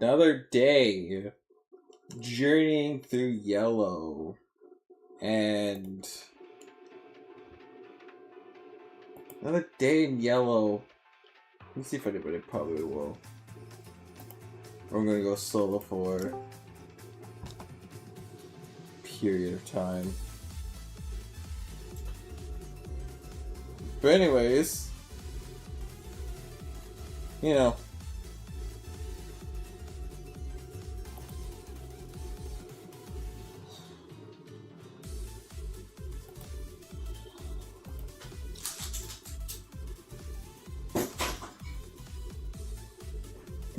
Another day journeying through Yellow, and another day in Yellow. Let me see if anybody probably will. I'm gonna go solo for a period of time. But anyways, you know.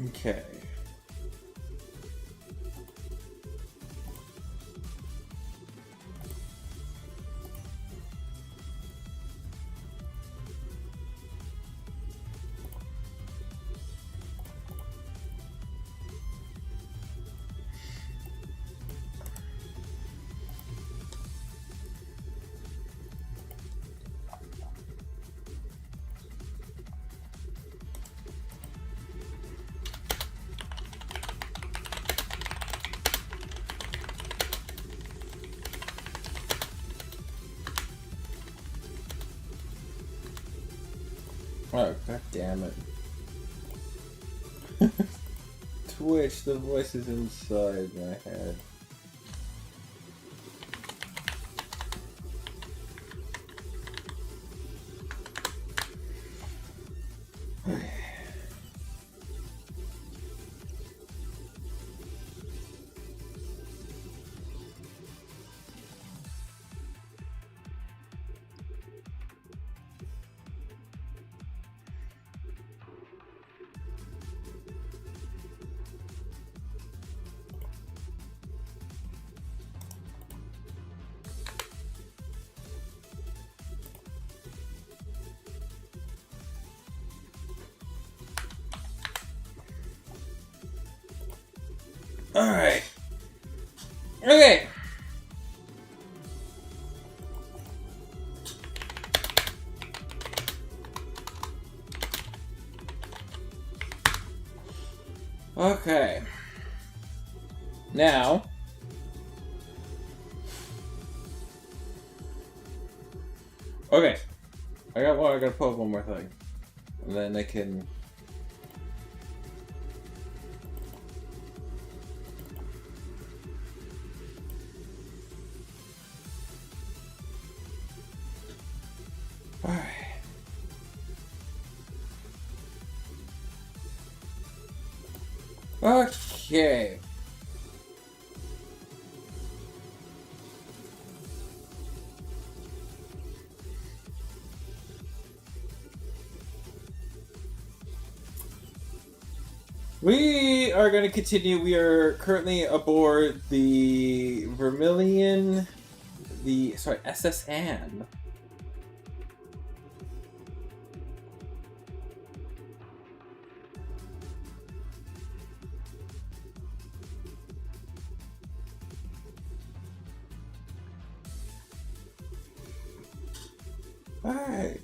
Okay. Oh, god damn it. Twitch, the voice is inside my head. Alright. Okay. Okay. Now. Okay. I gotta pull up one more thing. And then I can... Alright. Okay. We are going to continue. We are currently aboard the Vermilion, SS Anne. Alright.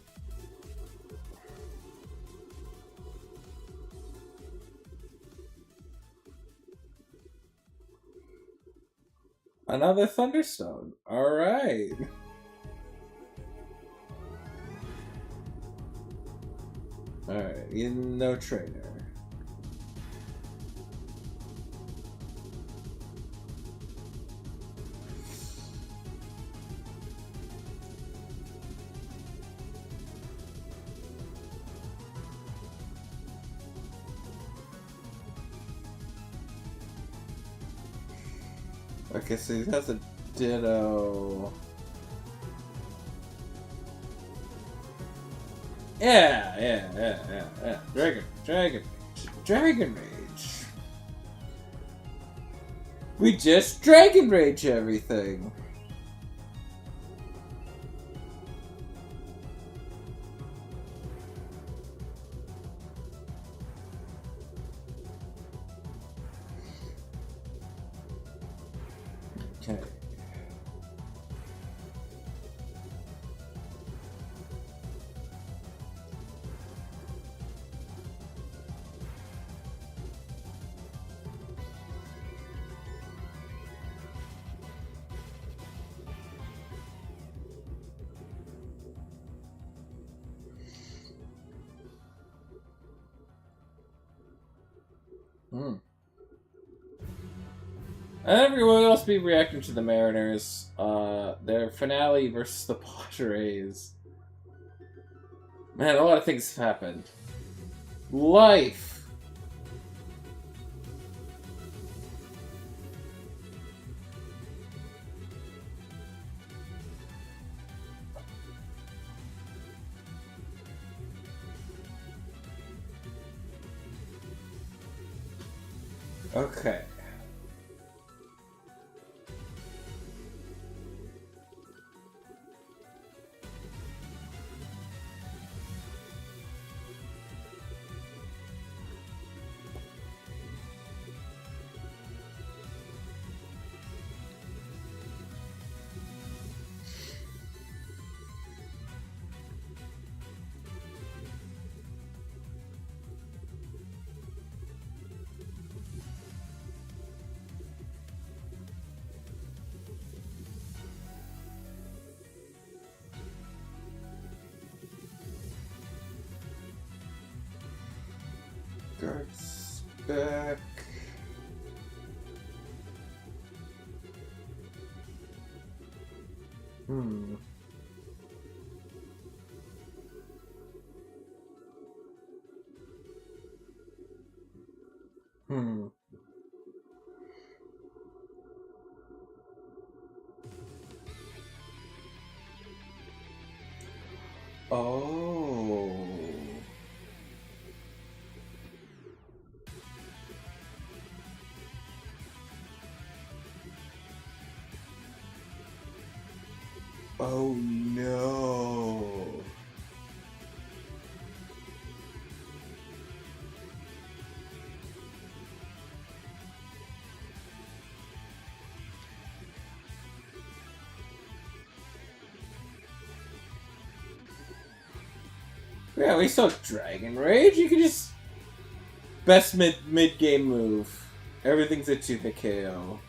Another Thunderstone. Alright. Alright, no trainer. Okay, so he has a Ditto. Yeah. Dragon Rage. We just Dragon Rage everything. Okay. Hmm. Everyone else be reacting to the Mariners. Their finale versus the Padres. Man, a lot of things have happened. Life! Okay. Guards back. Hmm. Hmm. Oh. Oh no. Yeah, we saw Dragon Rage. You can just best mid game move. Everything's a 2-hit KO.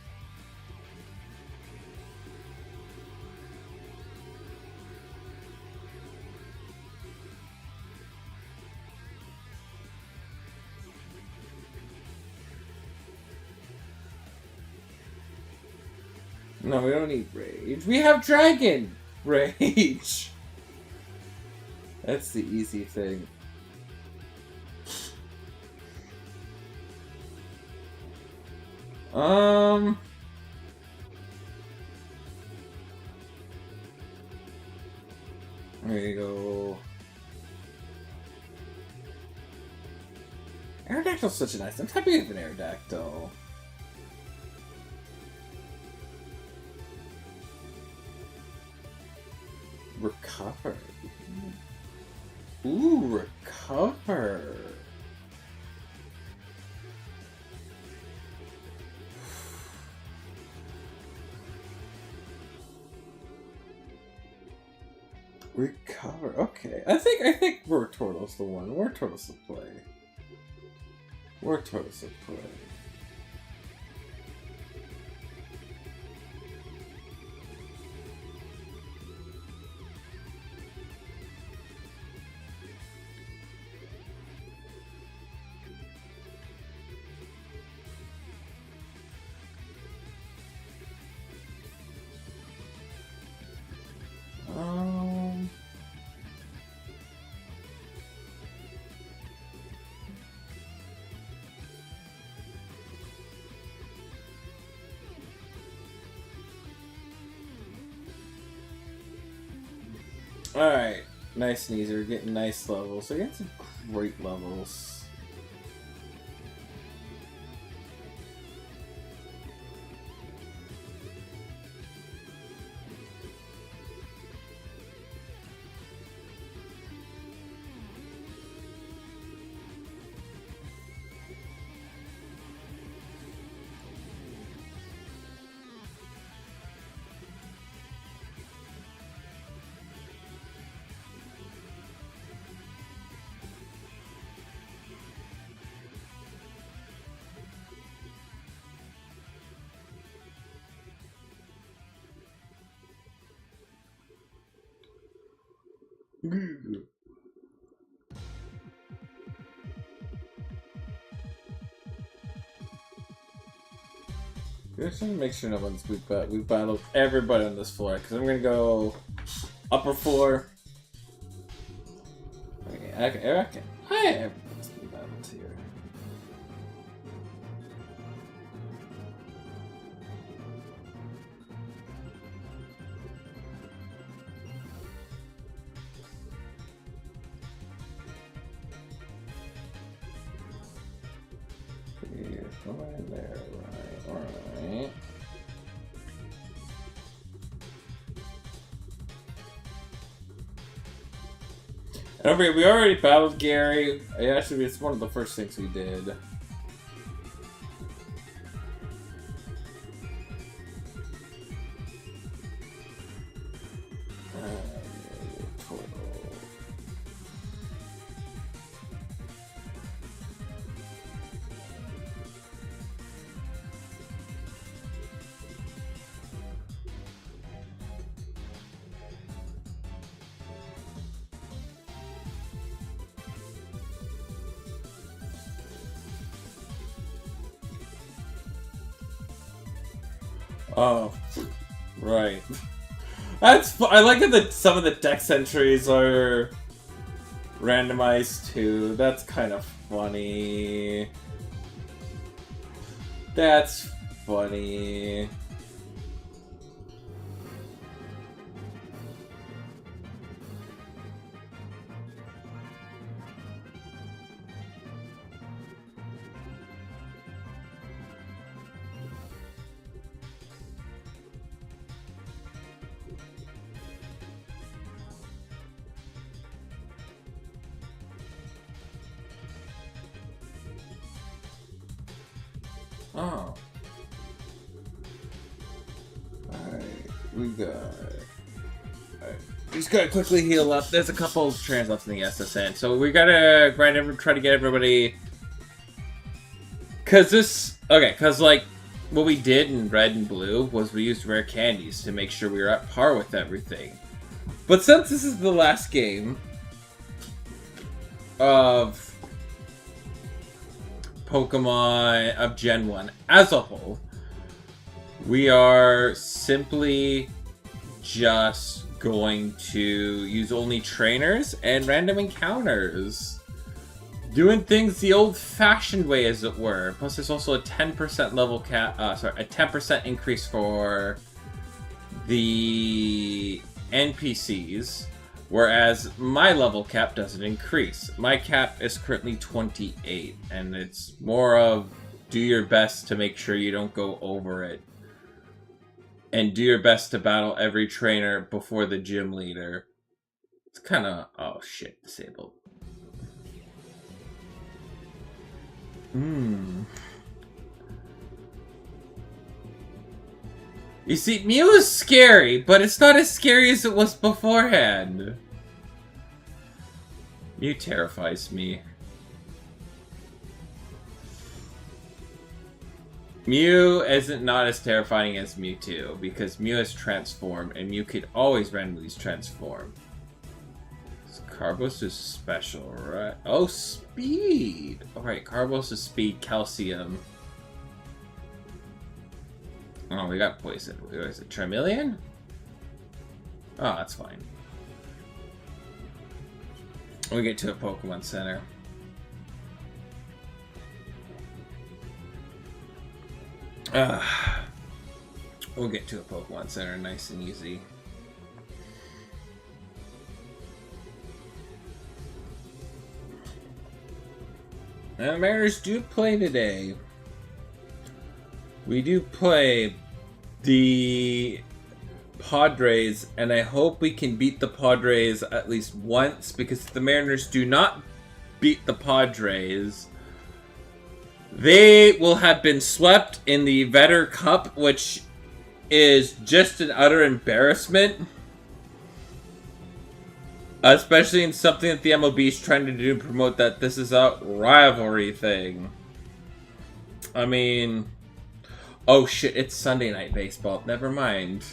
No, we don't need Rage. We have Dragon Rage. That's the easy thing. There you go. Aerodactyl's such a nice. I'm happy with an Aerodactyl. Recover. Ooh, recover. Recover. Okay, I think Wartortle's the one. Wartortle's the play. Wartortle's the play. Alright, nice Sneezer, getting nice levels. They're getting some great levels. Just to make sure no one's we've battled everybody on this floor, because I'm gonna go upper floor. Okay, I reckon everyone's been battled here. Go in there, right? Alright. And we already battled Gary. Actually, it's one of the first things we did. Oh, right. I like that some of the dex entries are randomized too. That's kind of funny. That's funny. Oh. Alright, we got... Alright, just gotta quickly heal up. There's a couple trans left in the SSN, so we gotta try to get everybody... Cause this... Okay, cause like, what we did in Red and Blue was we used rare candies to make sure we were at par with everything. But since this is the last game of Pokemon of Gen 1 as a whole, we are simply just going to use only trainers and random encounters. Doing things the old-fashioned way, as it were. Plus, there's also a 10% level cap, a 10% increase for the NPCs. Whereas my level cap doesn't increase. My cap is currently 28, and it's more of do your best to make sure you don't go over it. And do your best to battle every trainer before the gym leader. It's kind of... Oh shit, disabled. You see, Mew is scary, but it's not as scary as it was beforehand. Mew terrifies me. Mew isn't not as terrifying as Mewtwo, because Mew is transformed, and Mew could always randomly transform. Carbos is special, right? Oh, speed! Alright, Carbos is speed, calcium. Oh, we got poison. Is it Charmeleon? Oh, that's fine. We get to a Pokemon Center. We'll get to a Pokemon Center nice and easy. And the Mariners do play today. We do play the Padres, and I hope we can beat the Padres at least once, because if the Mariners do not beat the Padres, they will have been swept in the Vetter Cup, which is just an utter embarrassment. Especially in something that the MLB is trying to do to promote that this is a rivalry thing. I mean... Oh shit, it's Sunday Night Baseball. Never mind.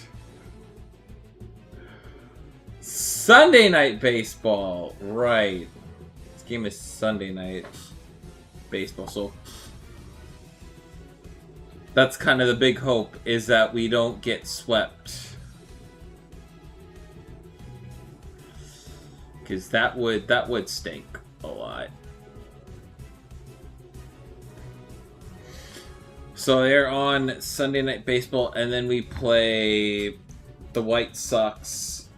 Sunday Night Baseball! Right. This game is Sunday Night Baseball, so... That's kind of the big hope, is that we don't get swept. Because that would stink a lot. So they're on Sunday Night Baseball, and then we play the White Sox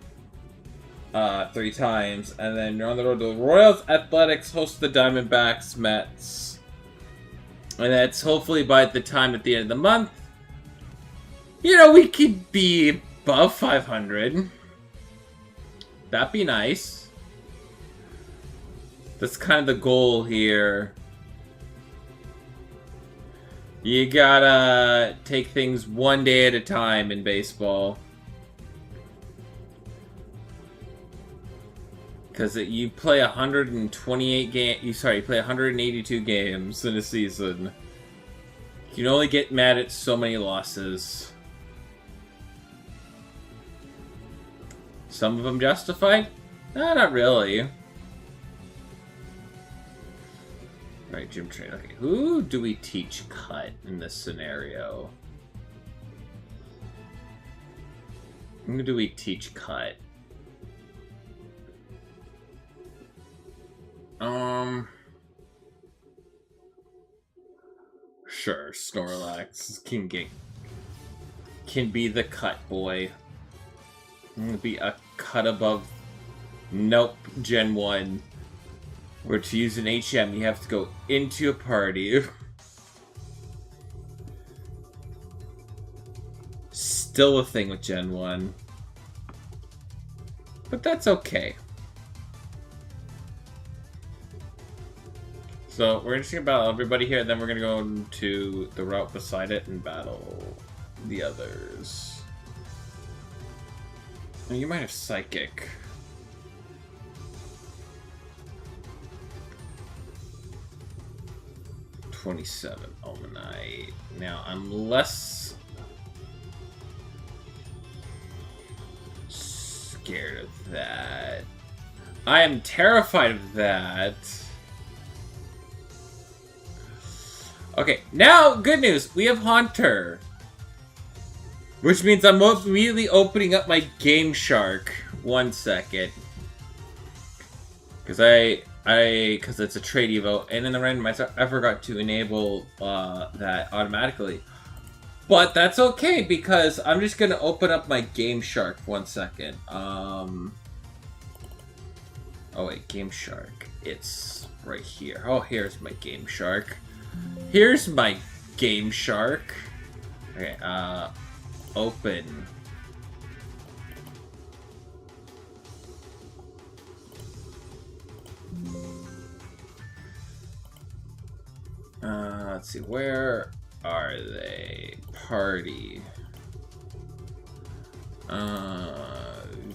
3 times, and then you're on the road to the Royals. Athletics host the Diamondbacks, Mets. And that's hopefully by the time at the end of the month, you know, we could be above 500. That'd be nice. That's kind of the goal here. You gotta take things one day at a time in baseball. Because you play 128 games. You play 182 games in a season. You can only get mad at so many losses. Some of them justified? No, not really. Right, gym train. Okay, who do we teach cut in this scenario? Who do we teach cut? Sure, Snorlax can be the cut boy. I'm gonna be a cut above. Nope, Gen 1. Where to use an HM, you have to go into a party. Still a thing with Gen 1. But that's okay. So, we're just gonna battle everybody here, and then we're gonna go into the route beside it and battle the others. Oh, you might have Psychic. $27 Omanite. Now, I'm less scared of that. I am terrified of that. Okay, now, good news. We have Haunter. Which means I'm immediately opening up my Game Shark. 1 second. Because because it's a trade evo, and in the randomizer, I forgot to enable that automatically. But that's okay, because I'm just going to open up my Game Shark. 1 second. Oh wait, Game Shark. It's right here. Oh, here's my Game Shark. Here's my Game Shark. Okay, open. Let's see, where are they? Party.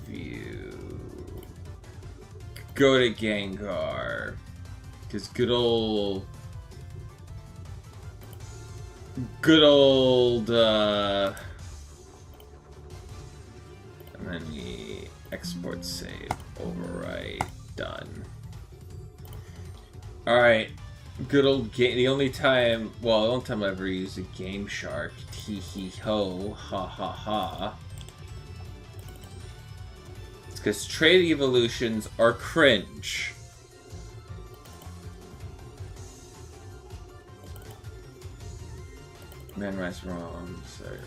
View. Go to Gengar. Because good old, and then the export save, overwrite, done. Alright, good old game. The only time I ever used a Game Shark. Tee hee ho, ha ha ha. It's because trade evolutions are cringe. Randomize wrong. Sorry.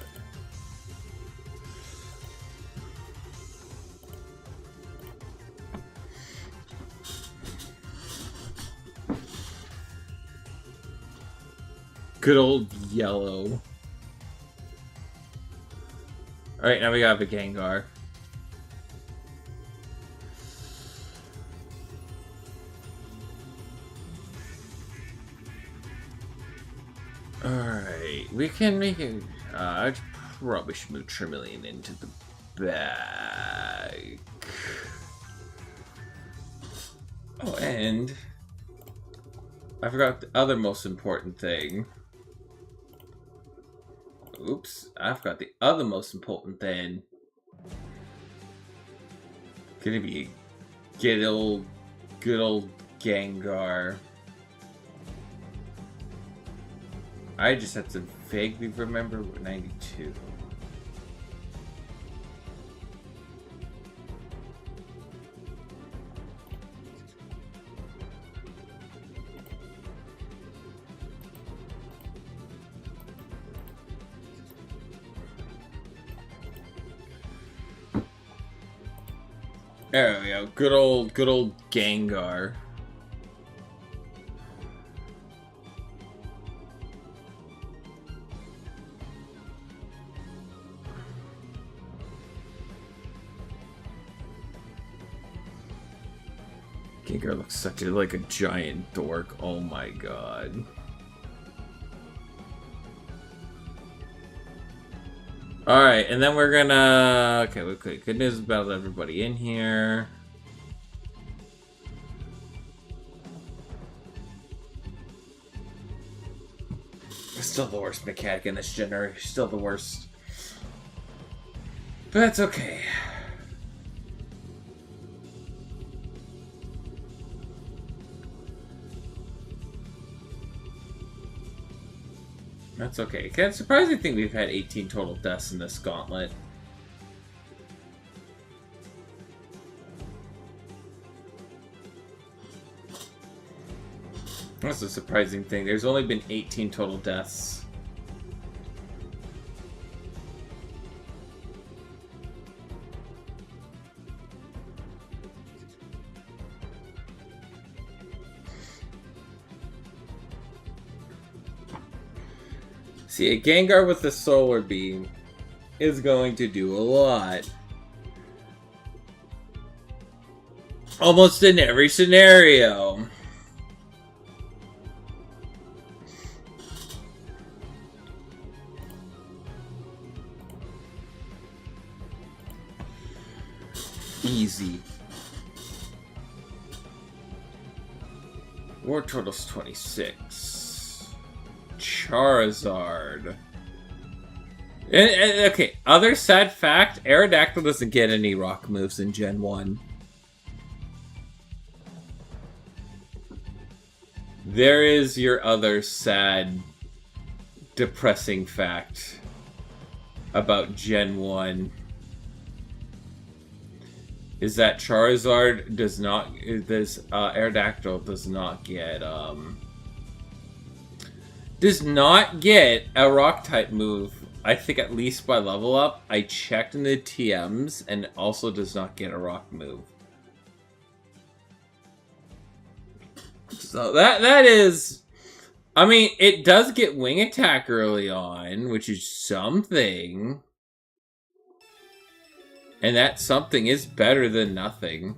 Good old yellow. Alright, now we got a Gengar. Alright, we can make it. I probably should move Tremelian into the back. Oh, and I forgot the other most important thing. Oops, I forgot the other most important thing. Gonna be good old Gengar. I just have to vaguely remember 92. There we go. Good old Gengar. Gengar looks such like a giant dork. Oh my god. Alright, and then we're gonna... Okay, good news about everybody in here. Still the worst mechanic in this generation. Still the worst. But that's okay. That's okay. It's a surprising thing we've had 18 total deaths in this gauntlet. That's a surprising thing. There's only been 18 total deaths. See, a Gengar with the Solar Beam is going to do a lot. Almost in every scenario. Easy. War Turtle's 26. Charizard. And, okay, other sad fact, Aerodactyl doesn't get any rock moves in Gen 1. There is your other sad, depressing fact about Gen 1. Is that Charizard does not, Aerodactyl does not get a rock type move. I think at least by level up. I checked in the TMs and also does not get a rock move. So that is, I mean, it does get wing attack early on, which is something. And that something is better than nothing.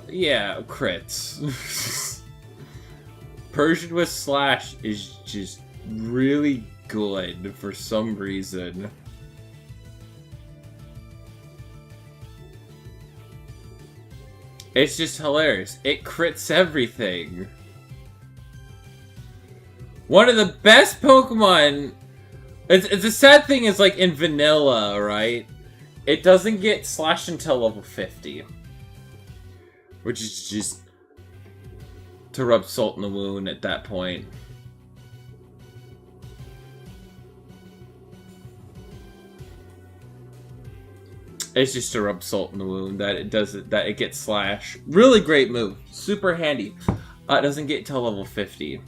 Yeah, crits. Persian with Slash is just really good for some reason. It's just hilarious. It crits everything. One of the best Pokemon... It's a sad thing is, like, in vanilla, right? It doesn't get Slash until level 50. Which is just... to rub salt in the wound at that point. It's just to rub salt in the wound that it does it, that it gets Slash. Really great move. Super handy. It doesn't get till level 50.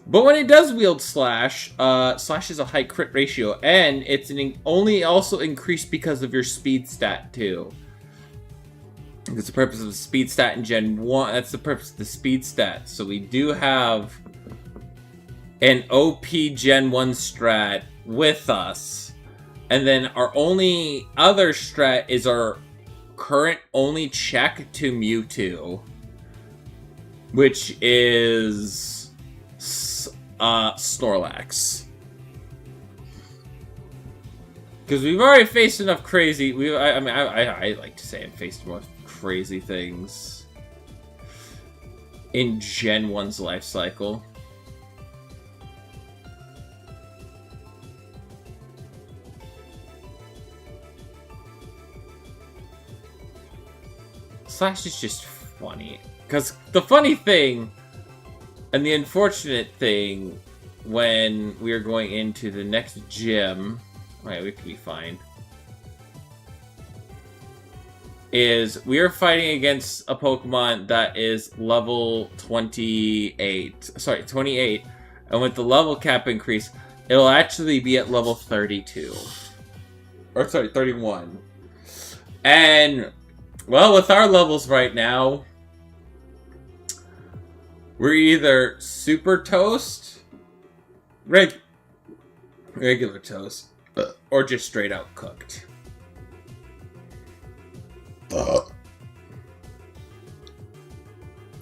But when it does wield Slash, Slash is a high crit ratio, and it's only also increased because of your speed stat too. That's the purpose of the speed stat in Gen 1. That's the purpose of the speed stat. So we do have an OP Gen 1 strat with us. And then our only other strat is our current only check to Mewtwo. Which is Snorlax. Because we've already faced enough crazy... I like to say I've faced more crazy things in Gen 1's life cycle. Slash is just funny. Because the funny thing, and the unfortunate thing, when we are going into the next gym, alright, we can be fine, is we are fighting against a Pokemon that is level 28. Sorry, 28. And with the level cap increase, it'll actually be at level 32. Or, sorry, 31. And, well, with our levels right now, we're either super toast, regular toast, or just straight out cooked.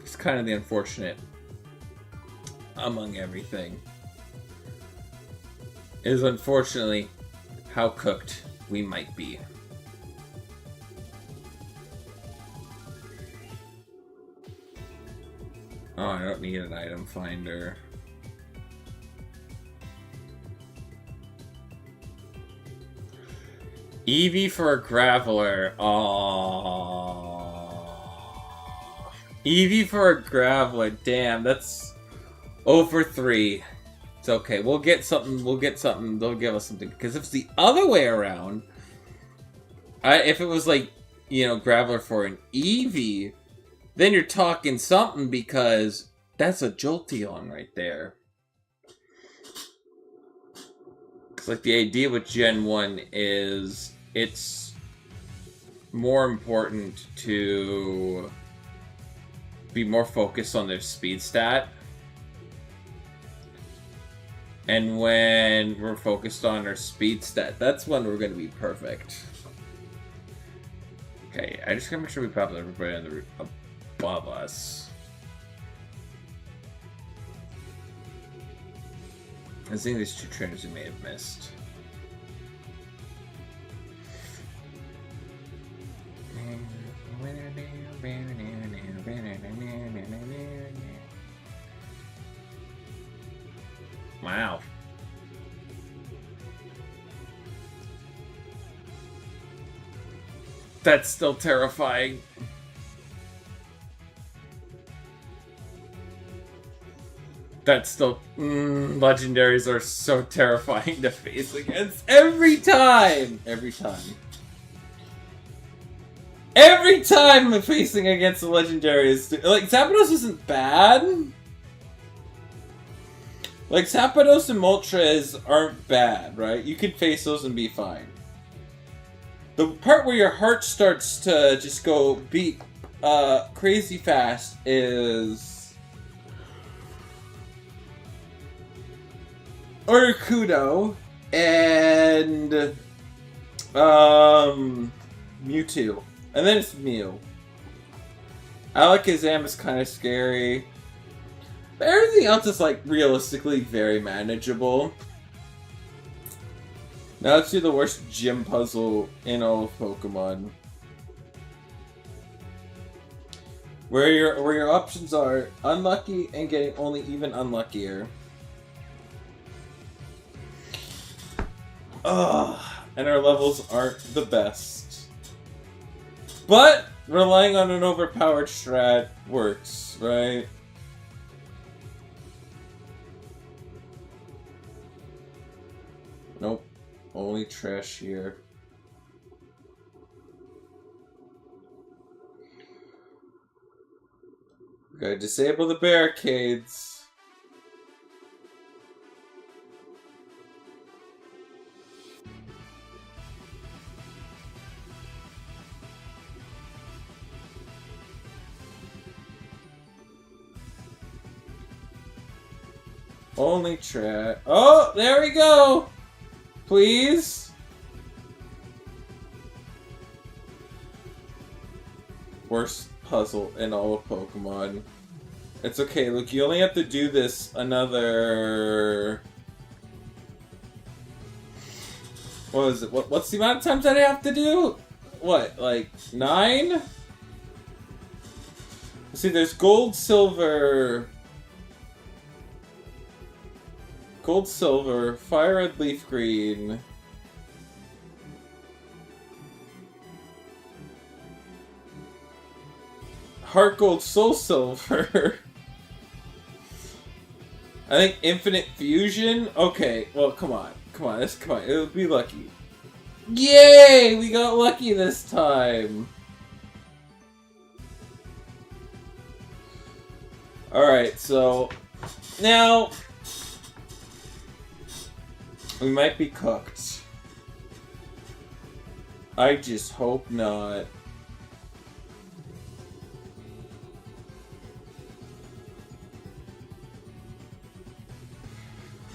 It's kind of the unfortunate among everything. Is unfortunately how cooked we might be. Oh, I don't need an item finder. Eevee for a Graveler. Aww. Eevee for a Graveler. Damn, that's over 3. It's okay. We'll get something. We'll get something. They'll give us something. Because if it's the other way around, if it was like, you know, Graveler for an Eevee, then you're talking something, because that's a Jolteon right there. Like, the idea with Gen 1 is it's more important to be more focused on their speed stat. And when we're focused on our speed stat, that's when we're going to be perfect. Okay, I just gotta make sure we pop everybody on the above us. I think there's 2 trainers we may have missed. Wow. That's still terrifying. That's still... legendaries are so terrifying to face against every time! Every time. Every time I'm facing against a legendary is... Like, Zapdos isn't bad. Like, Zapdos and Moltres aren't bad, right? You can face those and be fine. The part where your heart starts to just go beat crazy fast is... Articuno and Mewtwo. And then it's Mew. Alakazam is kind of scary. But everything else is, like, realistically very manageable. Now let's do the worst gym puzzle in all of Pokemon. Where your options are unlucky and getting only even unluckier. Ugh, and our levels aren't the best. But relying on an overpowered strat works, right? Nope. Only trash here. We gotta disable the barricades. Only trash. Oh, there we go! Please? Worst puzzle in all of Pokemon. It's okay, look, you only have to do this another... What is it? What's the amount of times that I have to do? What, like 9? Let's see, there's gold, silver... Gold, silver, fire red, leaf green. Heart Gold Soul Silver. I think Infinite Fusion? Okay, well, come on. Come on, it'll be lucky. Yay! We got lucky this time! Alright, so... Now... we might be cooked. I just hope not.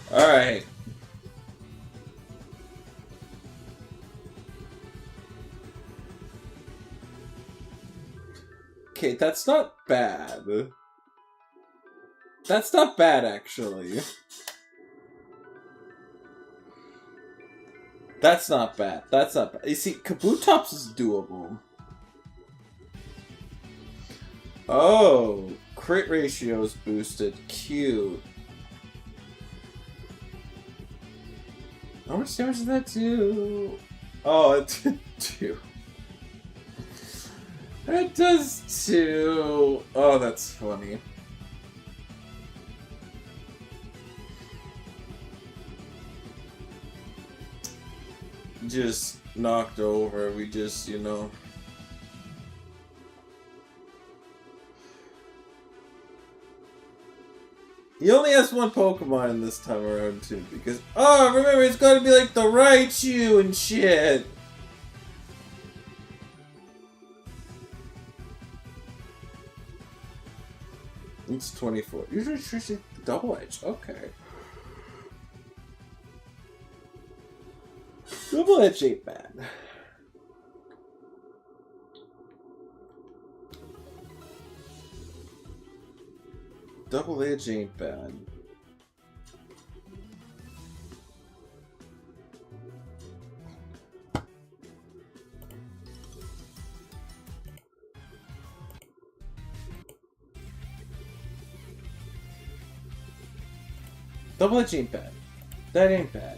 Alright. Okay, that's not bad. That's not bad, actually. That's not bad. That's not bad. You see, Kabutops is doable. Oh, crit ratio is boosted. Cute. How much damage does that do? Oh, it did 2. It does 2. Oh, that's funny. Just knocked over. We just, you know. He only has one Pokemon in this time around too, because remember it's gotta be like the Raichu and shit. It's 24. Usually it's double edge. Okay. Double edge ain't bad. Double edge ain't bad. Double edge ain't bad. That ain't bad.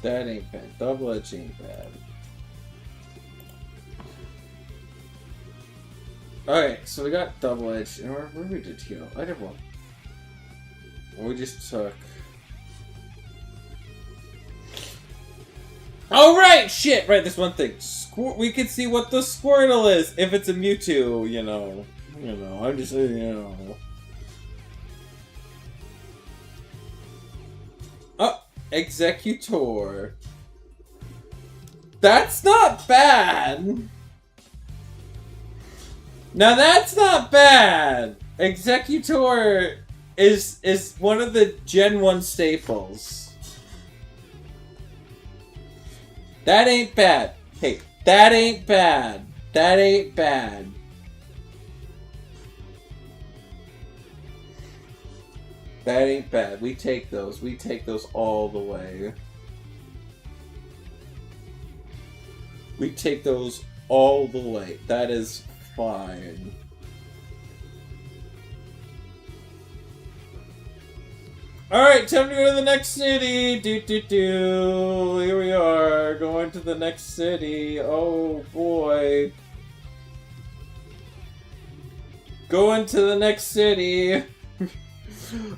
That ain't bad. Double edge ain't bad. Alright, so we got double edge. And where we did heal? I did one. We just took. Oh right! Shit! Right, this one thing. We can see what the Squirtle is if it's a Mewtwo, you know. I'm just saying, you know. Oh! Executor. That's not bad! Now that's not bad! Executor is one of the Gen 1 staples. That ain't bad. Hey, that ain't bad. That ain't bad. That ain't bad. We take those. We take those all the way. We take those all the way. That is fine. Alright, time to go to the next city. Here we are, going to the next city. Oh boy. Going to the next city.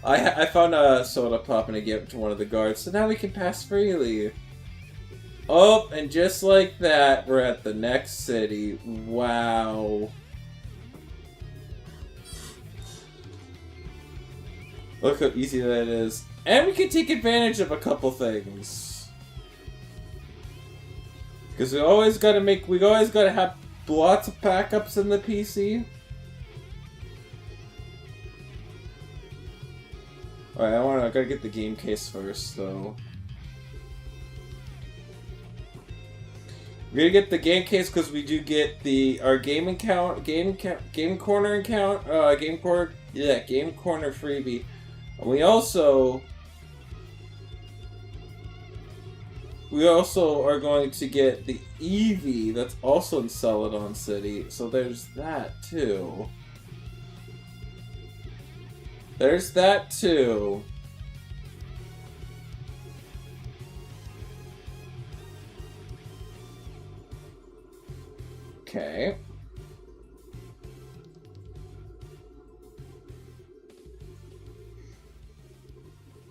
I found a soda pop and I gave it to one of the guards, so now we can pass freely. Oh, and just like that, we're at the next city. Wow. Look how easy that is. And we can take advantage of a couple things. Because we always gotta have lots of backups in the PC. Alright, I gotta get the game case first, though. We're gonna get the game case because we do get our game corner freebie. And we also are going to get the Eevee that's also in Celadon City, so there's that too. There's that too. Okay.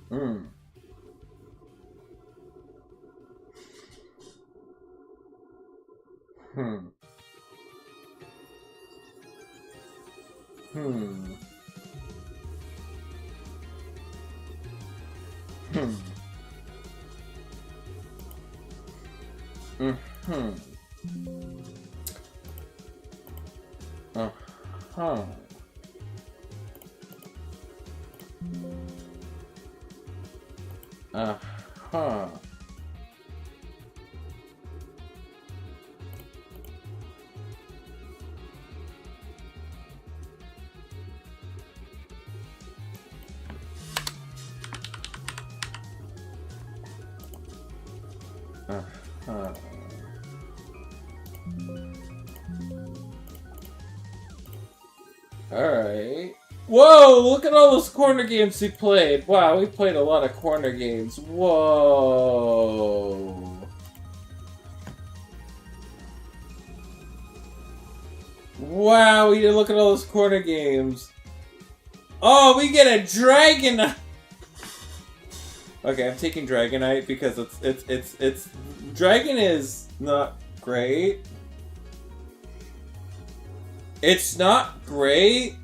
Hmm. Hmm. Hmm. Hmm. Hmm. Uh-huh. Uh-huh. Uh-huh. Alright. Whoa! Look at all those corner games we played! Wow, we played a lot of corner games. Whoa! Wow, we did look at all those corner games. Oh, we get a Dragonite! Okay, I'm taking Dragonite because it's Dragon is not great. It's not great,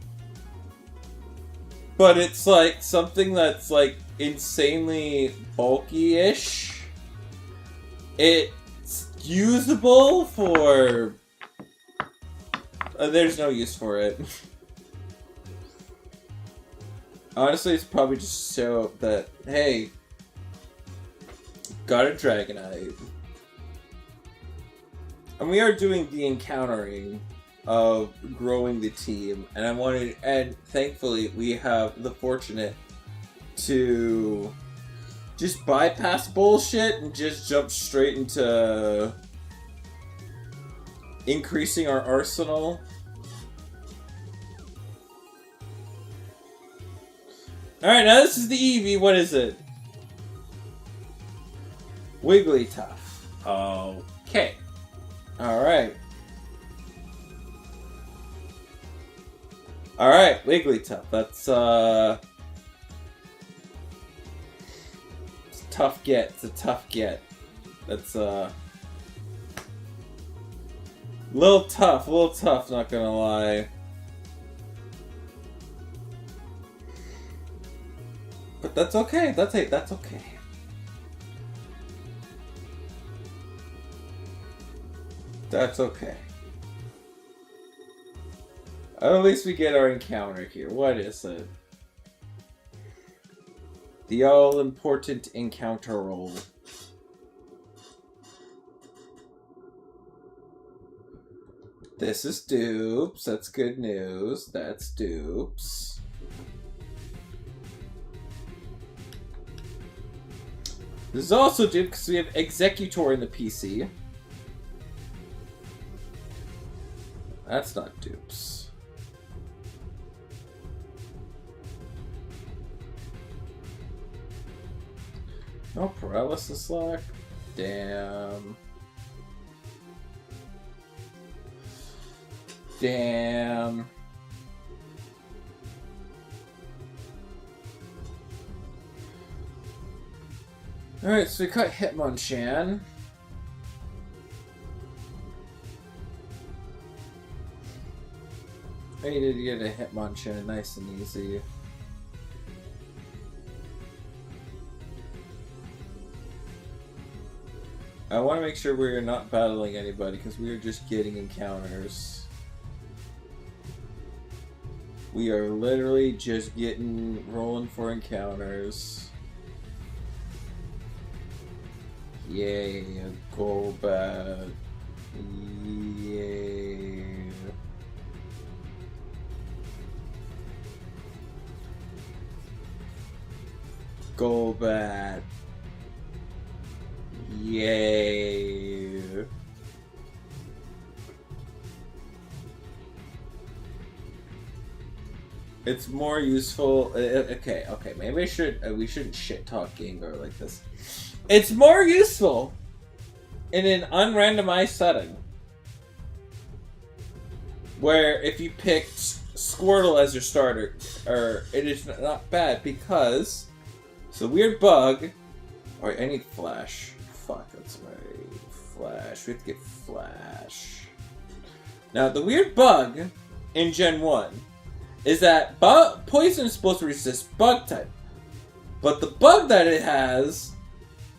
but it's like something that's like insanely bulky-ish. It's usable for... there's no use for it. Honestly, it's probably just so that, hey, got a Dragonite. And we are doing the encountering of growing the team, and and thankfully we have the fortunate to just bypass bullshit and just jump straight into increasing our arsenal. Alright, now this is the Eevee. What is it? Wigglytuff. Okay. Alright. Alright, Wigglytuff. That's, it's a tough get. It's a tough get. That's, little tough, not gonna lie. But that's okay, that's okay. That's okay. At least we get our encounter here. What is it? The all-important encounter roll. This is dupes. That's good news. That's dupes. This is also dupes because we have Executor in the PC. That's not dupes. No paralysis lock? Damn. Damn. Alright, so we cut Hitmonchan. I needed to get a Hitmonchan nice and easy. I want to make sure we're not battling anybody because we are just getting encounters. We are literally just rolling for encounters. Yay, Golbat. Yay. Golbat. Yay. It's more useful. Okay, maybe we shouldn't shit talk Gengar like this. It's more useful in an unrandomized setting, where if you picked Squirtle as your starter, it is not bad because it's a weird bug. Alright, I need Flash. Fuck, that's my Flash. We have to get Flash. Now, the weird bug in Gen 1 is that Poison is supposed to resist Bug type. But the bug that it has,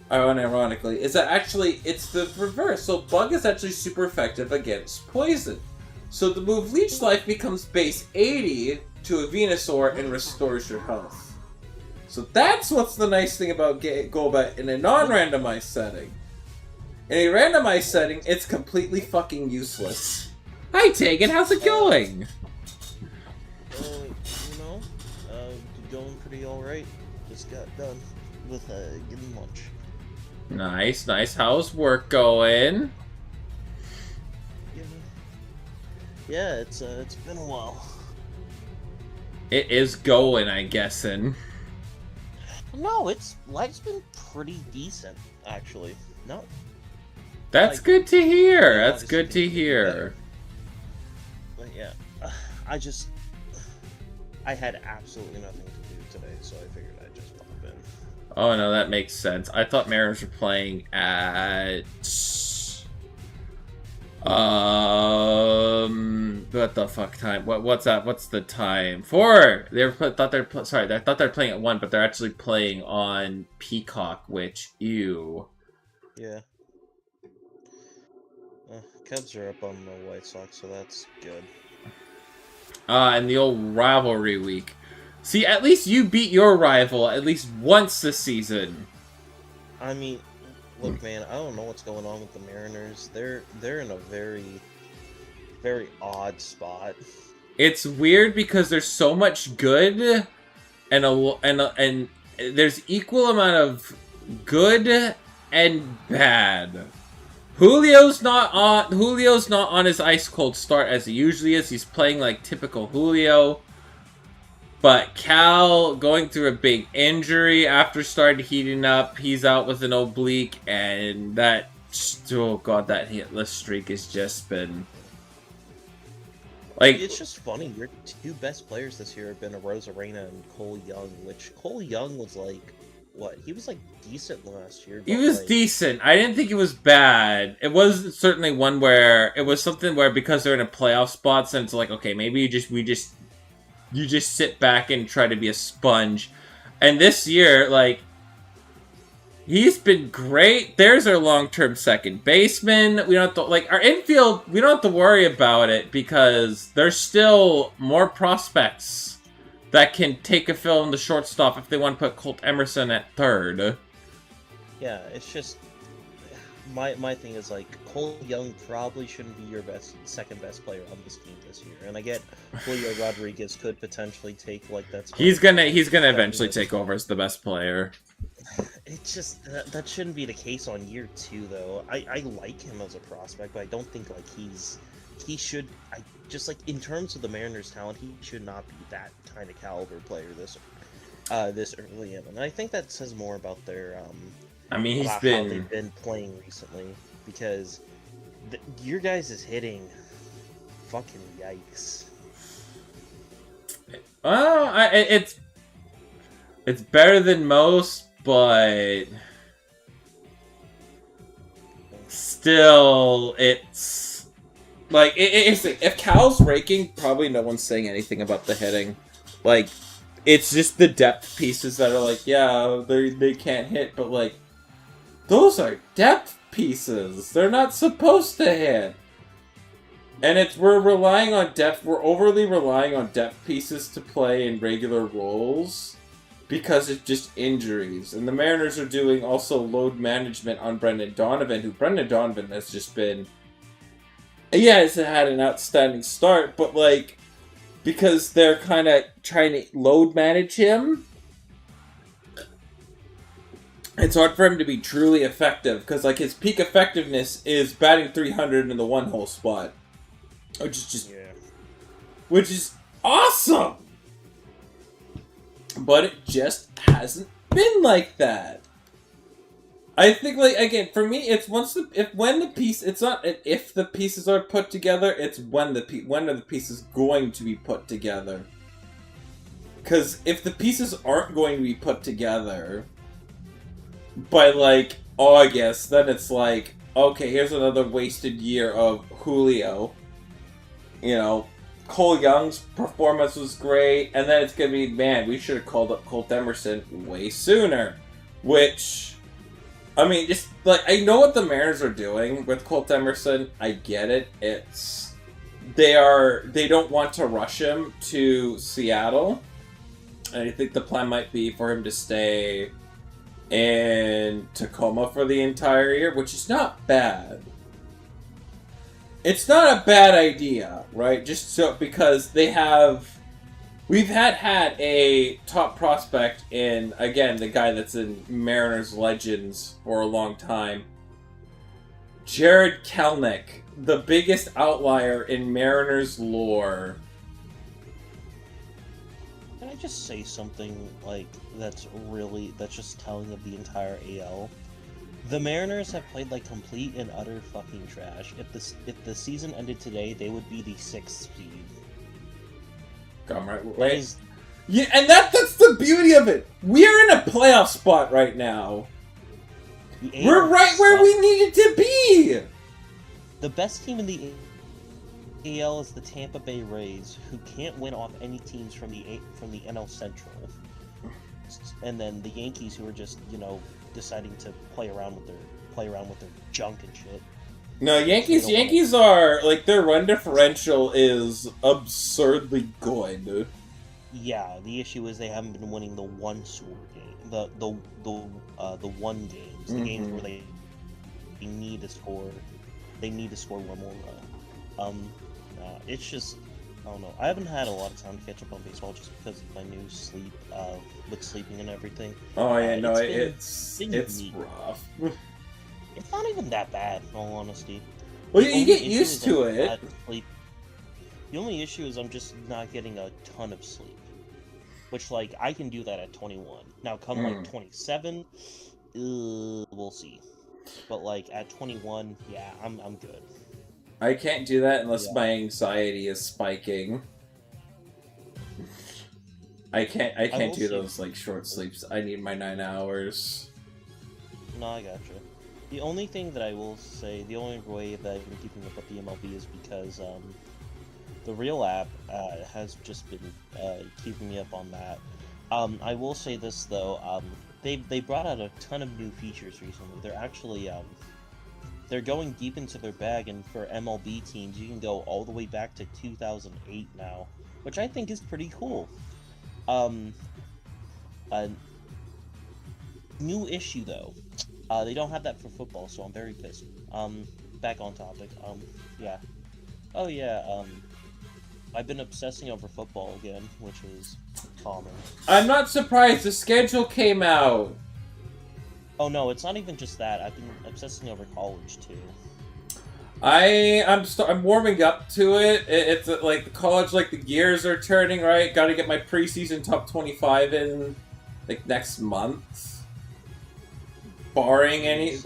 unironically, is that actually it's the reverse. So Bug is actually super effective against Poison. So the move Leech Life becomes base 80 to a Venusaur and restores your health. So that's what's the nice thing about Golbat in a non-randomized setting. In a randomized setting, it's completely fucking useless. Hi Taegan, how's it going? Going pretty alright. Just got done with getting lunch. Nice. How's work going? Yeah, it's been a while. It is going, I guessing. No, life's been pretty decent, actually. No. That's good to hear. That's good to hear. But yeah, I had absolutely nothing to do today, so I figured I'd just pop in. Oh no, that makes sense. I thought Mariners were playing at what the fuck time? What's that? What's the time? 4. I thought they're playing at 1, but they're actually playing on Peacock, which ew. Yeah. Cubs are up on the White Sox, so that's good. And the old rivalry week. See, at least you beat your rival at least once this season. I mean, look, man, I don't know what's going on with the Mariners. They're in a very, very odd spot. It's weird because there's so much good, and there's equal amount of good and bad. Julio's not on his ice cold start as he usually is. He's playing like typical Julio. But Cal going through a big injury after starting heating up. He's out with an oblique, and that, oh god, that hitless streak has just been like, it's just funny. Your two best players this year have been Rosarena and Cole Young, which Cole Young was like, what? He was like decent last year. He was decent. I didn't think it was bad. It was certainly one where it was something where because they're in a playoff spot, so it's like, okay, maybe you just sit back and try to be a sponge. And this year, like, he's been great. There's our long-term second baseman. We don't have to, like, our infield, we don't have to worry about it because there's still more prospects that can take a fill in the shortstop if they want to put Colt Emerson at third. Yeah, it's just my thing is like Cole Young probably shouldn't be your second best player on this team this year. And I get Julio Rodriguez could potentially take like that spot. He's gonna eventually take over as the best player. It's just that shouldn't be the case on year 2 though. I like him as a prospect, but I don't think like he should. I just like in terms of the Mariners' talent, he should not be that kind of caliber player this early in. And I think that says more about their I mean, how they've been playing recently, because your guys is hitting fucking yikes. Well, it's better than most, but still, it's like if Cal's raking, probably no one's saying anything about the hitting. Like, it's just the depth pieces that are like, yeah, they can't hit, but like, those are depth pieces. They're not supposed to hit. And we're relying on depth. We're overly relying on depth pieces to play in regular roles because it's just injuries. And the Mariners are doing also load management on Brendan Donovan, who Brendan Donovan has just been, yeah, he's had an outstanding start, but like, because they're kind of trying to load manage him, it's hard for him to be truly effective, because like his peak effectiveness is batting 300 in the one-hole spot, which is just, which is awesome. But it just hasn't been like that. I think, like, again, for me, it's when the piece, it's not if the pieces are put together, it's when are the pieces going to be put together. Because if the pieces aren't going to be put together by, like, August, then it's like, okay, here's another wasted year of Julio. You know, Cole Young's performance was great, and then it's gonna be, man, we should have called up Colt Emerson way sooner. Which, I mean, just, like, I know what the Mariners are doing with Colt Emerson. I get it. They don't want to rush him to Seattle. And I think the plan might be for him to stay in Tacoma for the entire year, which is not bad. It's not a bad idea, right? Just so, because we've had a top prospect in, again, the guy that's in Mariners Legends for a long time. Jared Kelenic, the biggest outlier in Mariners lore. Can I just say something, like, that's just telling of the entire AL? The Mariners have played like complete and utter fucking trash. If the season ended today, they would be the 6th seed. Come right, wait. Yeah, and that's the beauty of it. We're in a playoff spot right now. We're right where we needed to be. The best team in the AL is the Tampa Bay Rays, who can't win off any teams from the NL Central. And then the Yankees, who are just, you know, deciding to play around with their junk and shit. No, Yankees are, like, their run differential is absurdly good. Yeah, the issue is they haven't been winning the one-score game, the one games, the games where they need to score one more run. It's just, I don't know. I haven't had a lot of time to catch up on baseball just because of my new sleep, with sleeping and everything. Oh yeah, no, it's rough. It's not even that bad, in all honesty. Well, you get used to it. The only issue is I'm just not getting a ton of sleep. Which, like, I can do that at 21. Now, come, like, 27, we'll see. But, like, at 21, yeah, I'm good. I can't do that unless my anxiety is spiking. I can't do those, like, short sleeps. I need my 9 hours. No, I gotcha. The only thing that I will say, the only way that I've been keeping up with the MLB is because, the Real app, has just been, keeping me up on that. I will say this, though, they brought out a ton of new features recently. They're actually, they're going deep into their bag, and for MLB teams, you can go all the way back to 2008 now, which I think is pretty cool. A new issue, though. They don't have that for football, so I'm very pissed. Back on topic. Yeah. Oh, yeah, I've been obsessing over football again, which is common. I'm not surprised. The schedule came out. Oh no, it's not even just that. I've been obsessing over college too. I'm warming up to it. It's like the college, like the gears are turning, right? Got to get my preseason top 25 in like next month, barring any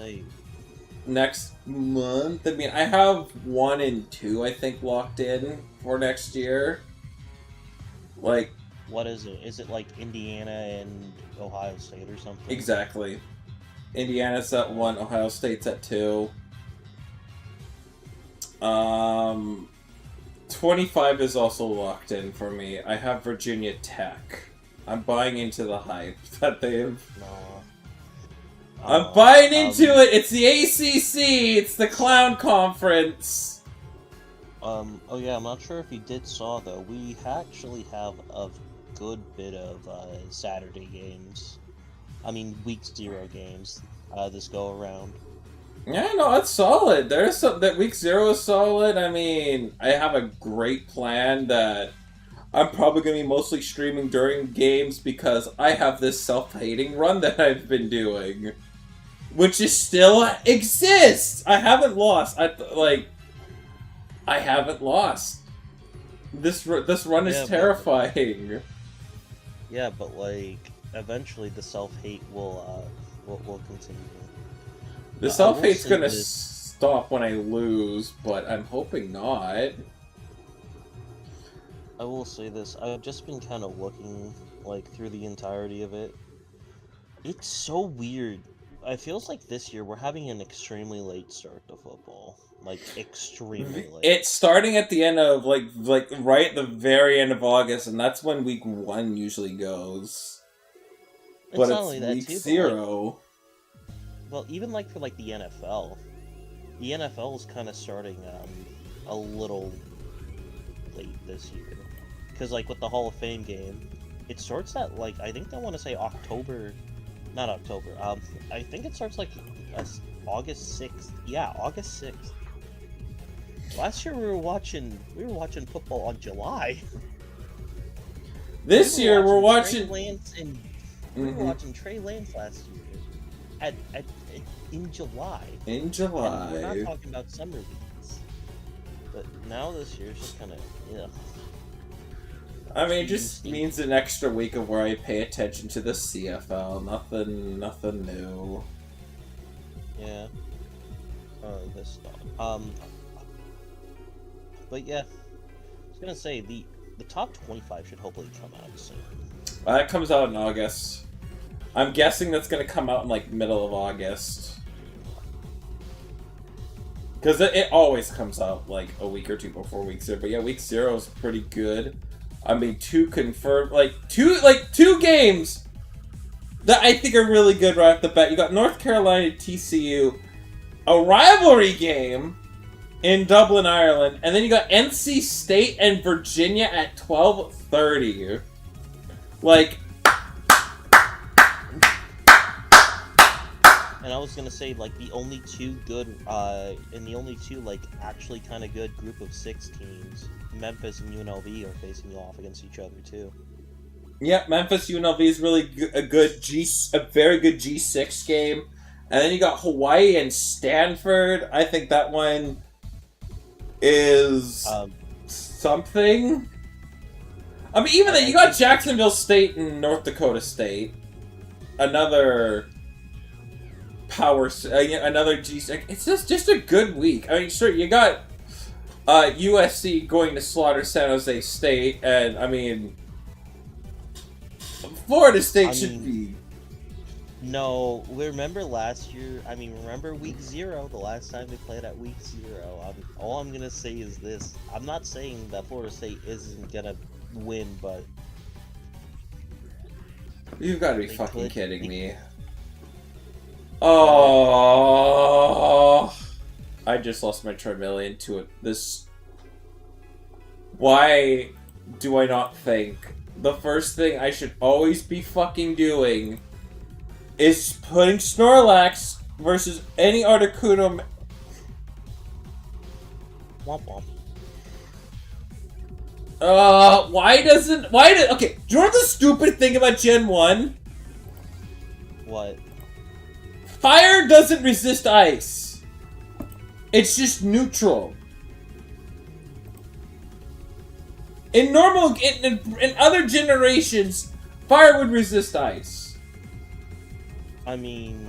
next month. I mean, I have 1 and 2 I think locked in for next year. Like, what is it? Is it like Indiana and Ohio State or something? Exactly. Indiana's at 1, Ohio State's at 2. 25 is also locked in for me. I have Virginia Tech. I'm buying into the hype that they've... I'm buying into it! It's the ACC! It's the Clown Conference! Oh yeah, I'm not sure if you saw though, we actually have a good bit of, Saturday games. I mean, week 0 games, this go around. Yeah, no, that's solid. There's some that week 0 is solid. I mean, I have a great plan that I'm probably going to be mostly streaming during games because I have this self-hating run that I've been doing, which is still exists. I haven't lost. I haven't lost. This run is terrifying. Yeah, but like eventually the self-hate will continue. The self-hate's gonna stop when I lose, but I'm hoping not. I will say this, I've just been kind of looking, like, through the entirety of it. It's so weird. It feels like this year we're having an extremely late start to football. Like, extremely late. It's starting at the end of, like right at the very end of August, and that's when week 1 usually goes. But not only it's that, week too, 0. Well, even, like, for, like, the NFL is kind of starting, a little late this year. Because, like, with the Hall of Fame game, it starts at, like, I think I want to say October... Not October, I think it starts, like, August 6th. Yeah, August 6th. Last year we were watching football on July. This year we're watching... We were watching Trey Lance last year. In July. In July. And we're not talking about summer leagues. But now this year it's just kind of, yeah. I mean, it just means an extra week of where I pay attention to the CFL. Nothing new. Yeah. This stuff. But yeah, I was gonna say the top 25 should hopefully come out soon. That comes out in August. I'm guessing that's gonna come out in like middle of August. Because it always comes out like a week or two before week 0. But yeah, week 0 is pretty good. I mean, 2 confirmed, two games that I think are really good right off the bat. You got North Carolina TCU, a rivalry game in Dublin, Ireland, and then you got NC State and Virginia at 12:30. Like, and I was gonna say, like, the only two good, and the only two, like, actually kind of good group of 6 teams, Memphis and UNLV, are facing off against each other too. Yeah, Memphis UNLV is really a very good G6 game, and then you got Hawaii and Stanford. I think that one is something. I mean, even then, you got Jacksonville State and North Dakota State. Another power, another G6. It's just a good week. I mean, sure, you got USC going to slaughter San Jose State, and I mean, Florida State should be. No, remember last year? I mean, remember week 0? The last time we played at week 0. All I'm gonna say is this: I'm not saying that Florida State isn't gonna win, but you've got to be fucking kidding me. Oh, I just lost my Charmeleon to this. Why do I not think the first thing I should always be fucking doing is putting Snorlax versus any Articuno? Womp womp. Okay, do you know the stupid thing about Gen 1? What? Fire doesn't resist ice. It's just neutral. In other generations, fire would resist ice. I mean,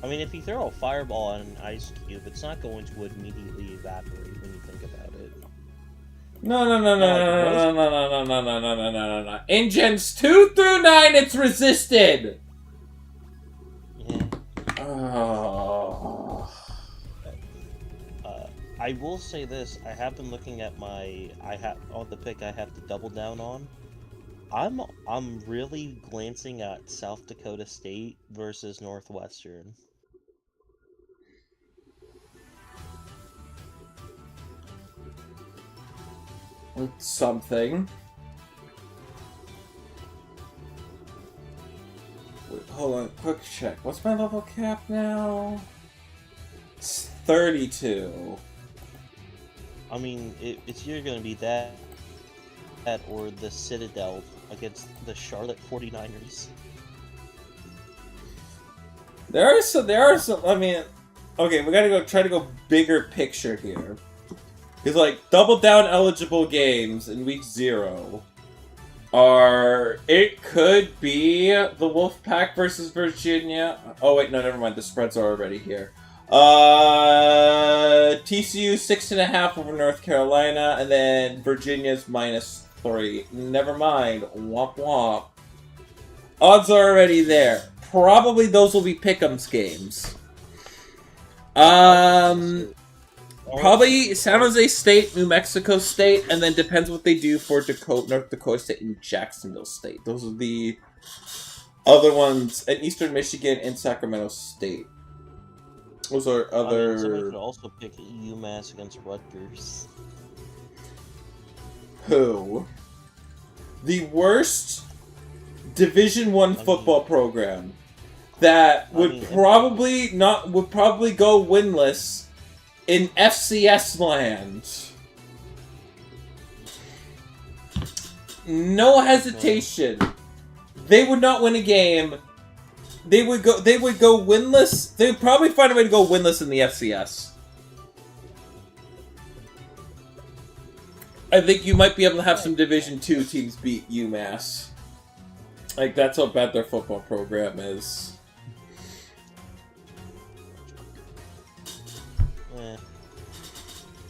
if you throw a fireball on an ice cube, it's not going to immediately evaporate when you think about it. No. In Gens 2 through 9, it's resisted. Yeah. Oh. I will say this: I have been looking at the pick I have to double down on. I'm really glancing at South Dakota State versus Northwestern. It's something. Wait, hold on, quick check. What's my level cap now? It's 32. I mean, it's either going to be that or the Citadel against the Charlotte 49ers. There are some, I mean, okay, we gotta try to go bigger picture here. Because, like, double down eligible games in week 0. It could be the Wolfpack versus Virginia. Oh wait, no, never mind. The spreads are already here. TCU 6.5 over North Carolina, and then Virginia's -3. Never mind. Womp womp. Odds are already there. Probably those will be pick'ems games. Probably San Jose State, New Mexico State, and then depends what they do for North Dakota State and Jacksonville State. Those are the other ones, and Eastern Michigan and Sacramento State. Those are other. Somebody could also pick UMass against Rutgers. Who? The worst Division I football program that would probably go winless in FCS land. No hesitation. They would not win a game. They would go winless. They would probably find a way to go winless in the FCS. I think you might be able to have some Division II teams beat UMass. Like, that's how bad their football program is.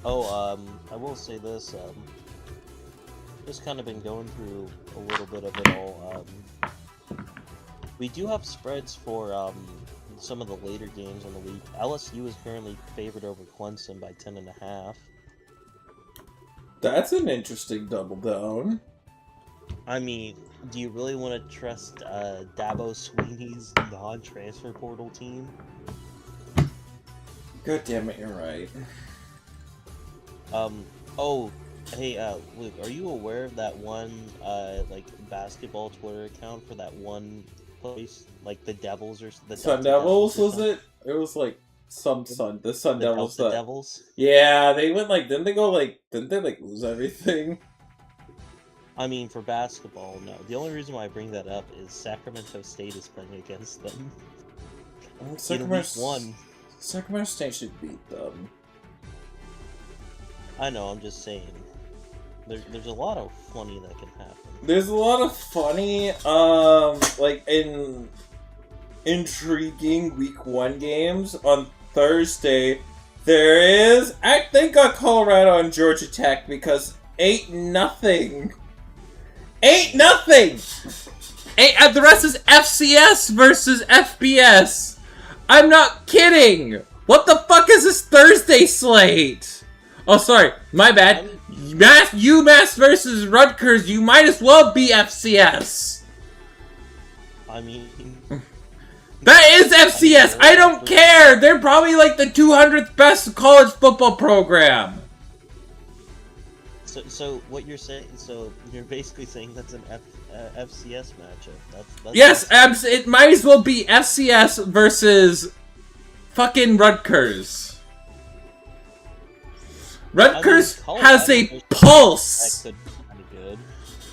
I will say this, just kind of been going through a little bit of it all. We do have spreads for some of the later games in the week. LSU is currently favored over Clemson by 10.5. That's an interesting double down. I mean, do you really want to trust Dabo Sweeney's non-transfer portal team? God damn it, you're right. Hey, Luke, are you aware of that one, basketball Twitter account for that one place? Like, the Devils or... the Sun Devils, was it? It was, like, the Sun Devils. The Devils? Yeah, they went, didn't they lose everything? I mean, for basketball, no. The only reason why I bring that up is Sacramento State is playing against them. Sacramento State should beat them. I know, I'm just saying. There's a lot of funny that can happen. There's a lot of funny, intriguing Week 1 games. On Thursday, there is, I think, Colorado and Georgia Tech, because 8-0. 8-0! The rest is FCS versus FBS. I'm not kidding! What the fuck is this Thursday slate? Oh, sorry. My bad. UMass versus Rutgers. You might as well be FCS. I mean... That is FCS! I don't care! They're probably like the 200th best college football program. So what you're saying? So you're basically saying that's an FCS matchup. That's yes, it might as well be FCS versus fucking Rutgers. Rutgers has a pulse. That could be pretty good.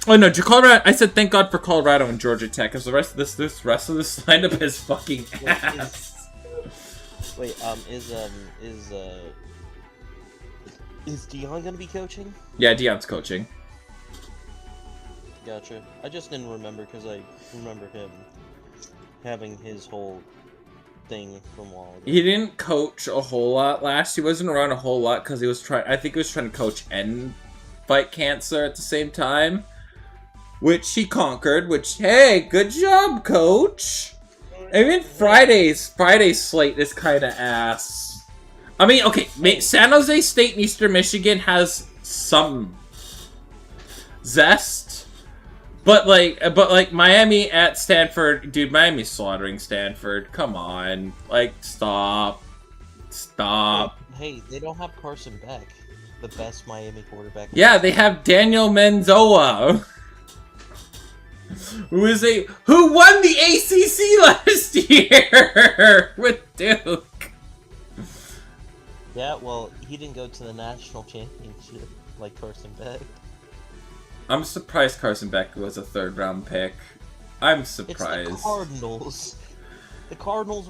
Oh no, Colorado! I said thank God for Colorado and Georgia Tech, because the rest of this lineup is fucking ass. Is Dion gonna be coaching? Yeah, Dion's coaching. Gotcha. I just didn't remember because I remember him having his whole thing from a while ago. He didn't coach a whole lot last. He wasn't around a whole lot because he was trying. I think he was trying to coach and fight cancer at the same time, which he conquered. Which, hey, good job, coach. Even Friday's slate is kind of ass. I mean, okay, San Jose State and Eastern Michigan has some zest, but Miami at Stanford, dude, Miami's slaughtering Stanford. Come on, stop. Hey, they don't have Carson Beck, the best Miami quarterback. Yeah, they have Daniel Menzoa, who won the ACC last year with Duke. Yeah, well, he didn't go to the national championship like Carson Beck. I'm surprised Carson Beck was a third-round pick. I'm surprised. It's the Cardinals. The Cardinals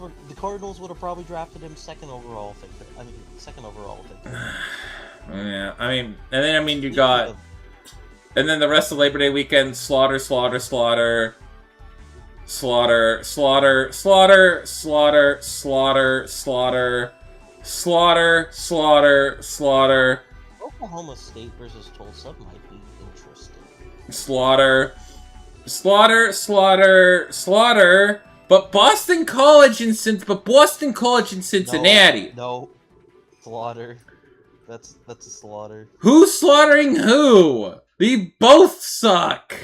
would have probably drafted him second overall. Yeah, you got And then the rest of Labor Day weekend, slaughter, slaughter, slaughter, slaughter, slaughter, slaughter, slaughter, slaughter, slaughter, slaughter, slaughter, slaughter. Oklahoma State versus Tulsa might be interesting. Slaughter, slaughter, slaughter, slaughter. But Boston College in Cincinnati. No, slaughter. That's a slaughter. Who's slaughtering who? They both suck.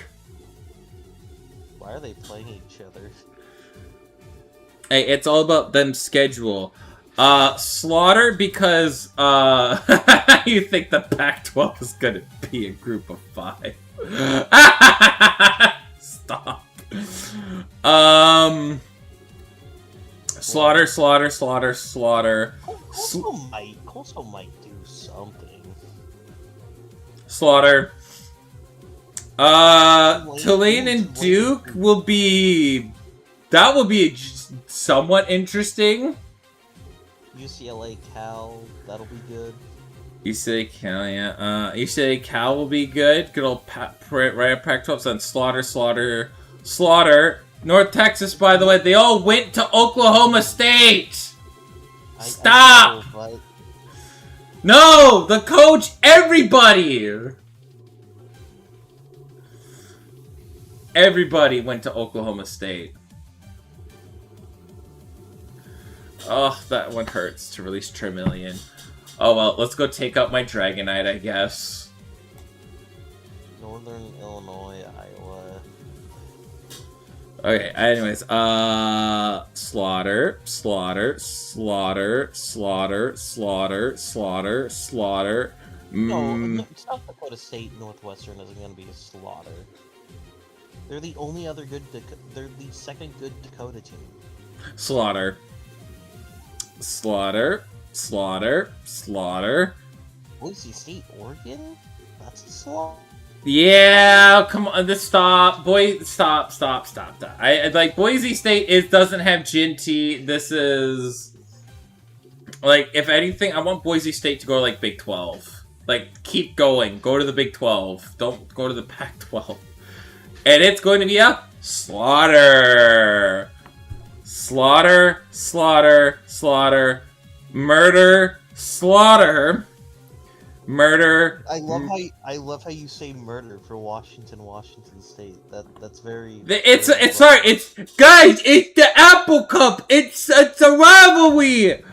Why are they playing each other? Hey, it's all about them schedule. Slaughter because, you think the Pac-12 is gonna be a group of 5. Stop. Slaughter, slaughter, slaughter, slaughter. Coastal might do something. Slaughter. Tulane and Duke will be... That will be somewhat interesting. UCLA Cal, that'll be good. UCLA Cal, yeah. UCLA Cal will be good. Good old right at Pac-12. On slaughter, slaughter, slaughter. North Texas, by the way, they all went to Oklahoma State. Stop! No, the coach, everybody. Everybody went to Oklahoma State. Oh, that one hurts to release Tremillion. Oh well, let's go take out my Dragonite, I guess. Northern Illinois, Iowa. Okay, anyways, slaughter, slaughter, slaughter, slaughter, slaughter, slaughter, slaughter. No, South Dakota State Northwestern isn't going to be a slaughter. They're the only other good, they're the second good Dakota team. Slaughter. Slaughter, slaughter, slaughter. Boise State, Oregon? That's a slaughter. Yeah, come on, stop, stop. I like Boise State. Doesn't have Ginty. This is like, if anything, I want Boise State to go to like Big 12. Like, keep going. Go to the Big 12. Don't go to the Pac-12. And it's going to be a slaughter. Slaughter, slaughter, slaughter, murder, slaughter, murder. I love how you say murder for Washington State. That's very. It's guys. It's the Apple Cup. It's a rivalry,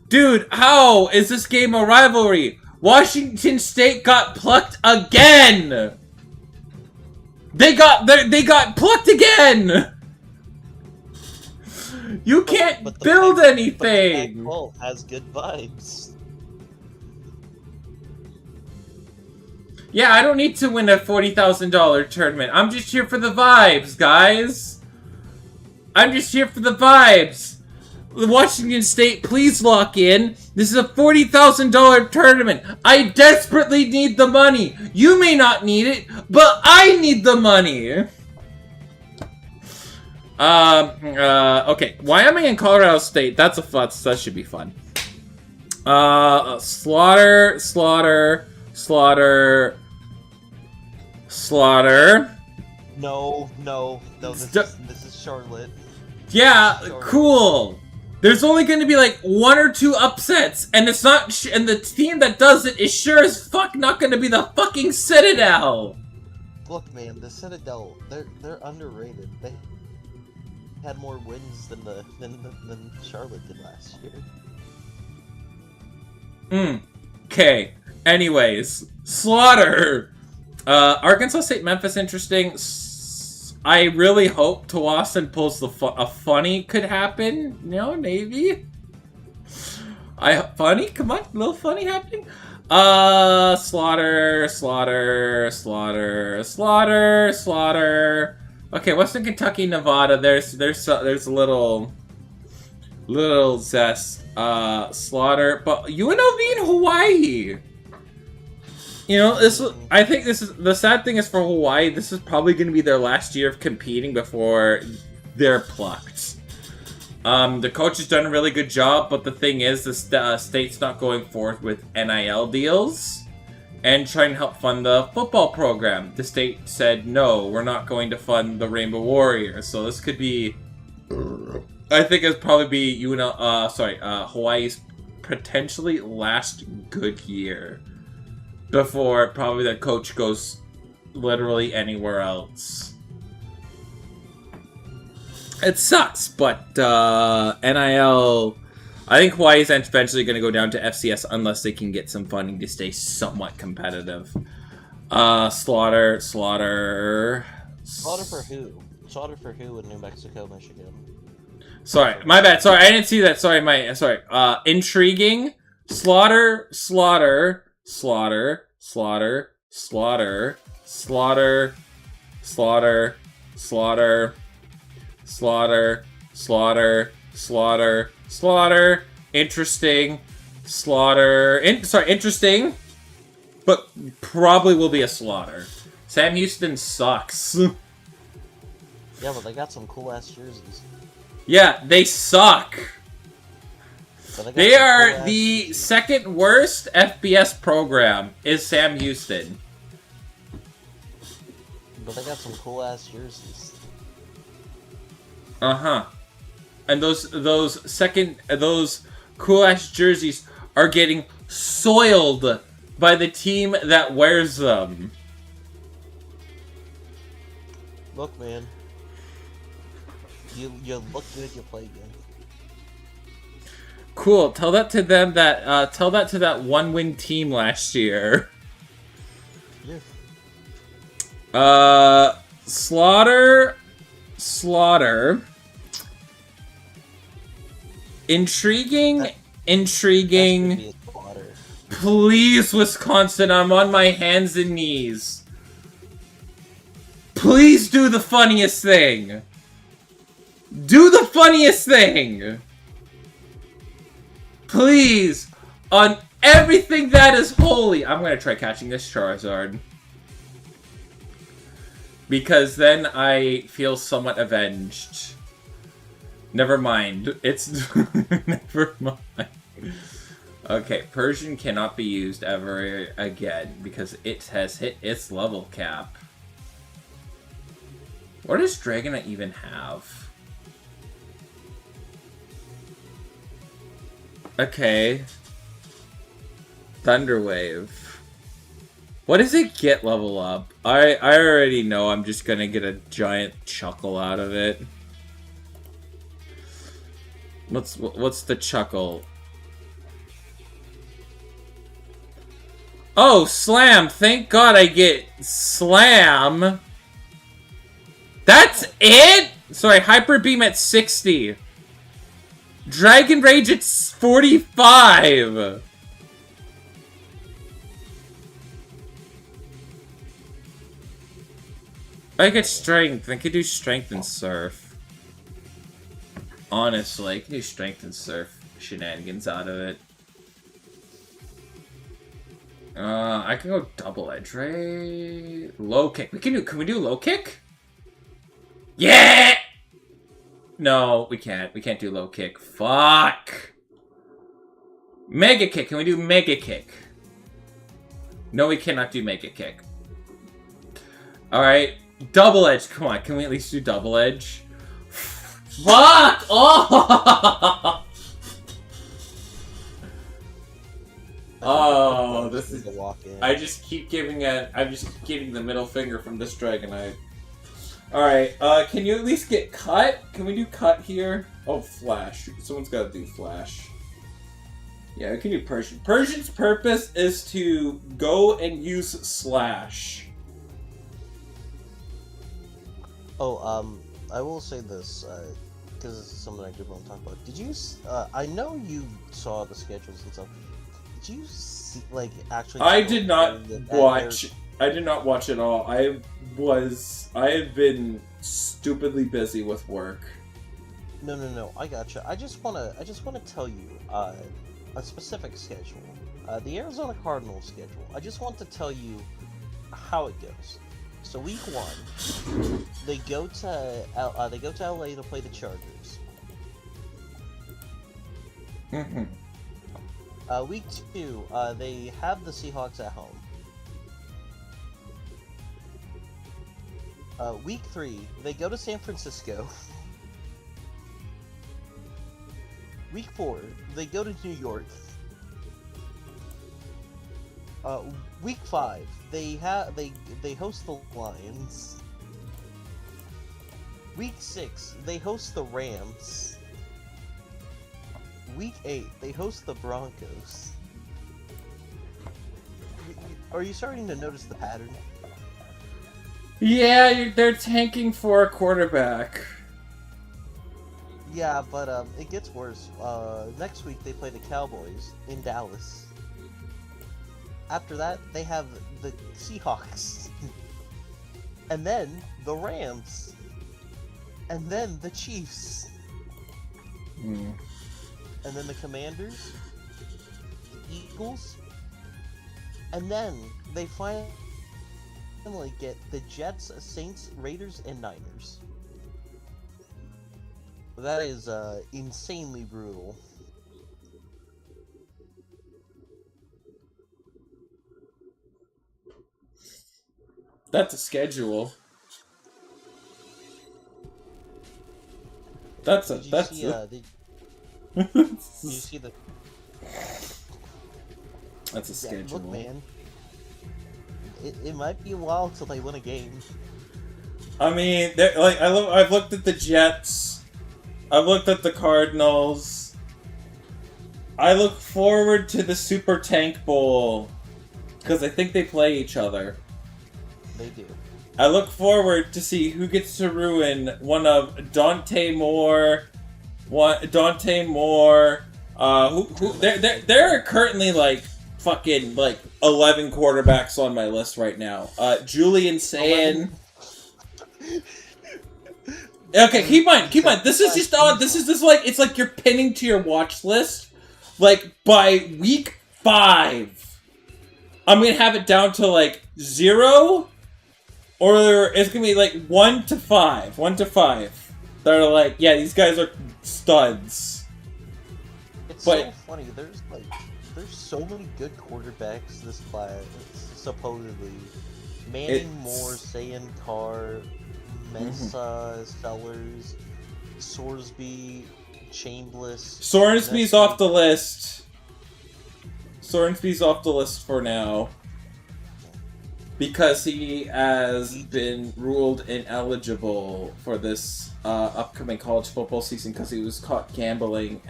dude. How is this game a rivalry? Washington State got plucked again. They got plucked again. You can't build anything! But the Pac-12 has good vibes. Yeah, I don't need to win a $40,000 tournament. I'm just here for the vibes, guys. I'm just here for the vibes. Washington State, please lock in. This is a $40,000 tournament. I desperately need the money. You may not need it, but I need the money. Okay. Wyoming and Colorado State. That should be fun. Slaughter, slaughter, slaughter, slaughter. No. This is Charlotte. Yeah, Charlotte. Cool. There's only going to be like 1 or 2 upsets, and it's not. And the team that does it is sure as fuck not going to be the fucking Citadel. Look, man, the Citadel, they're underrated. They had more wins than Charlotte did last year. Okay. Anyways, slaughter. Arkansas State, Memphis, interesting. I really hope Tawasin pulls a funny could happen. No, maybe. Funny? Come on, a little funny happening. Slaughter, slaughter, slaughter, slaughter, slaughter. Okay, Western Kentucky, Nevada. There's a little zest. Slaughter, but UNLV in Hawaii. You know, I think this is the sad thing is for Hawaii. This is probably going to be their last year of competing before they're plucked. The coach has done a really good job, but the thing is, the state's not going forth with NIL deals. and try and help fund the football program. The state said, no, we're not going to fund the Rainbow Warriors. So this could be, I think it'd probably be, Hawaii's potentially last good year before probably the coach goes literally anywhere else. It sucks, but NIL... I think Hawaii's eventually going to go down to FCS unless they can get some funding to stay somewhat competitive. Slaughter for who? Slaughter for who in New Mexico, Michigan? Sorry, my bad. Sorry, I didn't see that. Sorry, intriguing. Slaughter. Slaughter. Interesting. Interesting. But probably will be a slaughter. Sam Houston sucks. Yeah, but they got some cool-ass jerseys. Yeah, they suck. They are the second worst FBS program, is Sam Houston. But they got some cool-ass jerseys. Uh-huh. And those cool-ass jerseys are getting soiled by the team that wears them. Look, man. You look good, you play good. Cool. Tell that to them that tell that to that one-win team last year. Yeah. Slaughter. Intriguing. Please, Wisconsin, I'm on my hands and knees. Please do the funniest thing. Do the funniest thing. Please, on everything that is holy. I'm gonna try catching this Charizard. Because then I feel somewhat avenged. Never mind. It's... Never mind. Okay, Persian cannot be used ever again because it has hit its level cap. What does Dragonite even have? Okay. Thunderwave. What does it get level up? I already know I'm just gonna get a giant chuckle out of it. What's the chuckle? Oh, Slam! Thank God I get Slam! That's it?! Sorry, Hyper Beam at 60. Dragon Rage at 45! I get Strength. I could do Strength and Surf. Honestly, I can do Strength and Surf shenanigans out of it. I can go Double Edge, right? Low Kick. Can we do Low Kick? Yeah! No, we can't. We can't do Low Kick. Fuck! Mega Kick. Can we do Mega Kick? No, we cannot do Mega Kick. Alright. Double Edge. Come on, can we at least do Double Edge? Fuck! Oh! Oh, this is... I just keep giving I'm just getting the middle finger from this Dragonite. Alright, can you at least get Cut? Can we do Cut here? Oh, Flash. Someone's gotta do Flash. Yeah, we can do Persian. Persian's purpose is to go and use Slash. Oh, I will say this, because this is something I did want to talk about. Did you, I know you saw the schedules and stuff. Did you see, like, actually... I did not watch. I did not watch at all. I have been stupidly busy with work. No, I gotcha. I just wanna tell you, a specific schedule. The Arizona Cardinals schedule. I just want to tell you how it goes. So week 1, they go to LA to play the Chargers. Mm-hmm. Week 2, they have the Seahawks at home. Week 3, they go to San Francisco. Week 4, they go to New York. Week 5, they host the Lions. Week 6, they host the Rams. Week 8, they host the Broncos. Are you starting to notice the pattern? Yeah, they're tanking for a quarterback. Yeah, but it gets worse. Next week they play the Cowboys in Dallas. After that, they have the Seahawks. And then the Rams. And then the Chiefs. Mm. And then the Commanders. The Eagles. And then they finally get the Jets, Saints, Raiders, and Niners. That is insanely brutal. That's a schedule. Did you see the... That's a schedule. Look, man. It might be a while till they win a game. I mean, I've looked at the Jets. I've looked at the Cardinals. I look forward to the Super Tank Bowl because I think they play each other. They do. I look forward to see who gets to ruin one of Dante Moore. There are currently like fucking like 11 quarterbacks on my list right now. Julian Sand. Okay, keep in mind. This is just odd. This is just like it's like you're pinning to your watch list. Like by week 5, I'm gonna have it down to like 0, or it's gonna be like 1 to 5. 1 to 5. That are like, yeah, these guys are studs. It's so funny. There's so many good quarterbacks this class. Supposedly, Manning, Moore, Sayan, Carr, Mensah, Sellers, Sorsby, Chambliss. Sorensby's off the list. Sorensby's off the list for now. Because he has been ruled ineligible for this upcoming college football season because he was caught gambling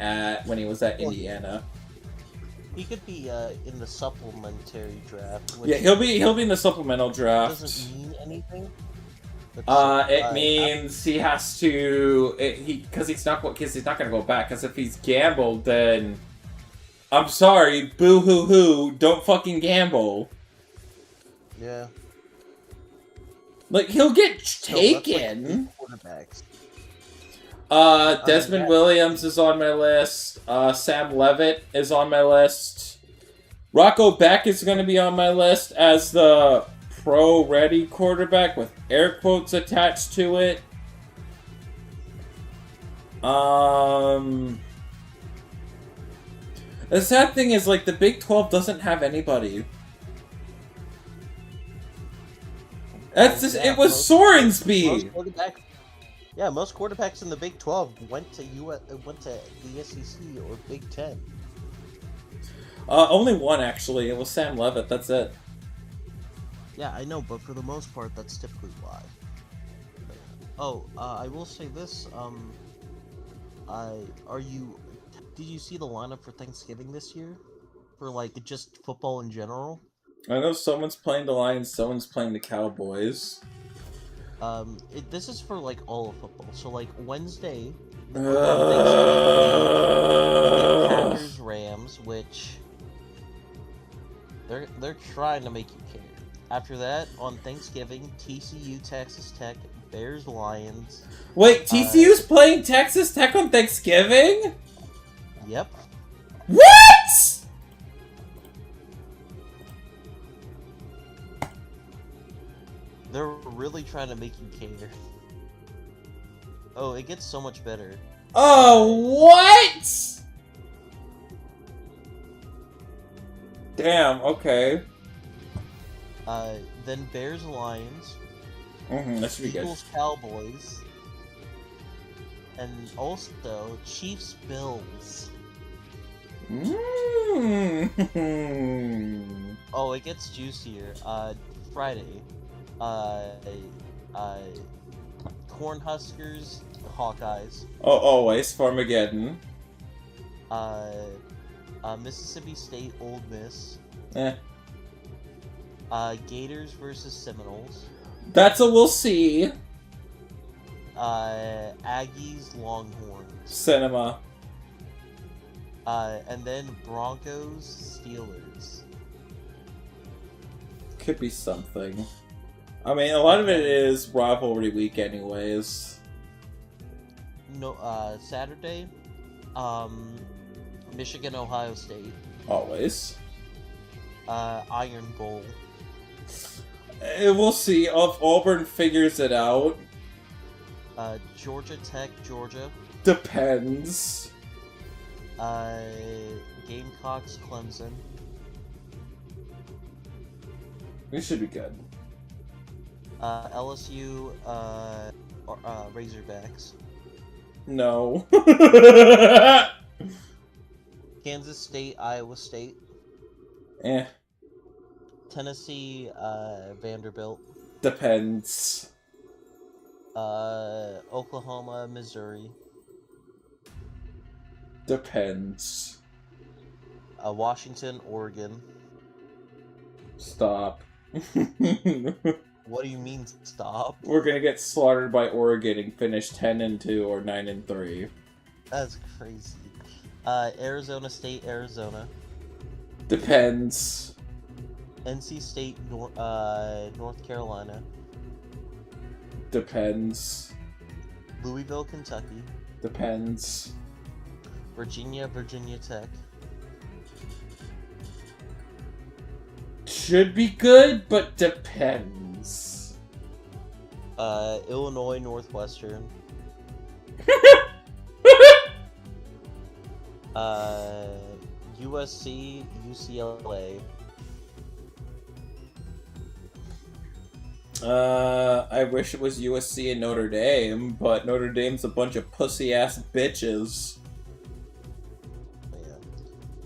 when he was at Indiana. He could be in the supplementary draft. Yeah, he'll be in the supplemental draft. Doesn't mean anything. It means he has to because he's not going to go back. Because if he's gambled, then I'm sorry, boo hoo hoo, don't fucking gamble. Yeah. Like he'll get taken. Desmond Williams is on my list. Sam Levitt is on my list. Rocco Beck is going to be on my list as the pro-ready quarterback with air quotes attached to it. The sad thing is, like, the Big 12 doesn't have anybody. That's just, it was Sorensby! Most quarterbacks in the Big 12 went to the SEC or Big 10. Only one, actually. It was Sam Levitt, that's it. Yeah, I know, but for the most part, that's typically why. Oh, I will say this, did you see the lineup for Thanksgiving this year? For, like, just football in general? I know someone's playing the Lions, someone's playing the Cowboys. This is for, like, all of football. So, like, Wednesday, Packers, Rams, which they're trying to make you care. After that, on Thanksgiving, TCU, Texas Tech, Bears, Lions. Wait, TCU's playing Texas Tech on Thanksgiving? Yep. What?! They're really trying to make you care. Oh, it gets so much better. Oh, what?! Damn, okay. Then Bears, Lions, That should be good. Eagles Cowboys. And also Chiefs Bills. Oh, it gets juicier. Friday. Cornhuskers, Hawkeyes. Oh, always Farmageddon. Mississippi State, Ole Miss. Eh. Gators versus Seminoles. That's a we'll see. Aggies, Longhorns. Cinema. And then Broncos, Steelers. Could be something. I mean, a lot of it is rivalry week anyways. No, Saturday, Michigan, Ohio State. Always. Iron Bowl. We'll see if Auburn figures it out. Georgia Tech, Georgia. Depends. Gamecocks, Clemson. We should be good. LSU, Razorbacks. No. Kansas State, Iowa State. Eh. Tennessee, Vanderbilt. Depends. Oklahoma, Missouri. Depends. Washington, Oregon. Stop. What do you mean, stop? We're gonna get slaughtered by Oregon and finish 10-2 or 9-3. That's crazy. Arizona State, Arizona. Depends. NC State, North Carolina. Depends. Louisville, Kentucky. Depends. Virginia, Virginia Tech. Should be good, but depends. Illinois, Northwestern. USC, UCLA. I wish it was USC and Notre Dame, but Notre Dame's a bunch of pussy-ass bitches. Yeah.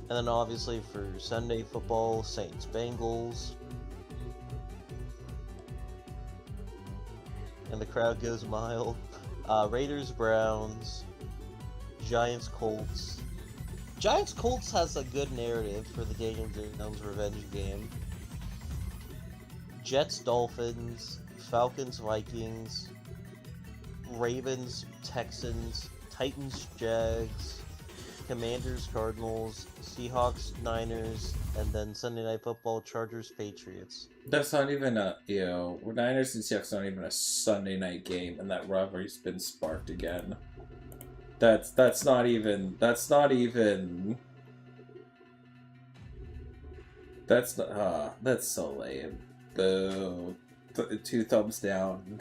And then obviously for Sunday football, Saints, Bengals. And the crowd goes mild. Raiders, Browns. Giants, Colts. Giants, Colts has a good narrative for the Daniel Jones revenge game. Jets, Dolphins, Falcons, Vikings, Ravens, Texans, Titans, Jags, Commanders, Cardinals, Seahawks, Niners, and then Sunday Night Football, Chargers, Patriots. That's not even a, Niners and Seahawks aren't even a Sunday night game, and that rivalry's been sparked again. That's not even, that's so lame. Boo. 2 thumbs down.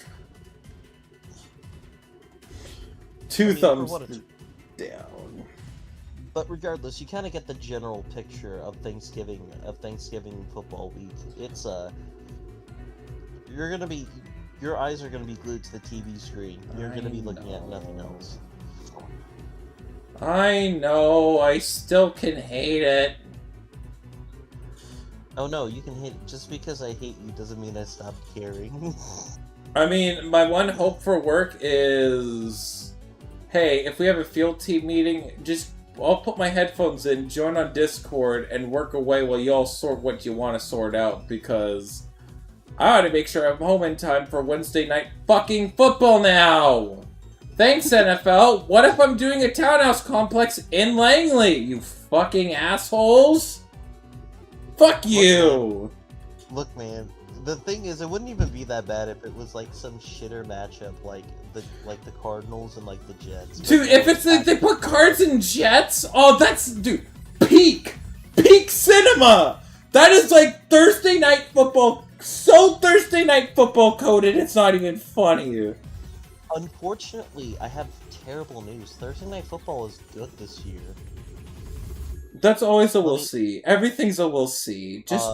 2 thumbs down. But regardless, you kind of get the general picture of Thanksgiving football week. It's your eyes are gonna be glued to the TV screen. You're gonna be looking at nothing else. I know, I still can hate it. Oh no, you can hate. Just because I hate you doesn't mean I stopped caring. I mean, my one hope for work is, hey, if we have a field team meeting, I'll put my headphones in, join on Discord, and work away while y'all sort what you want to sort out, because I ought to make sure I'm home in time for Wednesday night fucking football now! Thanks, NFL! What if I'm doing a townhouse complex in Langley, you fucking assholes? Fuck you! Look, man. The thing is, it wouldn't even be that bad if it was like some shitter matchup, like the Cardinals and like the Jets. Dude, if it's they put Cards and Jets, oh, that's peak cinema. That is like Thursday night football, so Thursday night football coded. It's not even funny. Unfortunately, I have terrible news. Thursday night football is good this year. That's always a we'll see. Everything's a we'll see. Just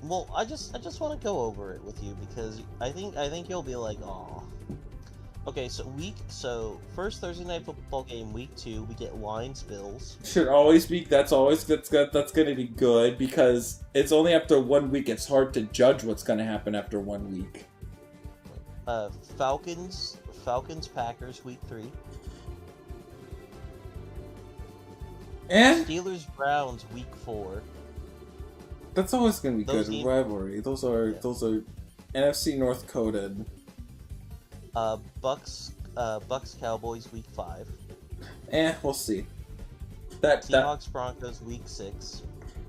Well, I just want to go over it with you because I think you'll be like, oh. Okay, so first Thursday night football game, week 2, we get Lions Bills. Should always be that's gonna be good because it's only after 1 week. It's hard to judge what's gonna happen after 1 week. Falcons Packers week 3. And Steelers Browns week 4. that's always gonna be Those good games- rivalry. Those are NFC North coded. Bucks Cowboys week 5. We'll see. That Seahawks Broncos week 6,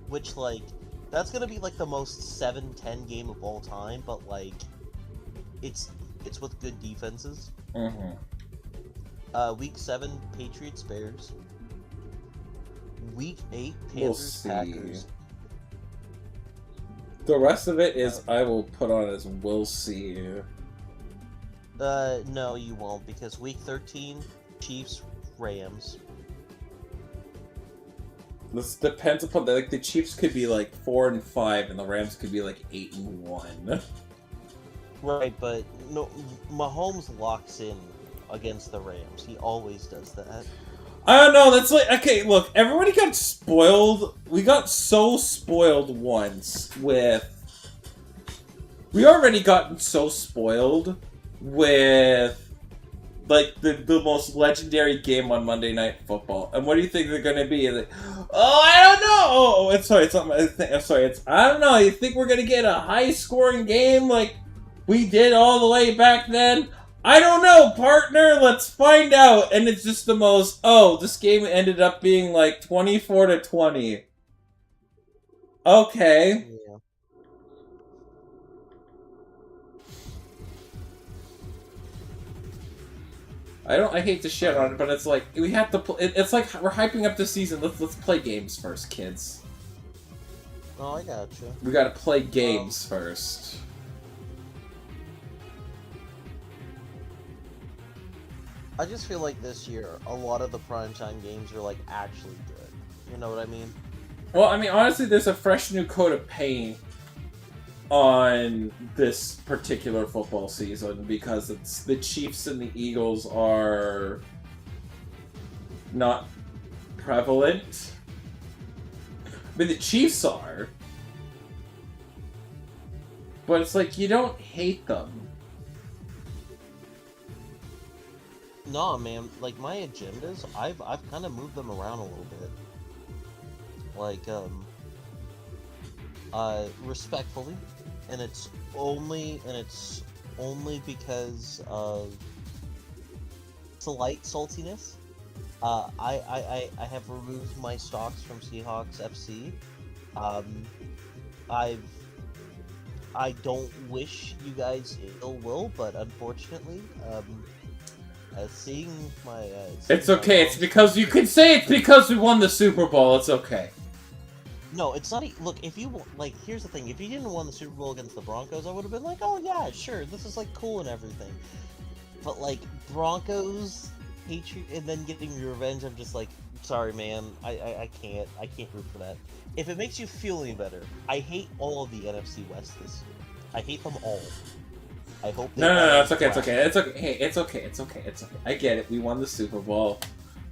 which like that's gonna be like the most 7-10 game of all time, but like it's with good defenses. Mm-hmm. Week 7 Patriots Bears. Week 8 We'll Panthers see. Packers. The rest of it is I will put on as we'll see. No, you won't, because week 13 Chiefs Rams. This depends upon the Chiefs could be like 4-5 and the Rams could be like 8-1. Right, but no, Mahomes locks in against the Rams. He always does that. I don't know, that's like, okay, look, everybody got spoiled. We got so spoiled once with... We already gotten so spoiled with, like, the most legendary game on Monday Night Football. And what do you think they're gonna be? Like, oh, I don't know! Oh, it's sorry, it's not my thing. I'm sorry, it's, I don't know, you think we're gonna get a high-scoring game like we did all the way back then? I don't know, partner, let's find out. And it's just the most, oh, this game ended up being like 24-20. Okay. Yeah. I hate to shit on it, but it's like, we have to play, it's like we're hyping up the season, let's play games first, kids. Oh, I gotcha. We gotta play games first. I just feel like this year, a lot of the primetime games are like actually good. You know what I mean? Well, I mean, honestly, there's a fresh new coat of paint on this particular football season because it's the Chiefs and the Eagles are not prevalent. I mean, the Chiefs are, but it's like you don't hate them. Nah, man. Like my agendas, I've kind of moved them around a little bit. Like respectfully, and it's only because of slight saltiness. I have removed my stocks from Seahawks FC. I don't wish you guys ill will, but unfortunately, seeing my It's okay. It's because you can say it's because we won the Super Bowl. It's okay. No, it's not. Look, if you like, here's the thing: if you didn't win the Super Bowl against the Broncos, I would have been like, "Oh yeah, sure, this is like cool and everything." But like Broncos, Patriots, and then getting your revenge, I'm just like, sorry, man, I can't root for that. If it makes you feel any better, I hate all of the NFC West this year. I hate them all. I hope. No, it's okay, it's okay, it's okay. Hey, it's okay, it's okay, it's okay. I get it. We won the Super Bowl.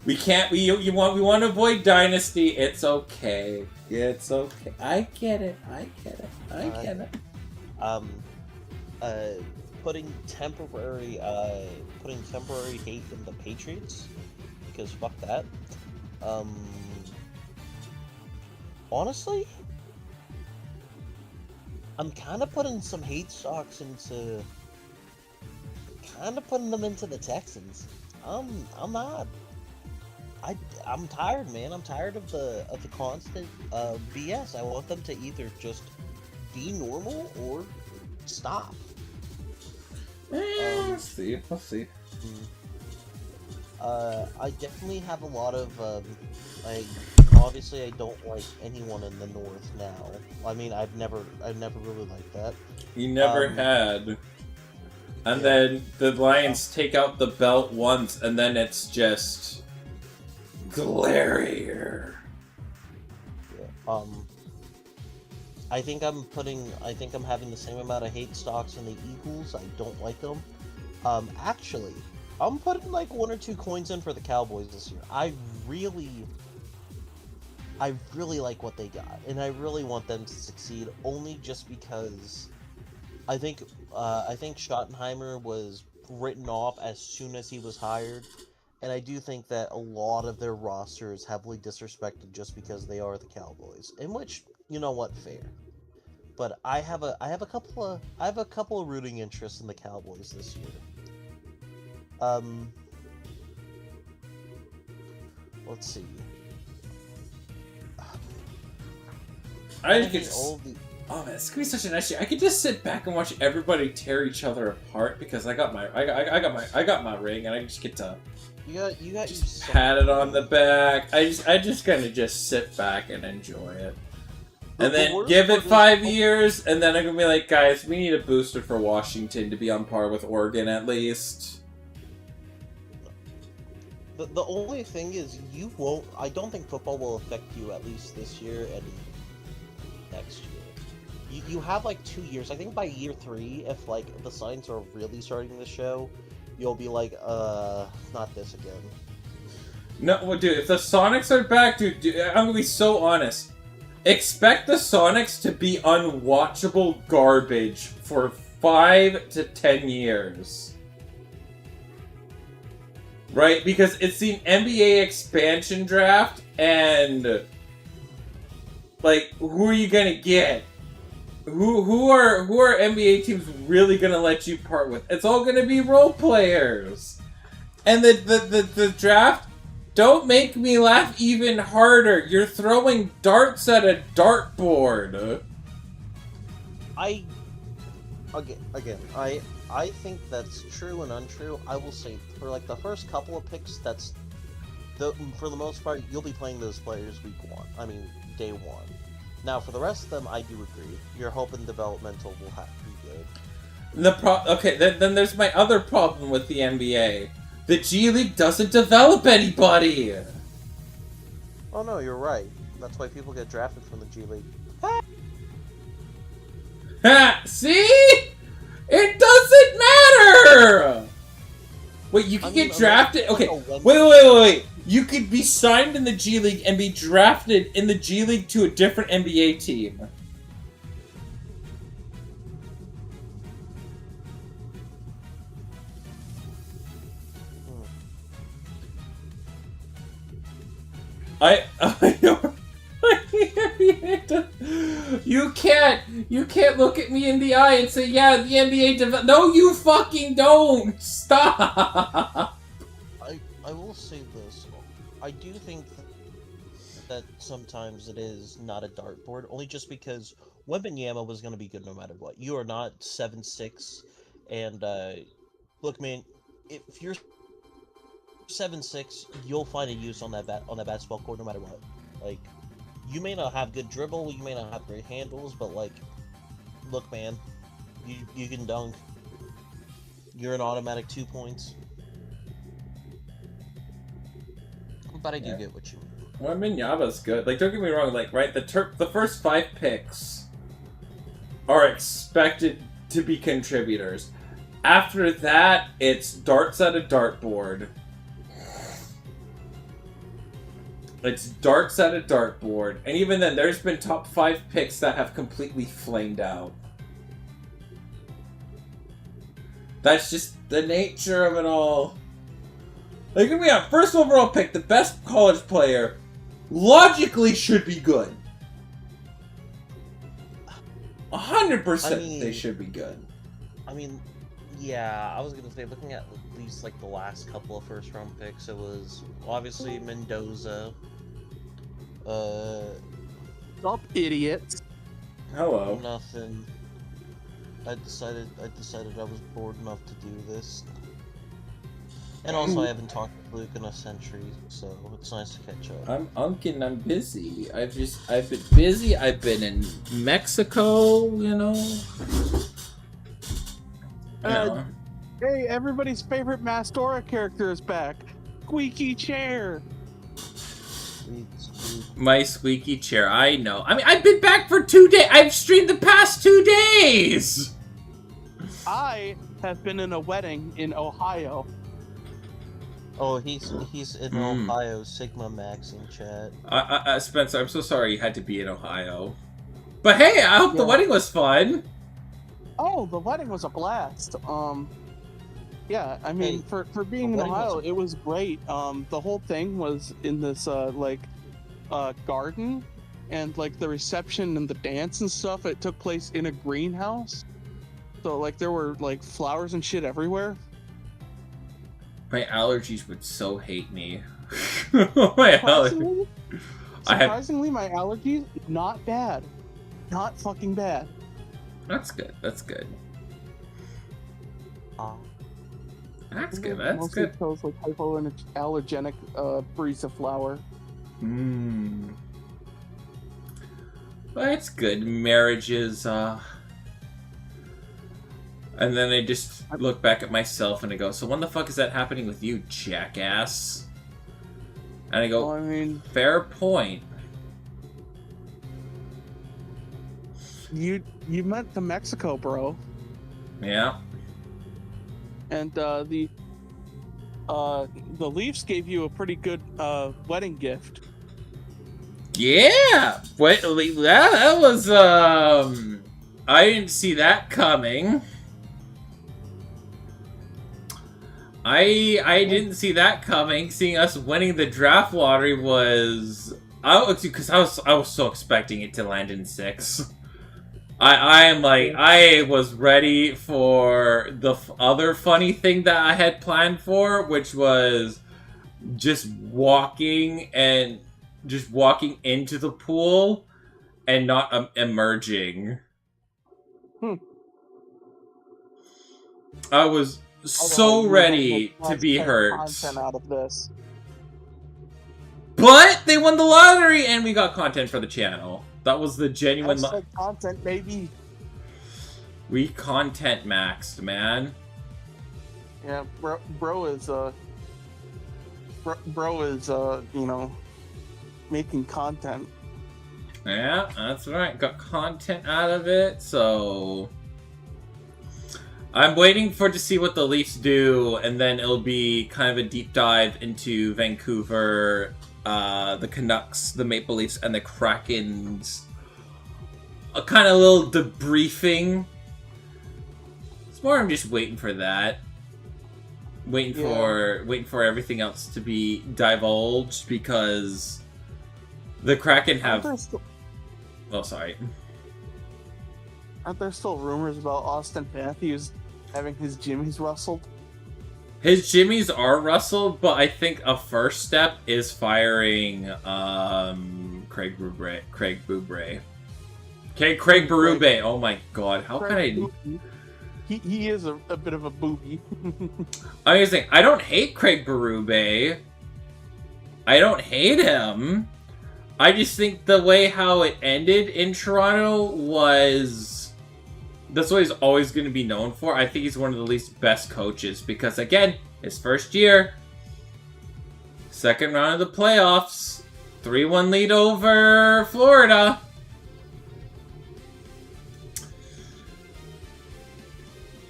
We can't. We want to avoid dynasty. It's okay. It's okay. I get it. I get it. I get it. Putting temporary hate in the Patriots because fuck that. Honestly, I'm kind of putting some hate stocks into. Kind of putting them into the Texans. I'm not. I'm tired, man. I'm tired of the constant BS. I want them to either just be normal or stop. We'll see. We'll see. I definitely have a lot of like. Obviously, I don't like anyone in the North now. I mean, I've never really liked that. You never had. And then the Lions take out the belt once, and then it's just glarier. Yeah. I think I'm having the same amount of hate stocks in the Eagles. I don't like them. Actually, I'm putting like 1 or 2 coins in for the Cowboys this year. I really like what they got, and I really want them to succeed. Only just because I think Schottenheimer was written off as soon as he was hired, and I do think that a lot of their roster is heavily disrespected just because they are the Cowboys. In which, you know what, fair. But I have a couple of rooting interests in the Cowboys this year. Let's see. Oh man, it's gonna be such a nice year. I could just sit back and watch everybody tear each other apart because I got my ring and I just get to pat it on the back. I just gonna just sit back and enjoy it. And then give it 5 years, and then I'm gonna be like, guys, we need a booster for Washington to be on par with Oregon at least. The only thing is, I don't think football will affect you at least this year and next year. You have like 2 years. I think by year 3, if like the signs are really starting to show, you'll be like, not this again. No, well, dude, if the Sonics are back, dude, I'm gonna be so honest. Expect the Sonics to be unwatchable garbage for 5 to 10 years. Right? Because it's the NBA expansion draft, and like, who are you gonna get? Who are NBA teams really gonna let you part with? It's all gonna be role players. And the draft, don't make me laugh even harder. You're throwing darts at a dartboard. I think that's true and untrue. I will say for like the first couple of picks, for the most part, you'll be playing those players week 1. I mean, day 1. Now, for the rest of them, I do agree. Your hope and developmental will have to be good. Okay, then there's my other problem with the NBA. The G League doesn't develop anybody! Oh no, you're right. That's why people get drafted from the G League. Ha! See? It doesn't matter! Wait, you can get drafted? Okay, wait. You could be signed in the G League and be drafted in the G League to a different NBA team. You can't look at me in the eye and say, yeah, the NBA No, you fucking don't! Stop! I will say this. I do think that sometimes it is not a dartboard, only just because Wembanyama was going to be good no matter what. You are not 7'6", and look, man, if you're 7'6", you'll find a use on that basketball court no matter what. Like, you may not have good dribble, you may not have great handles, but like, look, man, you can dunk. You're an automatic 2 points. But I do get what you mean. Well, Wembanyama's good. Like, don't get me wrong. Like, right, the first 5 picks are expected to be contributors. After that, it's darts at a dartboard. It's darts at a dartboard. And even then, there's been top 5 picks that have completely flamed out. That's just the nature of it all. Like, we have first overall pick, the best college player, logically should be good. 100% they should be good. I mean, yeah, I was gonna say, looking at least like the last couple of first round picks, it was obviously Mendoza. Stop, idiots. Hello. Nothing. I decided I was bored enough to do this. And also, I haven't talked to Luke in a century, so it's nice to catch up. I'm unkin', I'm busy. I've been busy. I've been in Mexico, you know. Hey, everybody's favorite Masked Aura character is back. Squeaky chair. Squeaky My squeaky chair, I know. I mean, I've been back for 2 days. I've streamed the past 2 days. I have been in a wedding in Ohio. Oh, he's in Ohio, Sigma Max in chat. Spencer, I'm so sorry you had to be in Ohio. But hey, I hope the wedding was fun. Oh, the wedding was a blast. Yeah, I mean, for being in Ohio, it was great. The whole thing was in this garden, and like the reception and the dance and stuff. It took place in a greenhouse, so like there were like flowers and shit everywhere. My allergies would so hate me. My allergies. Surprisingly, my allergies not bad, not fucking bad. That's good. That's good. That's good. That's mostly good. Mostly like hypoallergenic breeze of flower. That's good. Marriages, And then I just look back at myself and I go, so when the fuck is that happening with you, jackass? And I go, well, I mean, fair point. You went to Mexico, bro. Yeah. And the Leafs gave you a pretty good wedding gift. Yeah! Wait, that was, I didn't see that coming. I didn't see that coming. Seeing us winning the draft lottery was... Because I was so expecting it to land in 6. I was ready for the other funny thing that I had planned for, which was just walking into the pool and not emerging. I was so ready to be hurt. Content out of this. But they won the lottery and we got content for the channel. That was the genuine content, baby. We content maxed, man. Yeah, bro is you know, making content. Yeah, that's right. Got content out of it, so I'm waiting to see what the Leafs do, and then it'll be kind of a deep dive into Vancouver, the Canucks, the Maple Leafs, and the Krakens. A kind of little debriefing. It's more I'm just waiting for that. Waiting for everything else to be divulged, because the Kraken have... Oh, sorry. Aren't there still rumors about Austin Matthews having his jimmies rustled? His jimmies are rustled, but I think a first step is firing Craig Berube. Craig Berube. Oh my god, how can I... He is a bit of a booby. I was saying, I don't hate Craig Berube. I don't hate him. I just think the way how it ended in Toronto was... That's what he's always going to be known for. I think he's one of the least best coaches because, again, his first year, second round of the playoffs, 3-1 lead over Florida.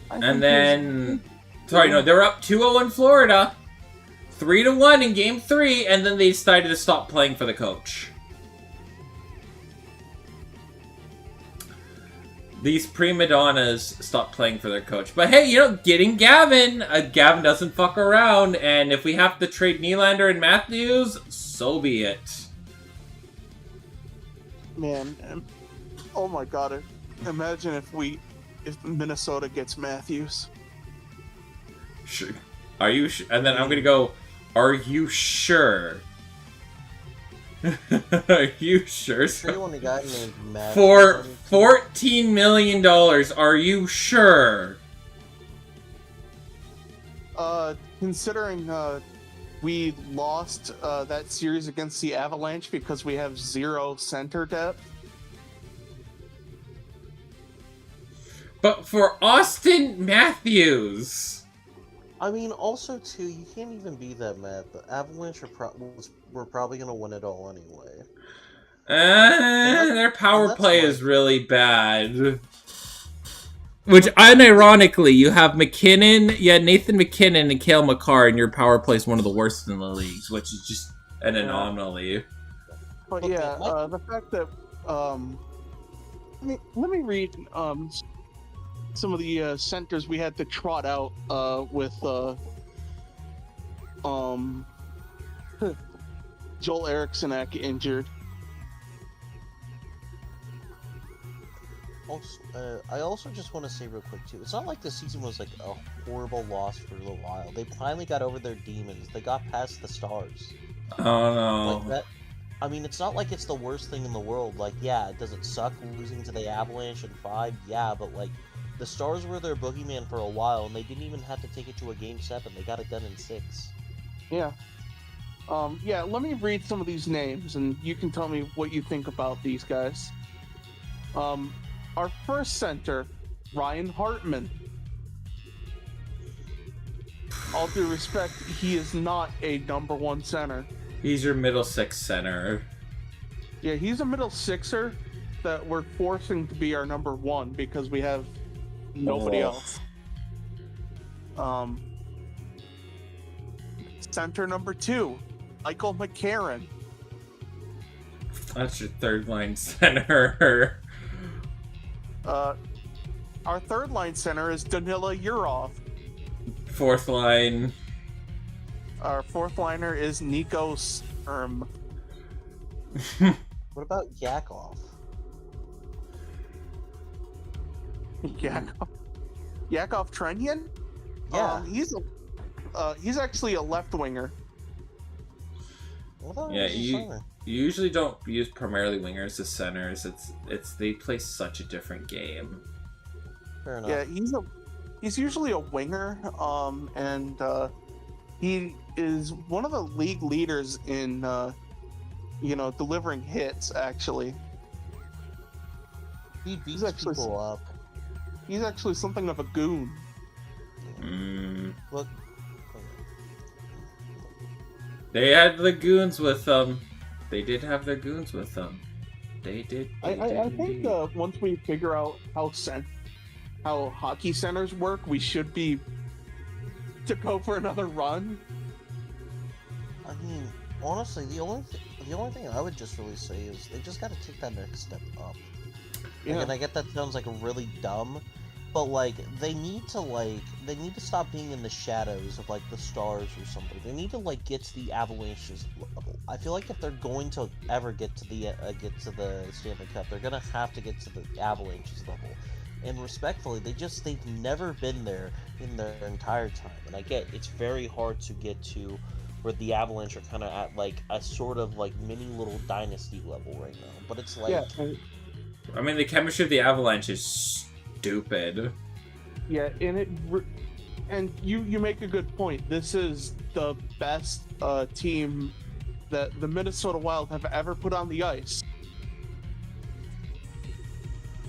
And then... Sorry, no, they were up 2-0 in Florida, 3-1 in Game 3, and then they decided to stop playing for the coach. These prima donnas stopped playing for their coach. But hey, you know, getting Gavin. Gavin doesn't fuck around, and if we have to trade Nylander and Matthews, so be it. Man, oh my god, imagine if Minnesota gets Matthews. Sure. Are you sure? And then I'm gonna go, are you sure? Are you sure? Everyone a guy named Matt For $14 million, are you sure? Considering we lost that series against the Avalanche because we have 0 center depth. But for Austin Matthews... I mean, also too, you can't even be that mad. The Avalanche were probably gonna win it all anyway. Their power play is my... really bad. Which, unironically, you have McKinnon, Nathan McKinnon and Cale Makar, and your power play is one of the worst in the leagues, which is just an anomaly. But yeah, the fact that let me read some of the centers we had to trot out with Joel Erikssonek injured. I also just want to say real quick too, it's not like the season was like a horrible loss for a little while. They finally got over their demons. They got past the Stars. Oh no. Like that. I mean, it's not like it's the worst thing in the world. Like, yeah, does it suck losing to the Avalanche in 5? Yeah, but like, the Stars were their boogeyman for a while, and they didn't even have to take it to a Game 7. They got it done in 6. Yeah. Yeah, let me read some of these names, and you can tell me what you think about these guys. Our first center, Ryan Hartman. All due respect, he is not a number 1 center. He's your middle 6 center. Yeah, he's a middle 6er that we're forcing to be our number 1 because we have nobody else. Center number 2, Michael McCarron. That's your third line center. Our third line center is Danila Yurov. Fourth line. Our fourth liner is Nico Sturm. What about Yakov? Yakov Trenyan? Yeah. He's actually a left winger. Yeah, you usually don't use primarily wingers as centers. It's they play such a different game. Fair enough. Yeah, he's usually a winger, and he is one of the league leaders in delivering hits. Actually, he beats people up. He's actually something of a goon. Look. They had the goons with them. They did have their goons with them. They did. I think once we figure out how hockey centers work, we should be to go for another run. I mean, honestly, the only thing I would just really say is they just got to take that next step up. Yeah. And I get that sounds like really dumb, but like they need to stop being in the shadows of like the Stars or something. They need to like get to the Avalanche's level. I feel like if they're going to ever get to the Stanley Cup, they're gonna have to get to the Avalanche's level. And respectfully, they've never been there in their entire time. And I get it's very hard to get to where the Avalanche are kind of at like a sort of like mini little dynasty level right now. But it's like, yeah. I mean, the chemistry of the Avalanche is stupid. Yeah, and you make a good point. This is the best team that the Minnesota Wild have ever put on the ice.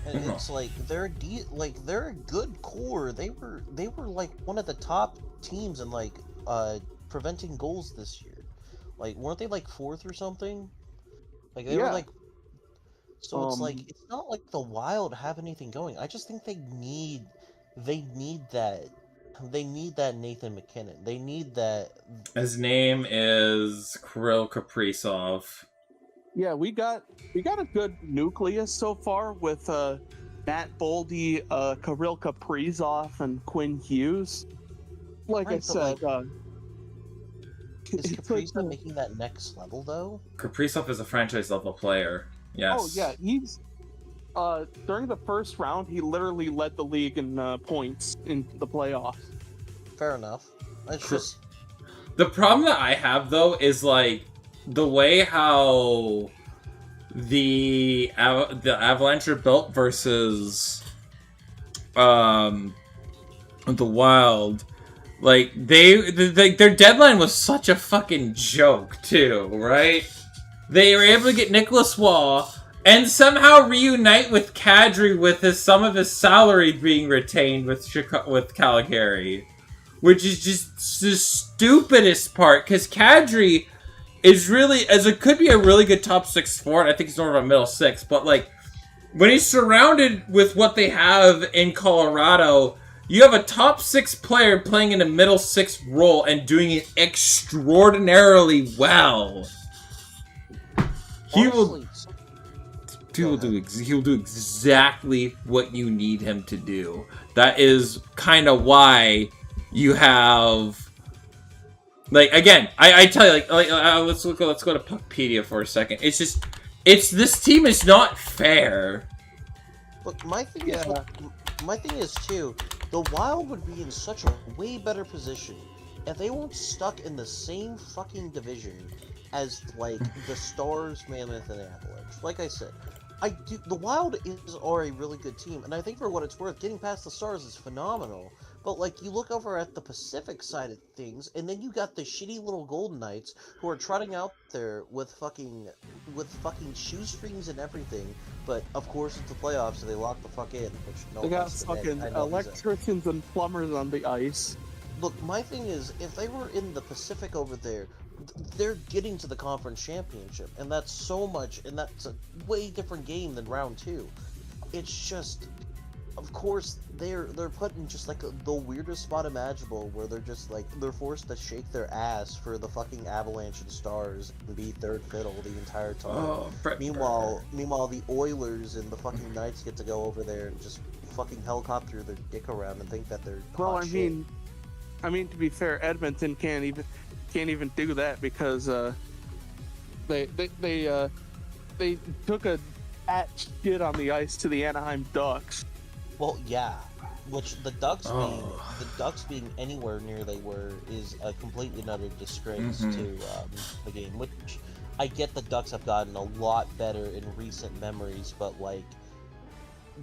And it's like they're a good core. They were like one of the top teams in like preventing goals this year. Like weren't they like 4th or something? Like they were like. So it's like it's not like the Wild have anything going. I just think they need that Nathan McKinnon. They need that. His name is Kirill Kaprizov. Yeah, we got a good nucleus so far with Matt Boldy, Kirill Kaprizov, and Quinn Hughes. Like I said, is Kaprizov making that next level though? Kaprizov is a franchise level player. Yes. Oh yeah, he's during the first round he literally led the league in points in the playoffs. Fair enough. It's just the problem that I have though is like the way how the Avalanche are built versus the Wild. Like their deadline was such a fucking joke too, right? They were able to get Nicholas Waugh and somehow reunite with Kadri with some of his salary being retained with Calgary. which is just the stupidest part, because Kadri is really, as it could be a really good top 6 forward, I think he's more of a middle 6, but like, when he's surrounded with what they have in Colorado, you have a top 6 player playing in a middle 6 role and doing it extraordinarily well. He will do exactly what you need him to do. That is kind of why you have, like, again, I tell you, let's go to Puckpedia for a second. It's just, this team is not fair. Look, my thing is too, the Wild would be in such a way better position if they weren't stuck in the same fucking division as, like, the Stars, Mammoth, and Avalanche. Like I said, the Wild are a really good team, and I think for what it's worth, getting past the Stars is phenomenal. But, like, you look over at the Pacific side of things, and then you got the shitty little Golden Knights who are trotting out there with fucking shoestrings and everything. But, of course, it's the playoffs, so they lock the fuck in. Which they got fucking electricians and plumbers on the ice. Look, my thing is, if they were in the Pacific over there, they're getting to the conference championship, and that's so much, and that's a way different game than round 2. It's just, of course, they're put in just like the weirdest spot imaginable, where they're just like, they're forced to shake their ass for the fucking Avalanche and Stars and be third fiddle the entire time. Oh, meanwhile, the Oilers and the fucking Knights get to go over there and just fucking helicopter their dick around and think that they're well, hot shit. I mean, to be fair, Edmonton can't even do that because they took a shit on the ice to the Anaheim Ducks. Well, yeah, which the Ducks being anywhere near they were is a completely and utter disgrace to the game. Which I get, the Ducks have gotten a lot better in recent memories, but like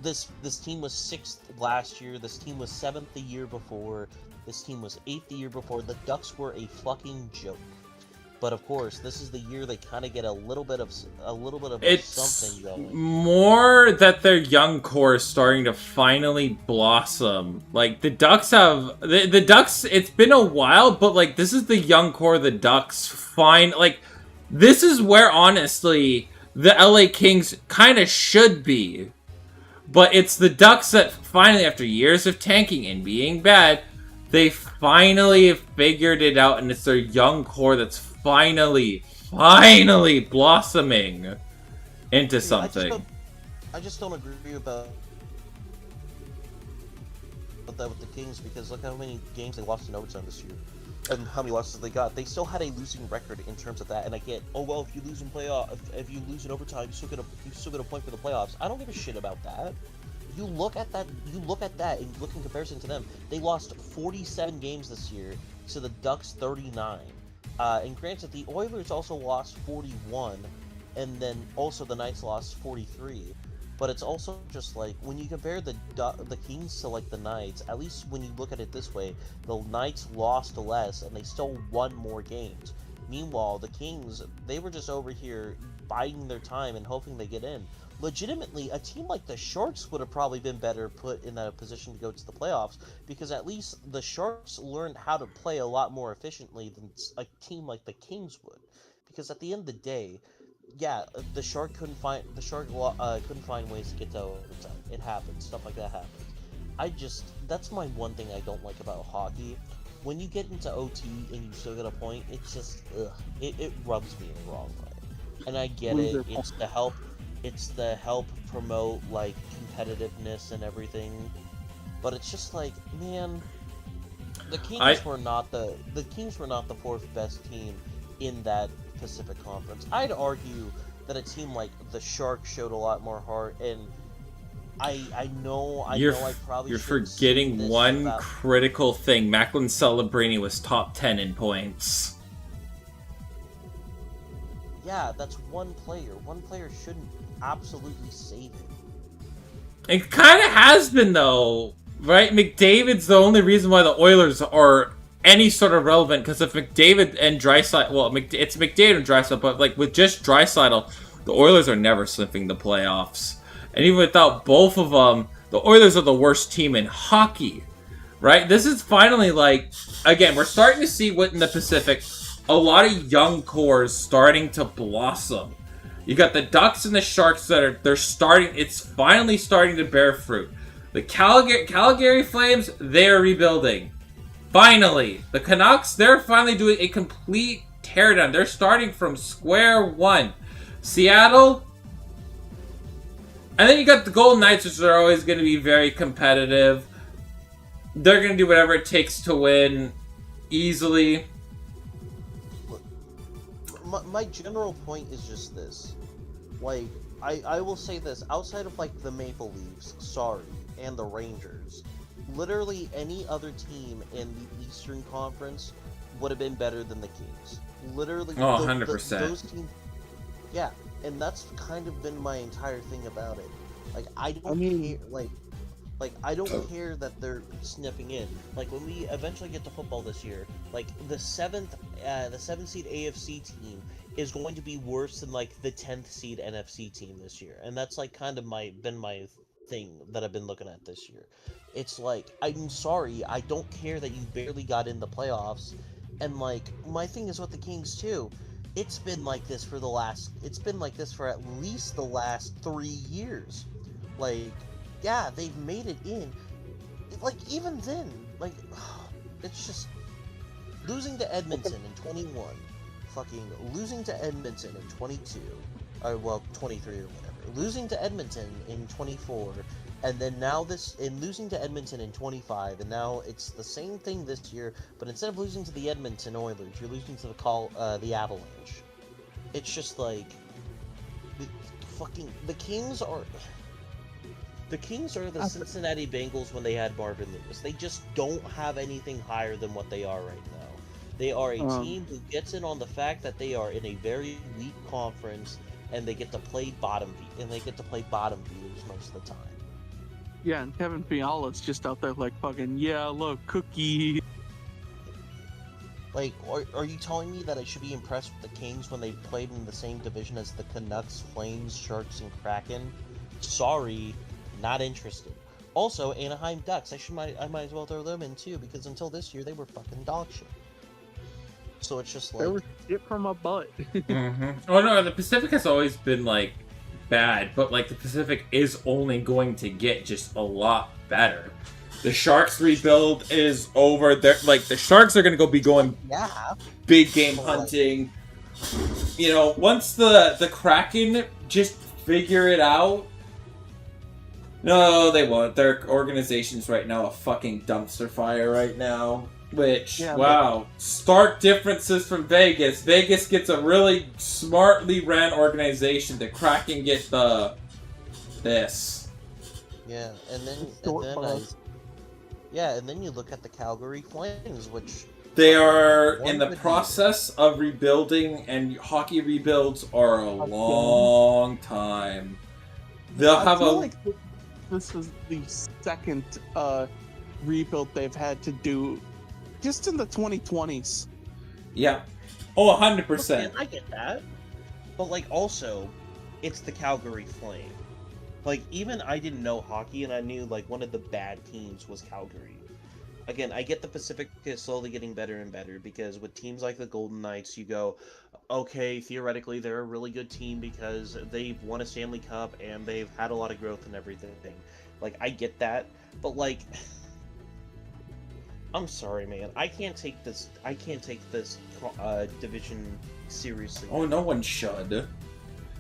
this team was 6th last year. This team was 7th the year before. This team was 8th the year before. The Ducks were a fucking joke. But of course, this is the year they kind of get a little bit of something going. More that their young core is starting to finally blossom. Like, the Ducks have the Ducks. It's been a while, but like, this is the young core of the Ducks. Like, this is where honestly the LA Kings kind of should be. But it's the Ducks that finally, after years of tanking and being bad, they finally figured it out, and it's their young core that's finally blossoming into something. I just don't agree about that with the Kings, because look how many games they lost in overtime this year, and how many losses they got. They still had a losing record in terms of that, and I get, oh well, if you lose in overtime, you still get a point for the playoffs. I don't give a shit about that. You look at that, and you look in comparison to them. They lost 47 games this year to the Ducks 39. And granted, the Oilers also lost 41, and then also the Knights lost 43. But it's also just like, when you compare the Kings to like the Knights, at least when you look at it this way, the Knights lost less and they still won more games. Meanwhile, the Kings, they were just over here biding their time and hoping they get in. Legitimately, a team like the Sharks would have probably been better put in a position to go to the playoffs, because at least the Sharks learned how to play a lot more efficiently than a team like the Kings would. Because at the end of the day, yeah, the Shark couldn't find ways to get to overtime. It happens. Stuff like that happens. That's my one thing I don't like about hockey. When you get into OT and you still get a point, it's just, it rubs me in the wrong way. And I get it. It's to help promote, like, competitiveness and everything. But it's just like, man, the Kings were not the 4th best team in that Pacific Conference. I'd argue that a team like the Sharks showed a lot more heart, and I probably you're forgetting one critical thing. Macklin Celebrini was top 10 in points. Yeah, that's one player. One player shouldn't absolutely save it. It kind of has been, though, right? McDavid's the only reason why the Oilers are any sort of relevant, because if McDavid and Draisaitl, well, it's McDavid and Draisaitl, but like with just Draisaitl, the Oilers are never slipping the playoffs. And even without both of them, the Oilers are the worst team in hockey. right? This is finally like, again, we're starting to see what in the Pacific, a lot of young cores starting to blossom. You got the Ducks and the Sharks it's finally starting to bear fruit. The Calgary Flames, they're rebuilding. Finally. The Canucks, they're finally doing a complete teardown. They're starting from square one. Seattle, and then you got the Golden Knights, which are always going to be very competitive. They're going to do whatever it takes to win easily. My general point is just this. Like, I will say this. Outside of, like, the Maple Leafs, sorry, and the Rangers, literally any other team in the Eastern Conference would have been better than the Kings. Literally. Oh, 100%. Those teams... Yeah, and that's kind of been my entire thing about it. Like, I don't care, I don't care that they're sniffing in. Like, when we eventually get to football this year, like, the seventh seed AFC team is going to be worse than, like, the 10th seed NFC team this year. And that's, like, kind of been my thing that I've been looking at this year. It's like, I'm sorry, I don't care that you barely got in the playoffs. And, like, my thing is with the Kings, too. It's been like this for at least the last 3 years. Like, yeah, they've made it in. Like, even then, like, it's just losing to Edmonton in 21, fucking losing to Edmonton in 22, or well, 23 or whatever, losing to Edmonton in 24, and then now losing to Edmonton in 25, and now it's the same thing this year, but instead of losing to the Edmonton Oilers, you're losing to the Avalanche. It's just like, the Kings are the Cincinnati Bengals when they had Marvin Lewis. They just don't have anything higher than what they are right now. They are a team who gets in on the fact that they are in a very weak conference, and they get to play bottom feeders most of the time. Yeah, and Kevin Fiala's just out there like fucking, yeah, look, cookie. Like, are you telling me that I should be impressed with the Kings when they played in the same division as the Canucks, Flames, Sharks, and Kraken? Sorry, not interested. Also, Anaheim Ducks, I might as well throw them in too, because until this year, they were fucking dog shit. So it's just like... They were shit from a butt. Mm-hmm. Oh no, the Pacific has always been, like, bad, but, like, the Pacific is only going to get just a lot better. The Sharks rebuild is over. The Sharks are going to be going big game hunting. You know, once the Kraken just figure it out. No, they won't. Their organization's right now a fucking dumpster fire right now. Which, wow. Stark differences from Vegas. Vegas gets a really smartly ran organization. The Kraken get this. Yeah, and then you look at the Calgary Flames, which... They are in the process of rebuilding, and hockey rebuilds are a long time. They'll have like this is the second rebuild they've had to do just in the 2020s. Yeah. Oh, 100%. Okay, I get that. But, like, also, it's the Calgary Flame. Like, even I didn't know hockey, and I knew, like, one of the bad teams was Calgary. Again, I get the Pacific is slowly getting better and better, because with teams like the Golden Knights, you go, okay, theoretically, they're a really good team because they've won a Stanley Cup, and they've had a lot of growth and everything. Like, I get that, but, like... I'm sorry, man. I can't take this division seriously. Oh, no one should.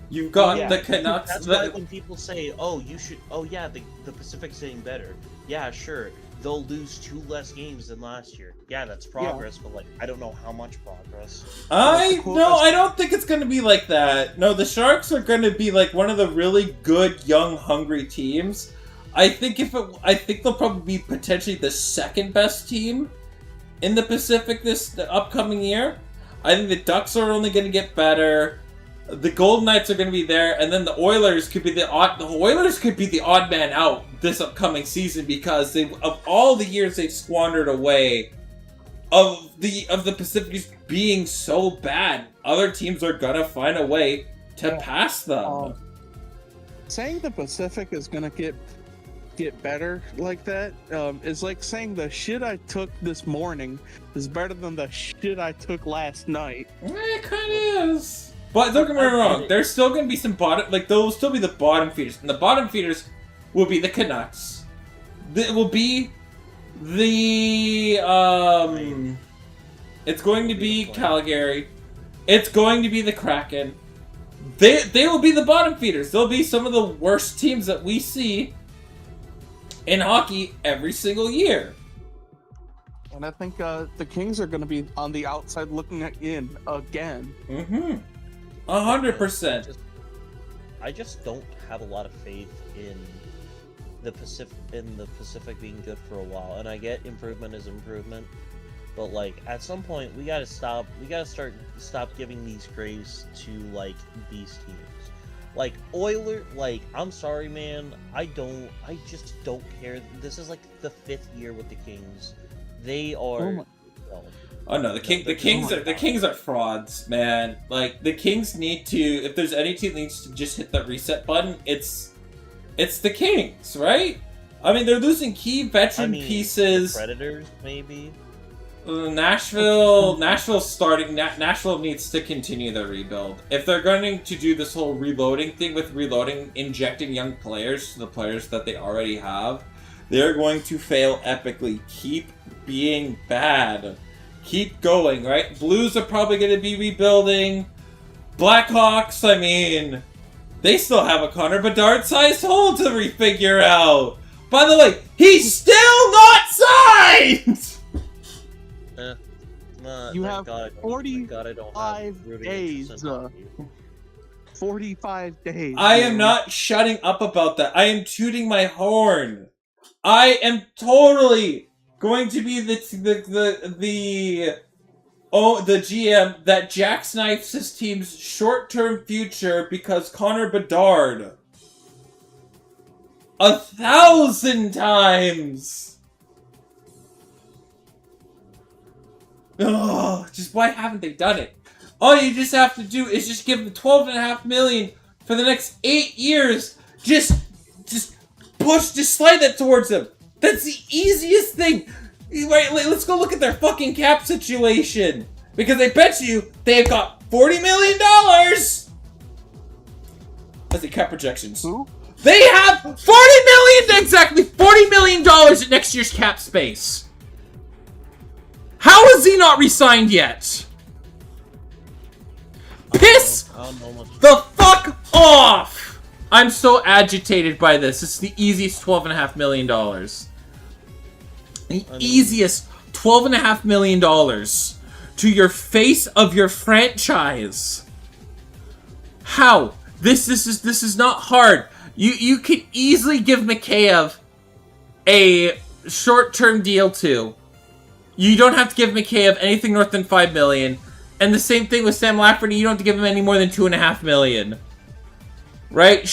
You've got the Canucks. That's why when people say, "Oh, you should," oh yeah, the Pacific's getting better. Yeah, sure. They'll lose 2 less games than last year. Yeah, that's progress, but like, I don't know how much progress. I don't think it's gonna be like that. No, the Sharks are gonna be like one of the really good, young, hungry teams. I think they'll probably be potentially the second best team in the Pacific the upcoming year. I think the Ducks are only going to get better. The Golden Knights are going to be there, and then the Oilers could be the odd man out this upcoming season because of all the years they've squandered away of the Pacific just being so bad. Other teams are gonna find a way to pass them. Saying the Pacific is gonna get get better like that. It's like saying the shit I took this morning is better than the shit I took last night. It kind of is. But don't get me wrong, there's still going to be some bottom, like, there will still be the bottom feeders. And the bottom feeders will be the Canucks. It will be the, it's going to be Calgary. It's going to be the Kraken. They will be the bottom feeders. They'll be some of the worst teams that we see in hockey every single year. And I think the Kings are going to be on the outside looking in again. 100%. I just don't have a lot of faith in the Pacific being good for a while. And I get improvement is improvement. But, like, at some point, we gotta stop giving these graves to, like, these teams. Like, Oilers, like, I'm sorry, man, I just don't care. This is, like, the 5th year with the Kings. They are... Oh no, the Kings are frauds, man. Like, the Kings need to, if there's any team that needs to just hit that reset button, it's the Kings, right? I mean, they're losing key veteran pieces. Predators, maybe? Nashville needs to continue their rebuild. If they're going to do this whole reloading thing with injecting young players to the players that they already have, they're going to fail epically. Keep being bad. Keep going, right? Blues are probably going to be rebuilding. Blackhawks, I mean, they still have a Connor Bedard-sized hole to refigure out. By the way, he's still not signed! You have 45 days. 45 days. I am not shutting up about that. I am tooting my horn. I am totally going to be the GM that jackknifes his team's short-term future because Connor Bedard 1,000 times. Ugh, just why haven't they done it? All you just have to do is just give them $12.5 million for the next 8 years. Just slide that towards them. That's the easiest thing. Right, let's go look at their fucking cap situation. Because I bet you they've got $40 million. That's the cap projections. Who? They have $40 million, exactly $40 million at next year's cap space. How is he not re-signed yet? Piss the fuck off! I'm so agitated by this. It's the easiest $12.5 million. The easiest $12.5 million to your face of your franchise. How? This is not hard. You could easily give Mikheyev a short-term deal too. You don't have to give Mikheyev anything north than $5 million. And the same thing with Sam Lafferty. You don't have to give him any more than $2.5 million. Right?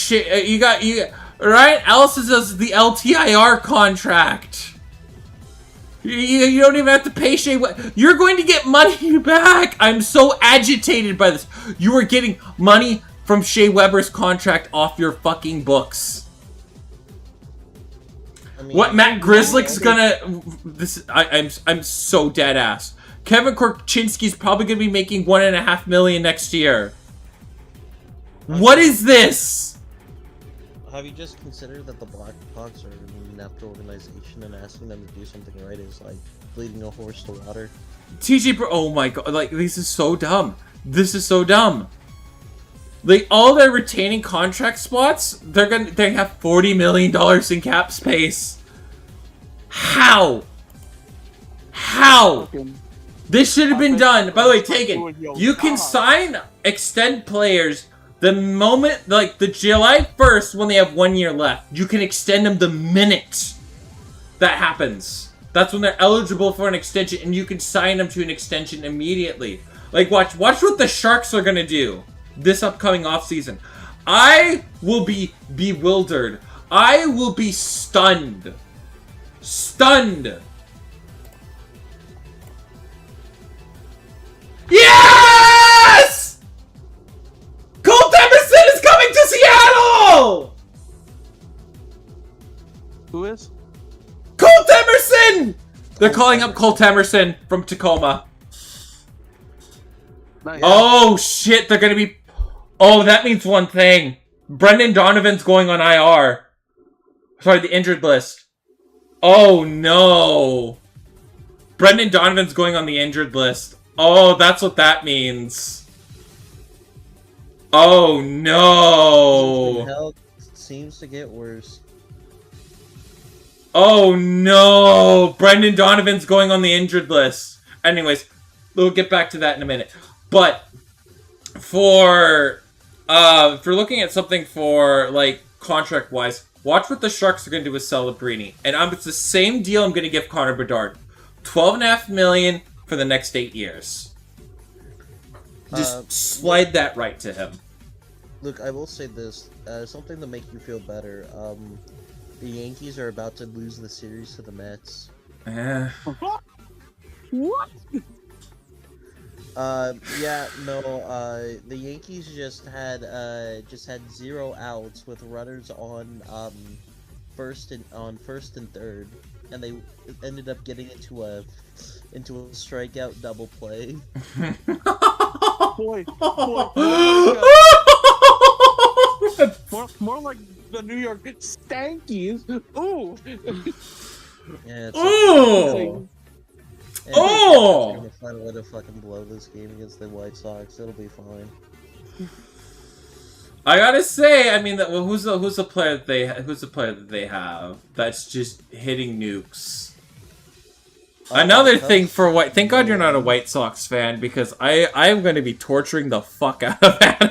Right? Alice does the LTIR contract. You don't even have to pay Shea Weber. You're going to get money back. I'm so agitated by this. You are getting money from Shea Weber's contract off your fucking books. I mean, what Matt Grizzlick's gonna... I'm so dead ass. Kevin Korchinski's probably gonna be making $1.5 million next year. What is this? Have you just considered that the Blackhawks are an inept organization and asking them to do something right is like leading a horse to water? oh my god, like, this is so dumb. This is so dumb. Like, all their retaining contract spots, they have $40 million in cap space. How? How? This should have been done. By the way, Taegan, you can extend players the moment, like, the July 1st when they have 1 year left. You can extend them the minute that happens. That's when they're eligible for an extension, and you can sign them to an extension immediately. Like, watch what the Sharks are gonna do this upcoming offseason. I will be bewildered. I will be stunned. Stunned. Yes! Colt Emerson is coming to Seattle! Who Emerson! They're calling up Colt Emerson from Tacoma. Nice. Oh shit, they're gonna be... Oh, that means one thing. Brendan Donovan's going on IR. Sorry, the injured list. Oh no. Brendan Donovan's going on the injured list. Oh, that's what that means. Oh no. Hell seems to get worse. Oh no. Brendan Donovan's going on the injured list. Anyways, we'll get back to that in a minute. But for if you're looking at something for like contract wise, watch what the Sharks are going to do with Celebrini. And it's the same deal I'm going to give Connor Bedard. $12.5 million for the next 8 years. Just slide that right to him. Look, I will say this. Something to make you feel better. The Yankees are about to lose the series to the Mets. What? The Yankees just had 0 outs with runners on first and third, and they ended up getting into a strikeout double play. boy, more like the New York Stankies. Ooh. Yeah, Ooh. Oh! Gonna find a way to fucking blow this game against the White Sox. It'll be fine. I gotta say, I mean, who's the player that they have that's just hitting nukes? Another thing for White. Thank God you're not a White Sox fan, because I am going to be torturing the fuck out of Adam.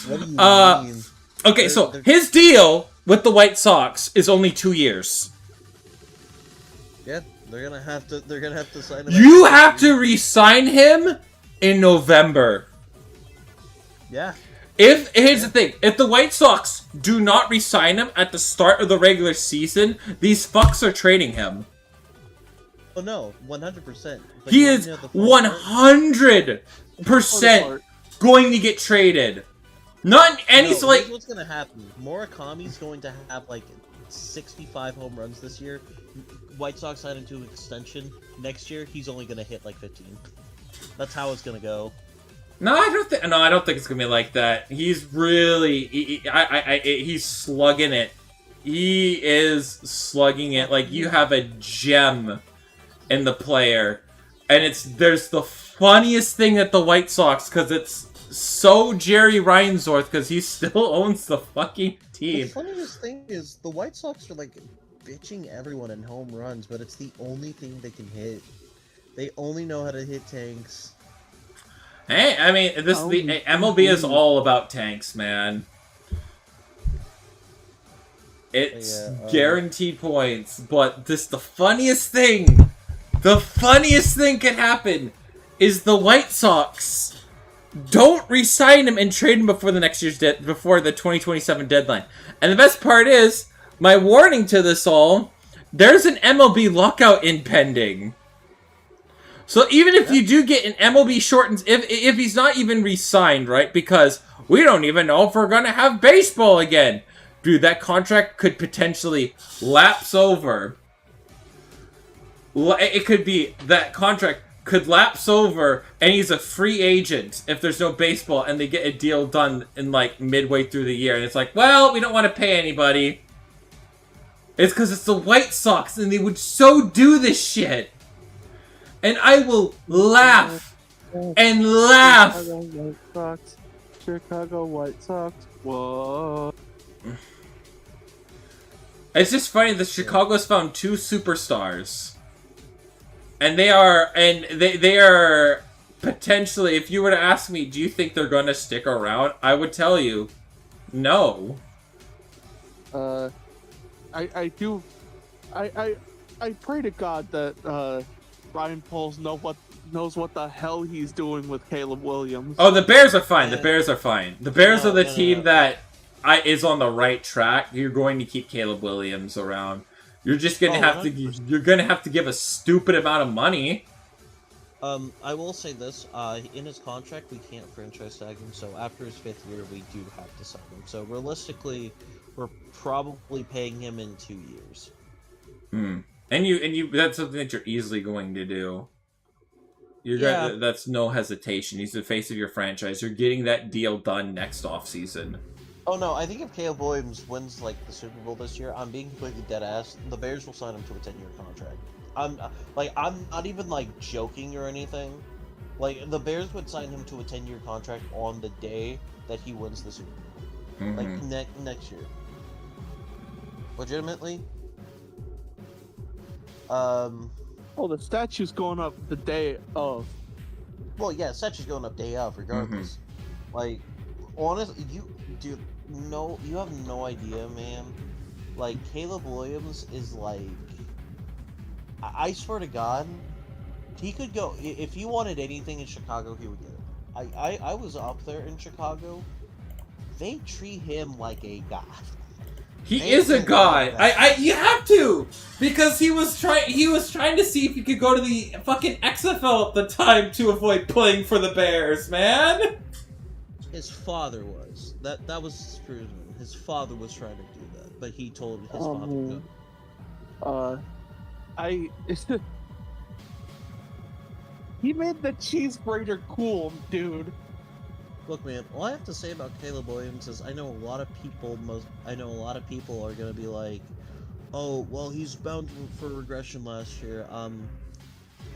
What do you mean? Okay, so his deal with the White Sox is only 2 years. Yeah, they're gonna have to sign him. You have to re-sign him in November. Yeah. Here's the thing, if the White Sox do not re-sign him at the start of the regular season, these fucks are trading him. Oh no, 100%. He is 100% going to get traded. Not any here's like. What's gonna happen? Murakami's going to have like 65 home runs this year. White Sox sign into an extension. Next year, he's only gonna hit like 15. That's how it's gonna go. No, I don't think it's gonna be like that. He's really, he's slugging it. He is slugging it like you have a gem in the player, and there's the funniest thing at the White Sox because it's so Jerry Reinsdorf because he still owns the fucking team. The funniest thing is the White Sox are like bitching everyone in home runs, but it's the only thing they can hit. They only know how to hit tanks. Hey, I mean, the MLB is all about tanks, man. It's guaranteed points, but the funniest thing could happen is the White Sox don't re-sign him and trade him before the before the 2027 deadline. And the best part is, my warning to this all, there's an MLB lockout impending. So even if you do get an MLB shortens, if he's not even re-signed, right? Because we don't even know if we're gonna have baseball again. Dude, that contract could potentially lapse over. It could be that contract could lapse over, and he's a free agent if there's no baseball, and they get a deal done in like midway through the year, and it's like, well, we don't want to pay anybody. It's because it's the White Sox, and they would so do this shit. And I will laugh and laugh. Chicago White Sox. Whoa. It's just funny that Chicago's found 2 superstars. And they are potentially, if you were to ask me, do you think they're going to stick around? I would tell you, no. I pray to God that Ryan Poles knows what the hell he's doing with Caleb Williams. Oh, the Bears are fine. The Bears are fine. The Bears are the team that is on the right track. You're going to keep Caleb Williams around. You're just gonna have to. You're gonna have to give a stupid amount of money. I will say this: in his contract, we can't franchise tag him. So after his 5th year, we do have to sign him. So realistically, we're probably paying him in 2 years. And you that's something that you're easily going to do. That's no hesitation. He's the face of your franchise. You're getting that deal done next offseason. Oh no, I think if Caleb Williams wins like the Super Bowl this year, I'm being completely dead ass. The Bears will sign him to a 10-year contract. I'm not even like joking or anything. Like the Bears would sign him to a 10-year contract on the day that he wins the Super Bowl. Like next year. Legitimately. Oh, the statue's going up the day of. Well, yeah, statue's going up day of, regardless. Like, honestly, you have no idea, man. Like, Caleb Williams is like, I swear to God, he could go, if he wanted anything in Chicago, he would get it. I was up there in Chicago. They treat him like a god. He is a god. You have to, because he was trying to see if he could go to the fucking XFL at the time to avoid playing for the Bears, man. His father was. That was proven. His father was trying to do that, but he told his father no. He made the cheese grater cool, dude. Look, man, all I have to say about Caleb Williams is I know a lot of people are gonna be like, oh, well, he's bound for regression last year. All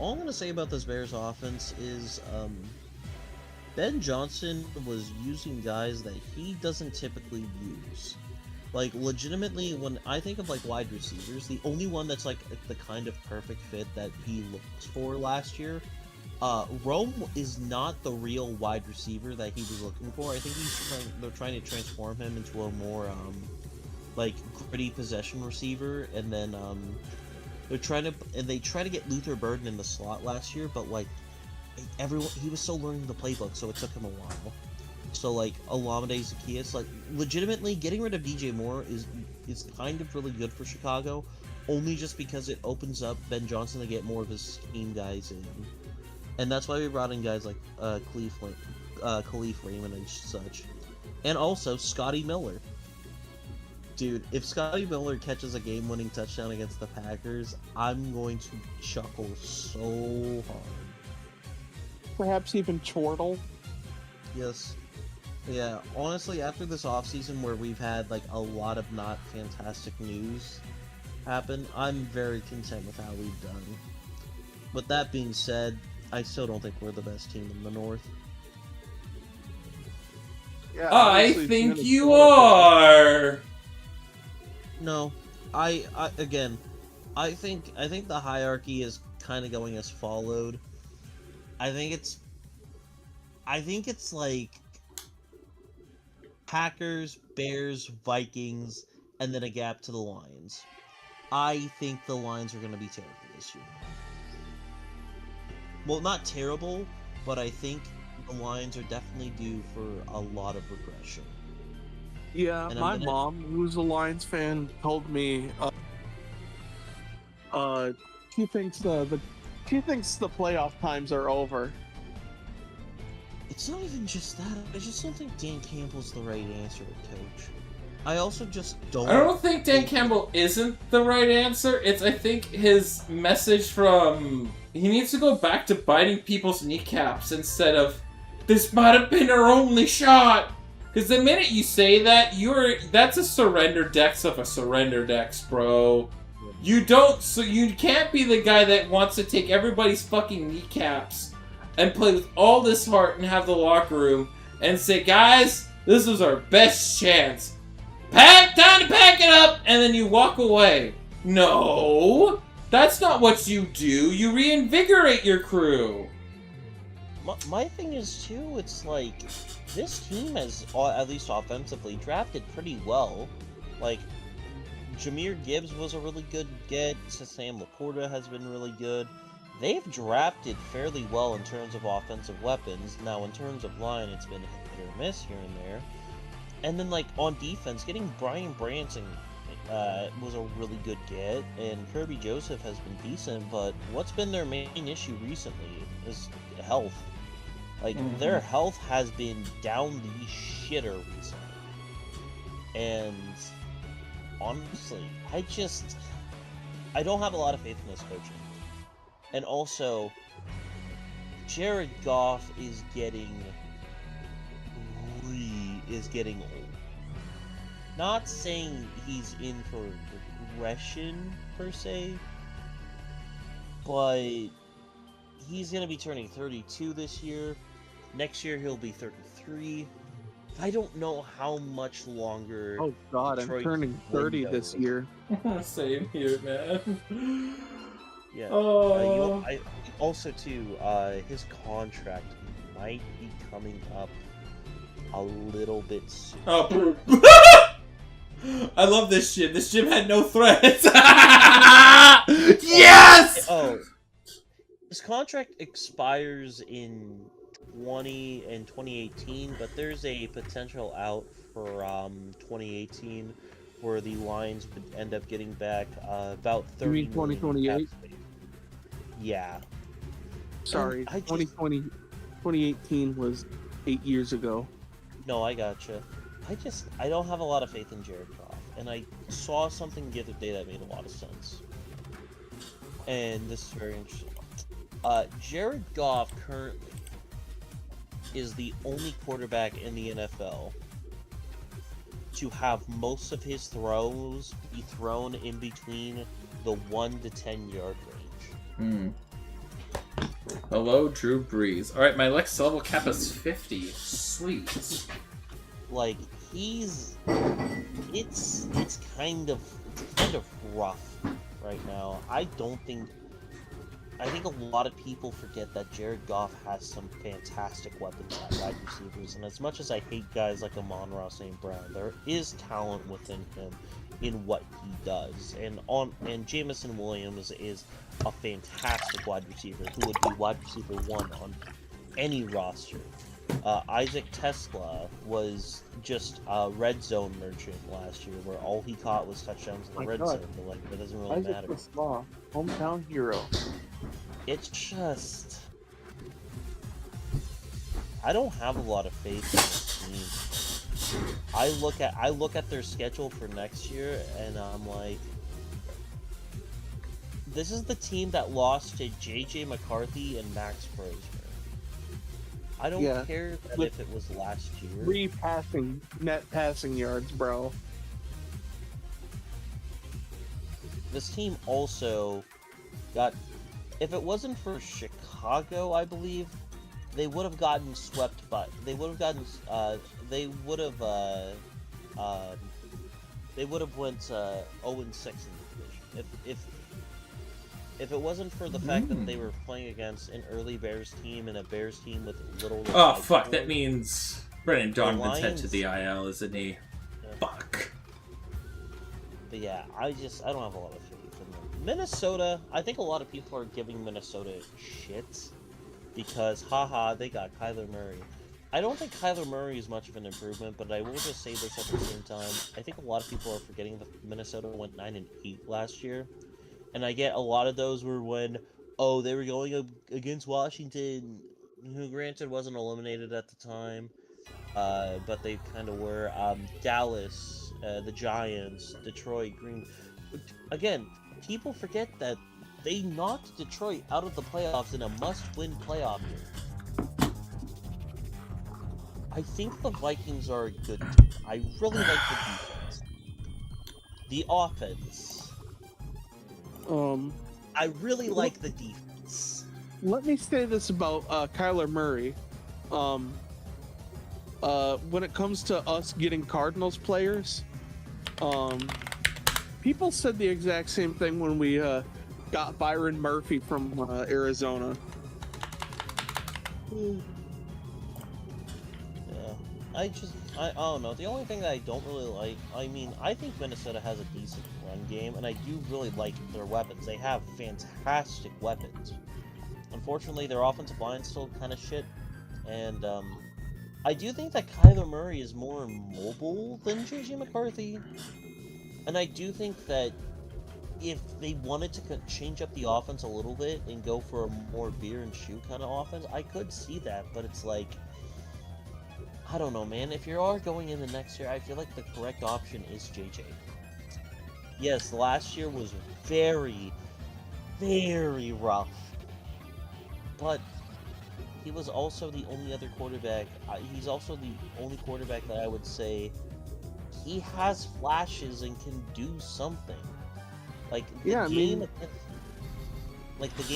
I'm gonna say about this Bears offense is, Ben Johnson was using guys that he doesn't typically use. Like, legitimately, when I think of, like, wide receivers, the only one that's, like, the kind of perfect fit that he looked for last year, Rome is not the real wide receiver that he was looking for. I think they're trying to transform him into a more, like, gritty possession receiver, and then, they try to get Luther Burden in the slot last year, but, like, he was still learning the playbook, so it took him a while. So, like, Olamide Zaccheaus, like, legitimately, getting rid of DJ Moore is kind of really good for Chicago, only just because it opens up Ben Johnson to get more of his scheme guys in. And that's why we brought in guys like Khalif Raymond and such. And also, Scotty Miller. Dude, if Scotty Miller catches a game-winning touchdown against the Packers, I'm going to chuckle so hard. Perhaps even chortle. Yes. Yeah, honestly, after this offseason where we've had, like, a lot of not fantastic news happen, I'm very content with how we've done. With that being said, I still don't think we're the best team in the North. Yeah, I think you are! No. I think the hierarchy is kind of going as followed. I think it's like Packers, Bears, Vikings, and then a gap to the Lions. I think the Lions are going to be terrible this year. Well, not terrible, but I think the Lions are definitely due for a lot of regression. Yeah, and my mom, who's a Lions fan, told me she thinks the playoff times are over. It's not even just that. I just don't think Dan Campbell's the right answer to coach. I also just don't... I don't think Dan Campbell isn't the right answer. I think his message from... He needs to go back to biting people's kneecaps instead of, this might have been our only shot. Because the minute you say that, that's a surrender dex of a surrender dex, bro. You can't be the guy that wants to take everybody's fucking kneecaps and play with all this heart and have the locker room and say, guys, this was our best chance. Time to pack it up, and then you walk away. No, that's not what you do. You reinvigorate your crew. My thing is, too, it's like, this team has, at least offensively, drafted pretty well. Like, Jahmyr Gibbs was a really good get. Sam Laporta has been really good. They've drafted fairly well in terms of offensive weapons. Now, in terms of line, it's been hit or miss here and there. And then, like, on defense, getting Brian Branson was a really good get, and Kirby Joseph has been decent, but what's been their main issue recently is health. Like, their health has been down the shitter recently. And, honestly, I don't have a lot of faith in this coaching. And also, Jared Goff is getting old. Not saying he's in for regression per se, but he's gonna be turning 32 this year. Next year he'll be 33. I don't know how much longer. Oh God, Detroit I'm turning 30 this year. Same here, man. Yeah. Oh. Also too, his contract might be coming up a little bit soon. Oh. I love this gym. This gym had no threats. Yes! Oh, his contract expires in 2018, but there's a potential out for 2018 where the Lions would end up getting back about 30 You mean 2028? million cap space. Yeah. Sorry, I just- 2020, 2018 was 8 years ago. No, I gotcha. I don't have a lot of faith in Jared Goff, and I saw something the other day that made a lot of sense. And this is very interesting. Jared Goff currently is the only quarterback in the NFL to have most of his throws be thrown in between the 1 to 10 yard range. Hello, Drew Brees. Alright, my Lex level cap is 50. Sweet. Like, it's kind of rough right now. I think a lot of people forget that Jared Goff has some fantastic weapons at wide receivers, and as much as I hate guys like Amon-Ra St. Brown, there is talent within him in what he does. And Jamison Williams is a fantastic wide receiver who would be wide receiver 1 on any roster. Isaac Tesla was just a red zone merchant last year, where all he caught was touchdowns in the red zone. But like, it doesn't really Isaac matter. Tesla, hometown hero. It's just, I don't have a lot of faith in this team. I look at their schedule for next year, and I'm like, this is the team that lost to JJ McCarthy and Max Frazier. I don't care that if it was last year. 3 net passing yards, bro. This team also got, if it wasn't for Chicago, I believe, they would have gotten swept by, they would have went 0-6 in the division. If it wasn't for the fact that they were playing against an early Bears team and a Bears team with little... Oh, fuck, that means Brennan Donovan's head to Lions- the IL, isn't he? Yeah. Fuck. But yeah, I don't have a lot of faith in them. Minnesota, I think a lot of people are giving Minnesota shit because, haha, they got Kyler Murray. I don't think Kyler Murray is much of an improvement, but I will just say this at the same time. I think a lot of people are forgetting that Minnesota went 9-8 last year. And I get a lot of those were when, they were going against Washington, who granted wasn't eliminated at the time, but they kind of were. Dallas, the Giants, Detroit, Green. Again, people forget that they knocked Detroit out of the playoffs in a must-win playoff game. I think the Vikings are a good team. I really like the defense. The offense. I really like the defense. Let me say this about Kyler Murray. When it comes to us getting Cardinals players, people said the exact same thing when we got Byron Murphy from Arizona. Yeah, I don't know. The only thing that I don't really like, I think Minnesota has a decent run game, and I do really like their weapons. They have fantastic weapons. Unfortunately, their offensive line's still kind of shit, and I do think that Kyler Murray is more mobile than JJ McCarthy, and I do think that if they wanted to change up the offense a little bit and go for a more beer and shoe kind of offense, I could see that, but it's like, I don't know, man. If you are going into next year, I feel like the correct option is JJ. yes, last year was very, very rough. But he was also the only other quarterback. He's also the only quarterback that I would say he has flashes and can do something. Like the game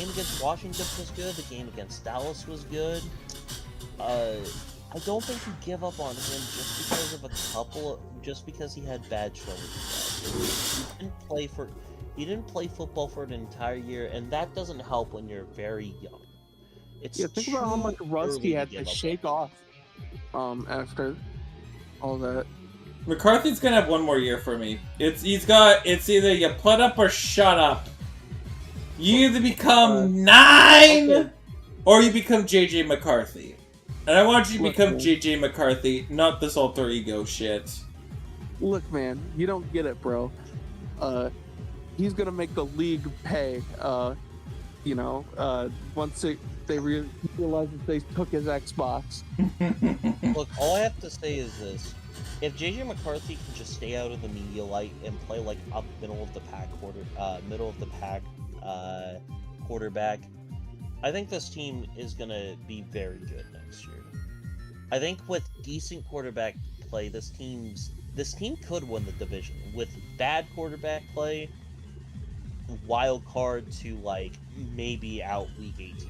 against Washington was good. The game against Dallas was good. I don't think you give up on him just because of just because he had bad shoulders. He didn't play football for an entire year, and that doesn't help when you're very young. Think about how much rust he had to shake off after all that. McCarthy's gonna have one more year for me. It's either you put up or shut up. You either become 9 or you become JJ McCarthy. And I want you to become JJ McCarthy, not this alter ego shit. Look, man, you don't get it, bro. He's gonna make the league pay. Once they realize that they took his Xbox. Look, all I have to say is this: if JJ McCarthy can just stay out of the media light and play like up middle of the pack quarterback, I think this team is gonna be very good next year. I think with decent quarterback play, this team could win the division. With bad quarterback play, wild card to like maybe out week 18.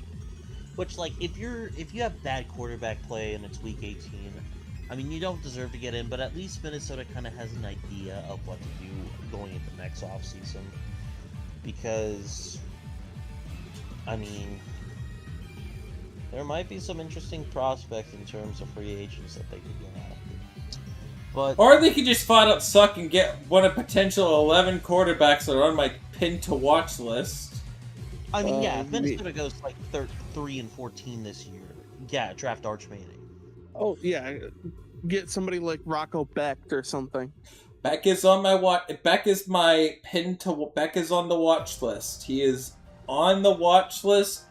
Which, like, if you have bad quarterback play and it's week 18, I mean, you don't deserve to get in, but at least Minnesota kind of has an idea of what to do going into next offseason. Because, I mean, there might be some interesting prospects in terms of free agents that they could get after. But, or they could just flat out suck and get one of potential 11 quarterbacks that are on my pin to watch list. I mean, yeah, if Minnesota goes like 3-14 this year, yeah, draft Arch Manning. Oh yeah, get somebody like Rocco Beck or something. Beck is on my Beck is my pin to. Beck is on the watch list. He is on the watch list.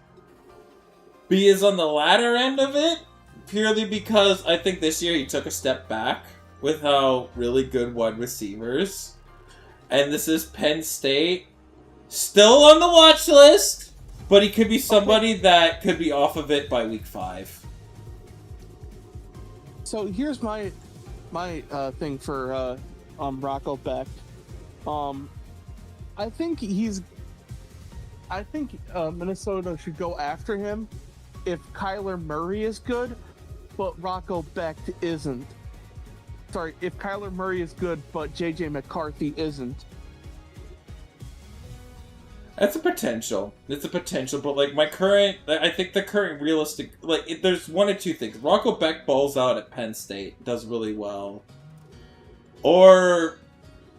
B is on the latter end of it, purely because I think this year he took a step back with how really good wide receivers, and this is Penn State. Still on the watch list, but he could be somebody that could be off of it by week 5. So here's my thing for Rocco Beck. I think Minnesota should go after him if Kyler Murray is good, but Rocco Beck isn't. Sorry, if Kyler Murray is good, but JJ McCarthy isn't. That's a potential. It's a potential, but like I think the current realistic, there's one or two things. Rocco Beck balls out at Penn State, does really well, or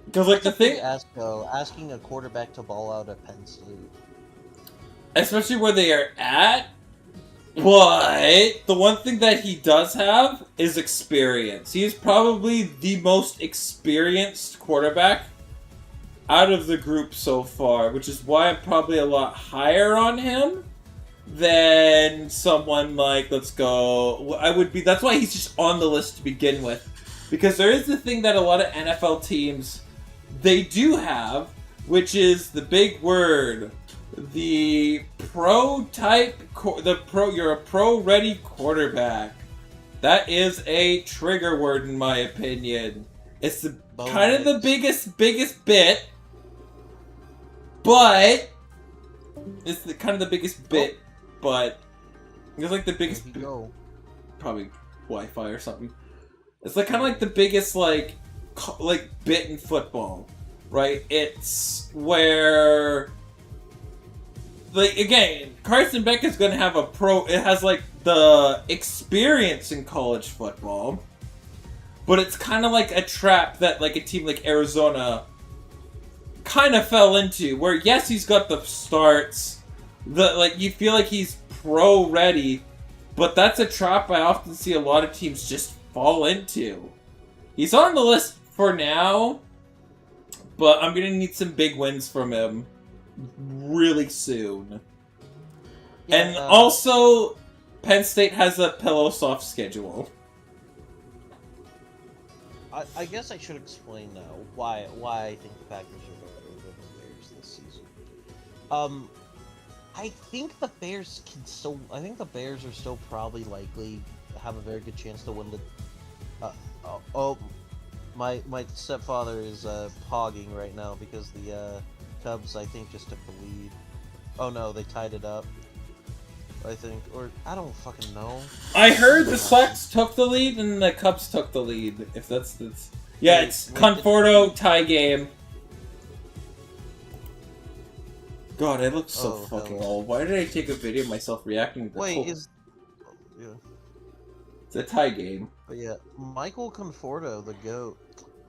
because like the thing, asking a quarterback to ball out at Penn State, especially where they are at. But the one thing that he does have is experience. He is probably the most experienced quarterback out of the group so far, which is why I'm probably a lot higher on him than someone like, that's why he's just on the list to begin with. Because there is the thing that a lot of NFL teams, they do have, which is the big word, the you're a pro-ready quarterback. That is a trigger word in my opinion. It's kind of the biggest bit, but it's kind of the biggest bit, but it's like the biggest probably Wi-Fi or something. It's like kind of like the biggest like bit in football, right? It's where again, Carson Beck is going to have it has the experience in college football. But it's kind of like a trap that a team like Arizona kind of fell into. Where, yes, he's got the starts. You feel like he's pro-ready. But that's a trap I often see a lot of teams just fall into. He's on the list for now. But I'm going to need some big wins from him really soon. Yeah, and also, Penn State has a pillow soft schedule. I guess I should explain now why I think the Packers are better. I think the Bears can still. I think the Bears are still probably likely have a very good chance to win the. My stepfather is pogging right now because the Cubs, I think, just took the lead. Oh no, they tied it up. I think, or I don't fucking know. I heard the Sox took the lead and the Cubs took the lead. If that's yeah, it's Conforto tie game. God, I look so fucking old. Why did I take a video of myself reacting to the yeah. It's a tie game. But yeah, Michael Conforto, the GOAT.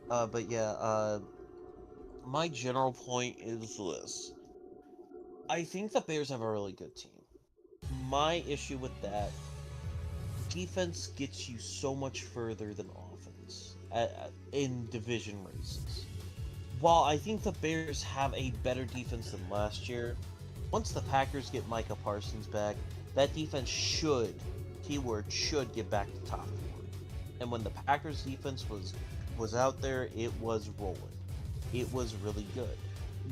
But yeah, my general point is this. I think the Bears have a really good team. My issue with that, defense gets you so much further than offense in division races. While I think the Bears have a better defense than last year, once the Packers get Micah Parsons back, that defense should, keyword, should get back to top 4. And when the Packers defense was out there, it was rolling. It was really good.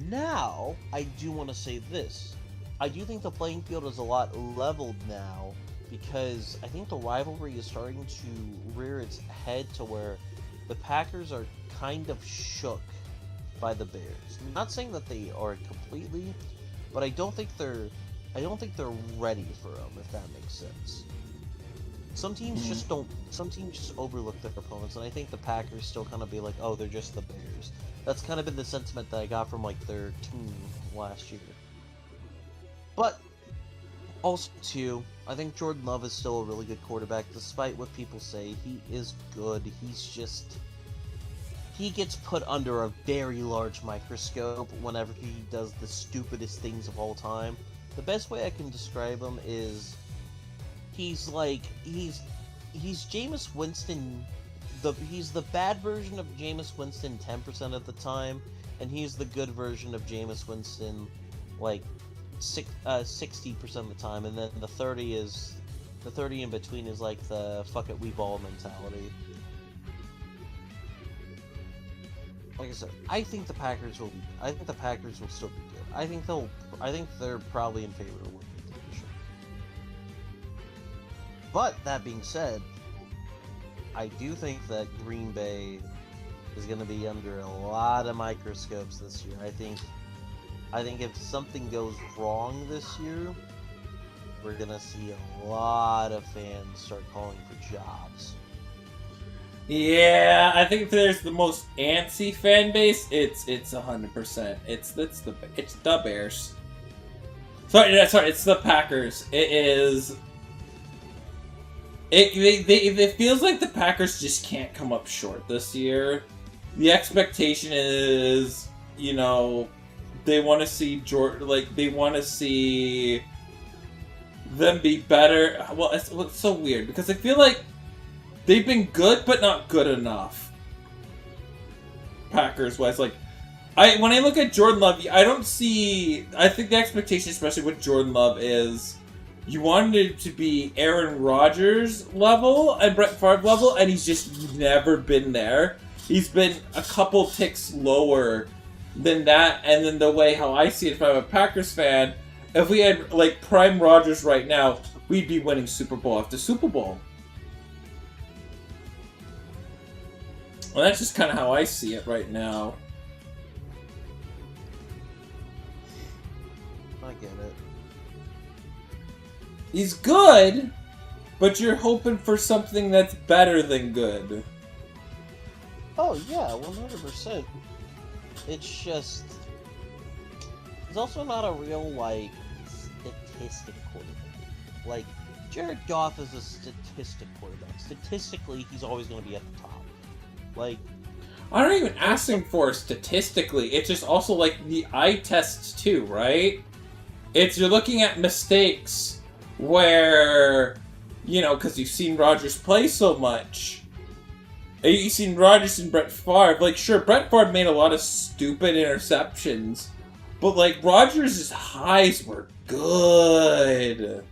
Now, I do want to say this. I do think the playing field is a lot leveled now because I think the rivalry is starting to rear its head to where the Packers are kind of shook by the Bears. I'm not saying that they are completely, but I don't think they're ready for them, if that makes sense. Some teams just don't. Some teams just overlook their opponents, and I think the Packers still kind of be like, "Oh, they're just the Bears." That's kind of been the sentiment that I got from like their team last year. But also, too, I think Jordan Love is still a really good quarterback, despite what people say. He is good. He gets put under a very large microscope whenever he does the stupidest things of all time. The best way I can describe him is he's Jameis Winston. He's the bad version of Jameis Winston 10% of the time, and he's the good version of Jameis Winston like 60% of the time, and then the 30 in between is like the fuck it, we ball mentality. Like I said, I think the Packers will still be good. I think they're probably in favor of winning the division. But that being said, I do think that Green Bay is going to be under a lot of microscopes this year. I think if something goes wrong this year, we're going to see a lot of fans start calling for jobs. Yeah, I think if there's the most antsy fan base, it's 100%. It's the Bears. Sorry, it's the Packers. It feels like the Packers just can't come up short this year. The expectation is, they want to see they want to see them be better. Well, it's so weird because I feel like they've been good, but not good enough. Packers-wise, when I look at Jordan Love, I think the expectation, especially with Jordan Love, is you wanted it to be Aaron Rodgers level and Brett Favre level, and he's just never been there. He's been a couple ticks lower than that, and then the way how I see it, if I'm a Packers fan, if we had prime Rodgers right now, we'd be winning Super Bowl after Super Bowl. Well, that's just kind of how I see it right now. I get it. He's good, but you're hoping for something that's better than good. Oh yeah, 100%. It's just... He's also not a real, statistic quarterback. Jared Goff is a statistic quarterback. Statistically, he's always going to be at the top. I don't even ask him for statistically. It's just also the eye tests too, right? You're looking at mistakes where, because you've seen Rodgers play so much. You've seen Rodgers and Brett Favre. Sure, Brett Favre made a lot of stupid interceptions, but Rodgers' highs were good.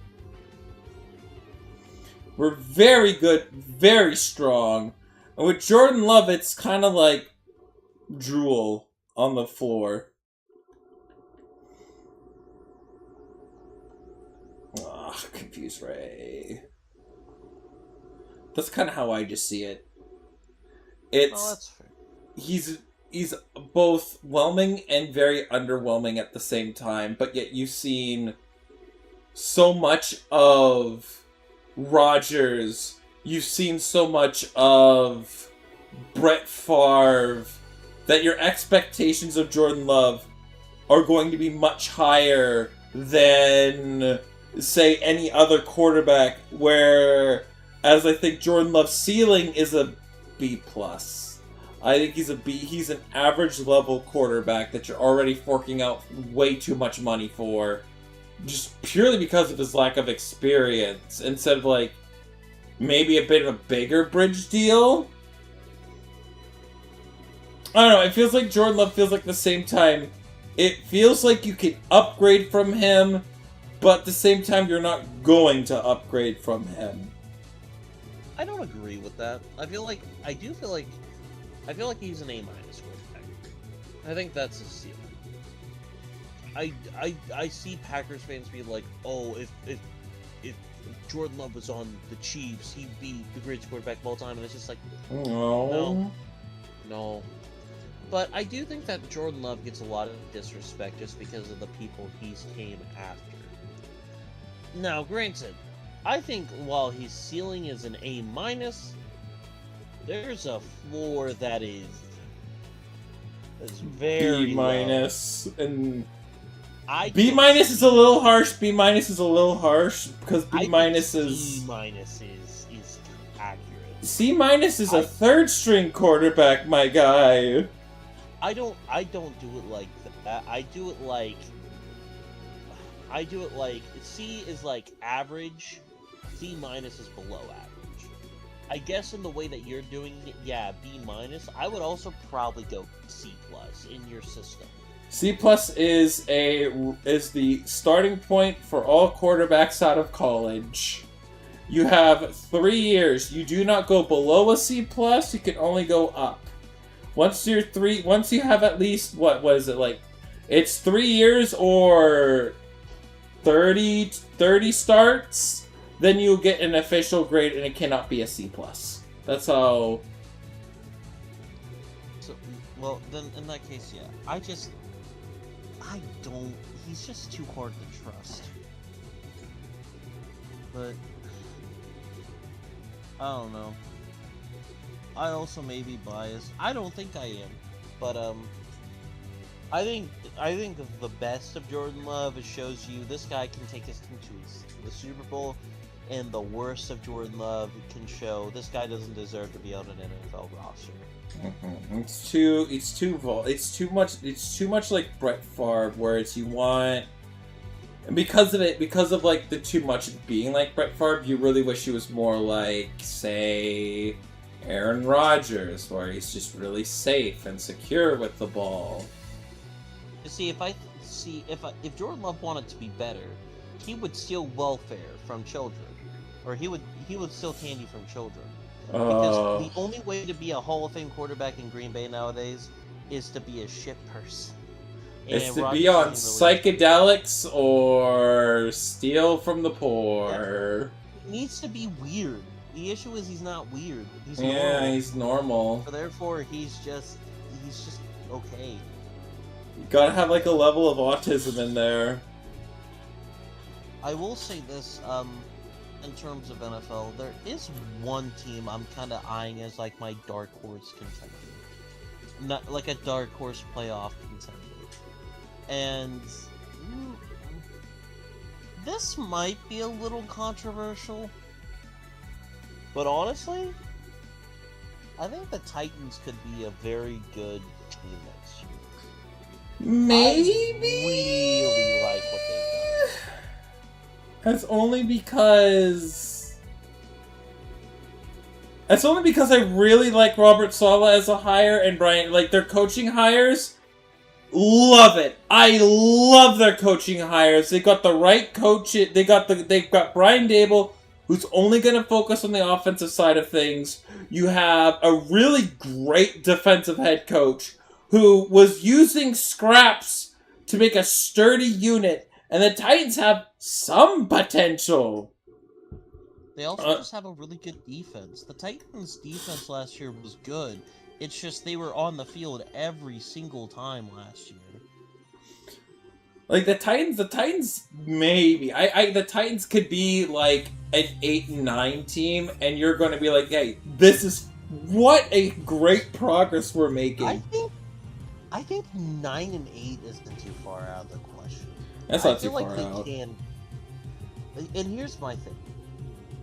Were very good, very strong. And with Jordan Love, it's kind of drool on the floor. Confuse Ray. That's kind of how I just see it. It's that's fair. he's both whelming and very underwhelming at the same time, but yet you've seen so much of Rogers, you've seen so much of Brett Favre, that your expectations of Jordan Love are going to be much higher than, say, any other quarterback, where, as I think Jordan Love's ceiling is a B+. I think he's an average level quarterback that you're already forking out way too much money for, just purely because of his lack of experience, instead of, like, maybe a bit of a bigger bridge deal. I don't know, it feels like Jordan Love feels like at the same time, it feels like you can upgrade from him, but at the same time you're not going to upgrade from him. I don't agree with that. I feel like he's an A- quarterback. I think that's his ceiling. I see Packers fans be like, oh, if Jordan Love was on the Chiefs, he'd be the greatest quarterback of all time, and it's just like, no. But I do think that Jordan Love gets a lot of disrespect just because of the people he's came after. Now, granted, I think while his ceiling is an A-, there's a floor that is very B-, low. and B- is a little harsh. B- is a little harsh because B- is is accurate. C- is a third string quarterback, my guy. I don't do it like that. I do it like C is like average, C- is below average. I guess in the way that you're doing it, yeah, B-. I would also probably go C+ in your system. C+ is the starting point for all quarterbacks out of college. You have 3 years. You do not go below a C+, you can only go up. Once you have at least, what is it, like, it's 3 years or 30 starts, then you get an official grade and it cannot be a C+. That's how... So, well, then in that case, yeah. He's just too hard to trust. But, I don't know. I also may be biased. I don't think I am, but I think the best of Jordan Love, it shows you this guy can take his team to the Super Bowl, and the worst of Jordan Love can show this guy doesn't deserve to be on an NFL roster. Mm-hmm. It's too much like Brett Favre, where it's you want, and because of like the too much being like Brett Favre, you really wish he was more like, say, Aaron Rodgers, where he's just really safe and secure with the ball. You see, if Jordan Love wanted to be better, he would steal welfare from children, or he would steal candy from children. Because the only way to be a Hall of Fame quarterback in Green Bay nowadays is to be a shit person. It's to be on psychedelics or steal from the poor. It needs to be weird. The issue is he's not weird. He's normal. He's normal. So therefore, he's just okay. You gotta have like a level of autism in there. I will say this, in terms of NFL, there is one team I'm kind of eyeing as like my dark horse contender. Not like a dark horse playoff contender. And this might be a little controversial, but honestly, I think the Titans could be a very good team next year. Maybe? I really like what they've done. That's only because I really like Robert Saleh as a hire, and Brian, like, their coaching hires. Love it. I love their coaching hires. They got the right coach. They've got Brian Daboll, who's only going to focus on the offensive side of things. You have a really great defensive head coach who was using scraps to make a sturdy unit, And the Titans have some potential. They also just have a really good defense. The Titans' defense last year was good. It's just they were on the field every single time last year. Like the Titans maybe. The Titans could be like an 8-9 team, and you're going to be like, hey, this is what a great progress we're making. I think 9-8 isn't too far out of the question. That's not too far out. And here's my thing.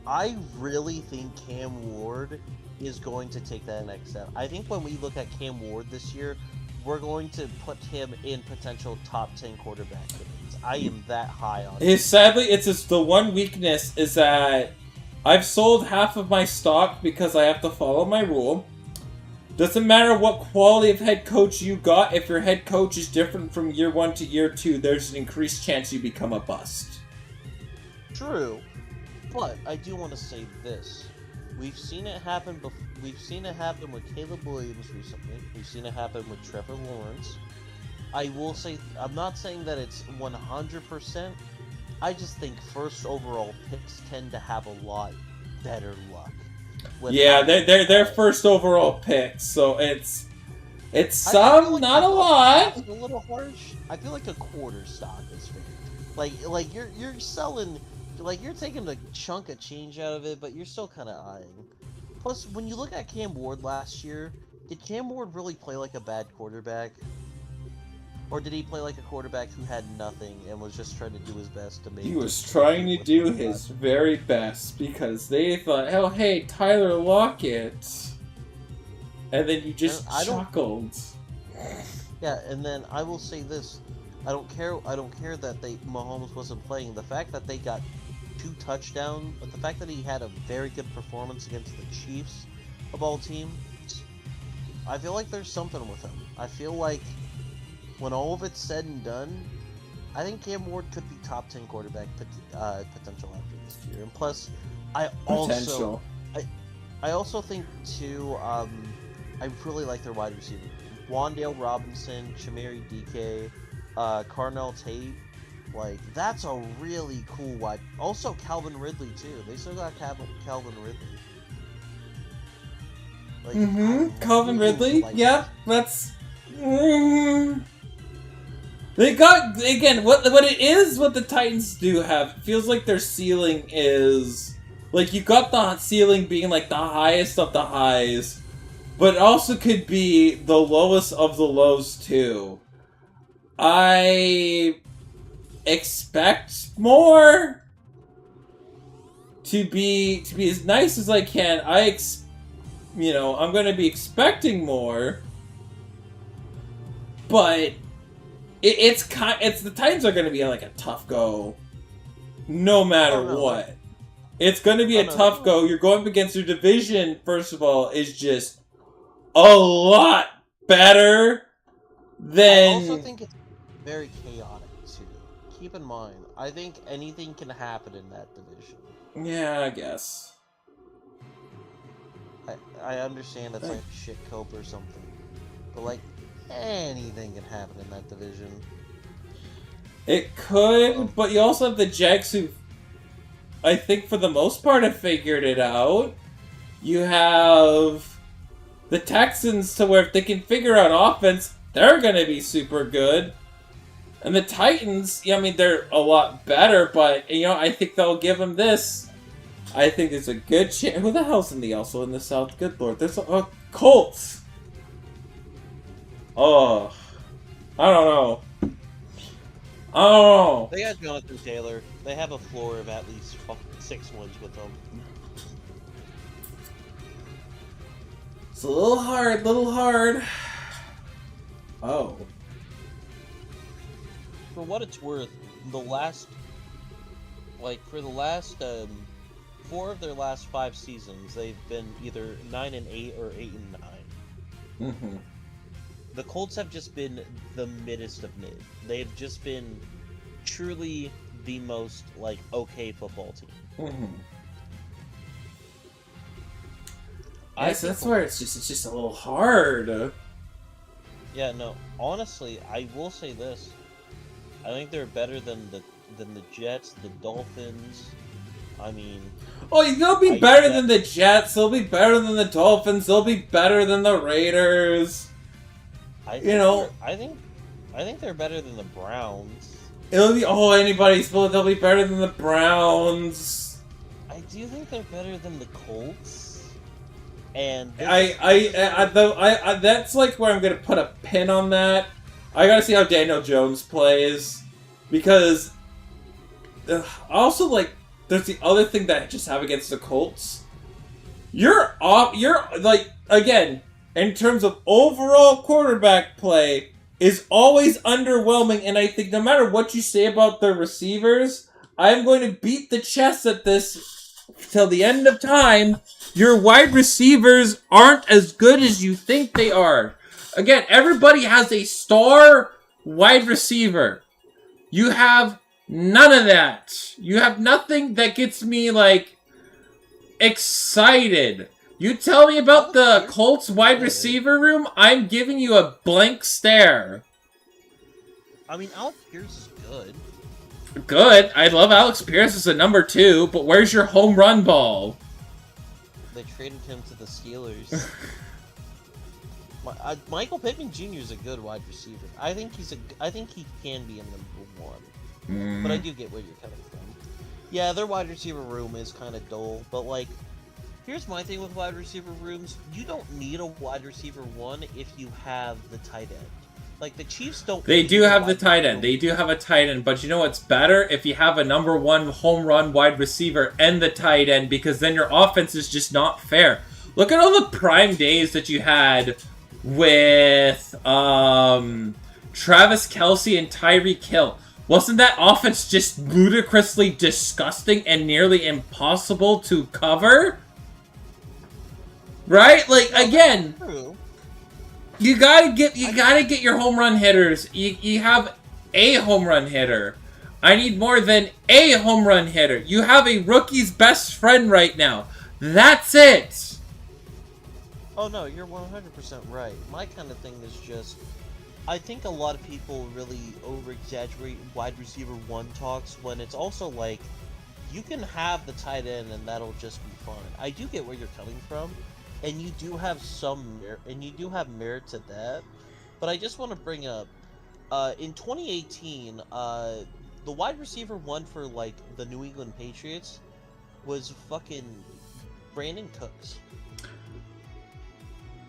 I really think Cam Ward is going to take that next step. I think when we look at Cam Ward this year, we're going to put him in potential top 10 quarterback games. I am that high on him. Sadly, it's just the one weakness is that I've sold half of my stock because I have to follow my rule. Doesn't matter what quality of head coach you got, if your head coach is different from year 1 to year 2, there's an increased chance you become a bust. True, but I do want to say this. We've seen it happen We've seen it happen with Caleb Williams recently. We've seen it happen with Trevor Lawrence. I will say, I'm not saying that it's 100%. I just think first overall picks tend to have a lot better luck. Yeah, they're first overall picks, so it's some, like, not a lot. It's a little harsh. I feel like a quarter stock is fair. Like you're selling, like you're taking a chunk of change out of it, but you're still kind of eyeing. Plus, when you look at Cam Ward last year, did Cam Ward really play like a bad quarterback? Or did he play like a quarterback who had nothing and was just trying to do his best to make... He was trying to do his very best because they thought, oh, hey, Tyler Lockett. And then you just chuckled. Yeah, and then I will say this. I don't care that Mahomes wasn't playing. The fact that they got 2 touchdowns, but the fact that he had a very good performance against the Chiefs of all teams, I feel like there's something with him. I feel like when all of it's said and done, I think Cam Ward could be top 10 quarterback potential after this year. And plus, I also think too, I really like their wide receiver. Wandale Robinson, Chamari DK, Carnell Tate. Like, that's a really cool wide. Also, Calvin Ridley too. They still got Calvin Ridley. Like, Calvin Ridley. Yeah, that's. They got, again, what it is, what the Titans do have, it feels like their ceiling is, like, you got the ceiling being, like, the highest of the highs, but it also could be the lowest of the lows, too. I expect more to be as nice as I can. I'm going to be expecting more, but it's the Titans are going to be like a tough go, no matter what. It's going to be a tough go. You're going up against your division. First of all, is just a lot better than. I also think it's very chaotic too. Keep in mind, I think anything can happen in that division. Yeah, I guess. I understand it's like shit cope or something, but like. Anything can happen in that division. It could, but you also have the Jags who, I think for the most part, have figured it out. You have the Texans to where if they can figure out offense, they're going to be super good. And the Titans, they're a lot better, but, I think they'll give them this. I think there's a good chance. Who the hell's also in the South? Good Lord. There's Colts. Oh, I don't know. Oh, they got Jonathan Taylor. They have a floor of at least 6 wins with them. It's a little hard. Oh. For what it's worth, for the last 4 of their last 5 seasons, they've been either 9-8 or 8-9. Mm-hmm. The Colts have just been the middest of mid. They've just been truly the most, okay football team. Mm-hmm. Yes, that's where it's just a little hard. Yeah, no. Honestly, I will say this. I think they're better than the than the Jets, the Dolphins. I mean... Oh, they'll be better than the Jets, they'll be better than the Dolphins, they'll be better than the Raiders. I think they're better than the Browns. It'll be, anybody's split, they'll be better than the Browns. I do think they're better than the Colts. And that's like where I'm gonna put a pin on that. I gotta see how Daniel Jones plays, because also, like, there's the other thing that I just have against the Colts. You're like, again, in terms of overall quarterback play, is always underwhelming, and I think no matter what you say about their receivers, I'm going to beat the chest at this till the end of time. Your wide receivers aren't as good as you think they are. Again, everybody has a star wide receiver. You have none of that. You have nothing that gets me, like, excited. You tell me about the Colts wide receiver room, I'm giving you a blank stare. I mean, Alex Pierce is good. Good. I love Alex Pierce as a number 2, but where's your home run ball? They traded him to the Steelers. Michael Pittman Jr. is a good wide receiver. I think he can be a number 1. But I do get where you're coming from. Yeah, their wide receiver room is kind of dull, but, like, here's my thing with wide receiver rooms. You don't need a wide receiver 1 if you have the tight end. Like, the Chiefs don't... They do have the tight end. They do have a tight end. But you know what's better? If you have a number 1 home run wide receiver and the tight end, because then your offense is just not fair. Look at all the prime days that you had with Travis Kelce and Tyreek Hill. Wasn't that offense just ludicrously disgusting and nearly impossible to cover? Right? Like, again, you gotta get your home run hitters. You have a home run hitter. I need more than a home run hitter. You have a rookie's best friend right now. That's it. Oh no, you're 100% right. My kind of thing is just, I think a lot of people really over-exaggerate wide receiver 1 talks when it's also like, you can have the tight end and that'll just be fine. I do get where you're coming from. And you do have merit to that, but I just want to bring up, in 2018, the wide receiver 1 for, like, the New England Patriots was fucking Brandon Cooks.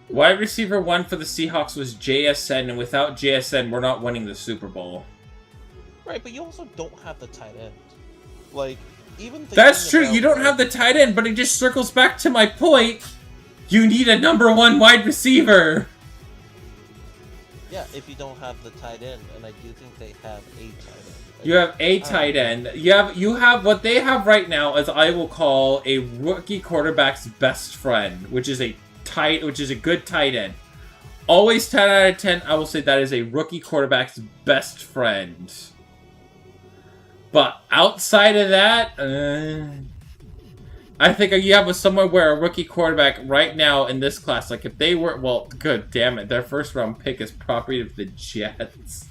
Wide receiver 1 for the Seahawks was JSN, and without JSN, we're not winning the Super Bowl. Right, but you also don't have the tight end. Like, even that's true, you don't have the tight end, but it just circles back to my point. You need a number 1 wide receiver. Yeah, if you don't have the tight end, and I do think they have a tight end. You have a tight end. You have what they have right now, as I will call a rookie quarterback's best friend, which is a good tight end. Always 10 out of 10. I will say that is a rookie quarterback's best friend. But outside of that, I think you have somewhere where a rookie quarterback right now in this class, like if they were, well, good damn it, their first round pick is property of the Jets.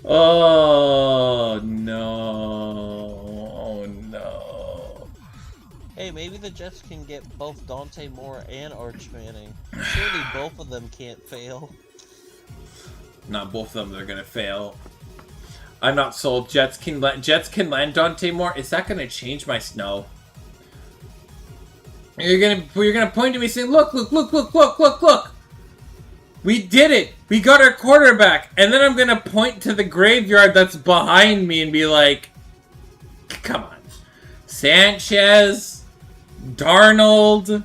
Oh no! Oh no! Hey, maybe the Jets can get both Dante Moore and Arch Manning. Surely both of them can't fail. Not both of them are gonna fail. I'm not sold. Jets can land Dante Moore. Is that gonna change my snow? You're gonna point to me saying, look! We did it! We got our quarterback! And then I'm gonna point to the graveyard that's behind me and be like, come on. Sanchez, Darnold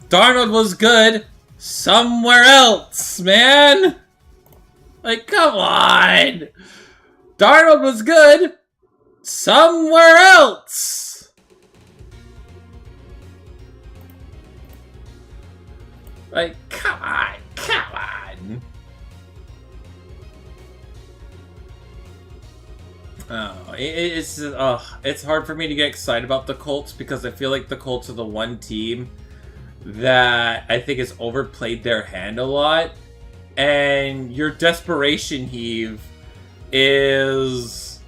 was good somewhere else, man! Like, come on! Darnold was good somewhere else! Like, come on! Oh, it's hard for me to get excited about the Colts because I feel like the Colts are the one team that I think has overplayed their hand a lot. And your desperation heave is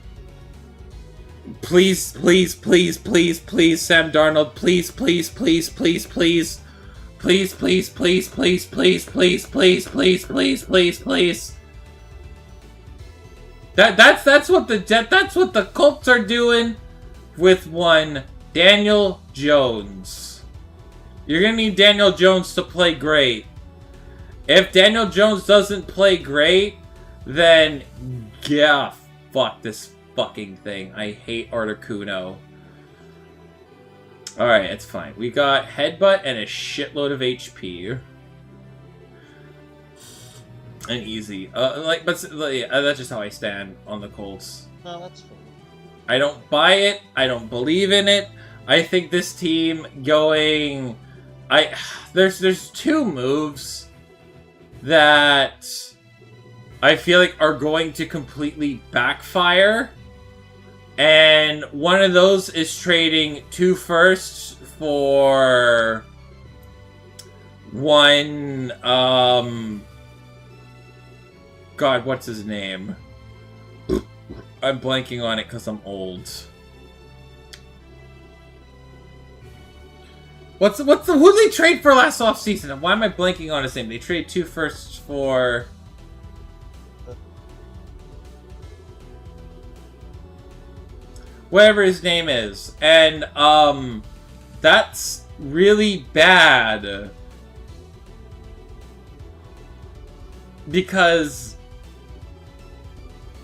Please, please, please, please, please, Sam Darnold. Please, please, please, please, please. Please, please, please, please, please, please, please, please, please, please, please. That's what the Colts are doing with one Daniel Jones. You're gonna need Daniel Jones to play great. If Daniel Jones doesn't play great, then yeah, fuck this fucking thing. I hate Articuno. Alright, it's fine. We got Headbutt and a shitload of HP. And easy. But that's just how I stand on the Colts. No, that's fine. I don't buy it. I don't believe in it. I think this team going... There's two moves that I feel like are going to completely backfire. And one of those is trading 2 firsts for one, God, what's his name? I'm blanking on it because I'm old. Who did they trade for last offseason? And why am I blanking on his name? They traded 2 firsts for... whatever his name is. And, that's really bad. Because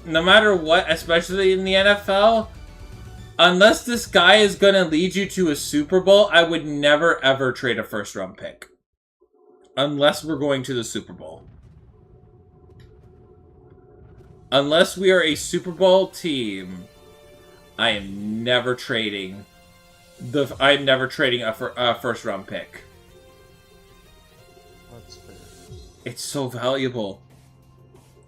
no matter what, especially in the NFL, unless this guy is going to lead you to a Super Bowl, I would never ever trade a first round pick. Unless we're going to the Super Bowl. Unless we are a Super Bowl team, I am never trading a first round pick. That's fair. It's so valuable.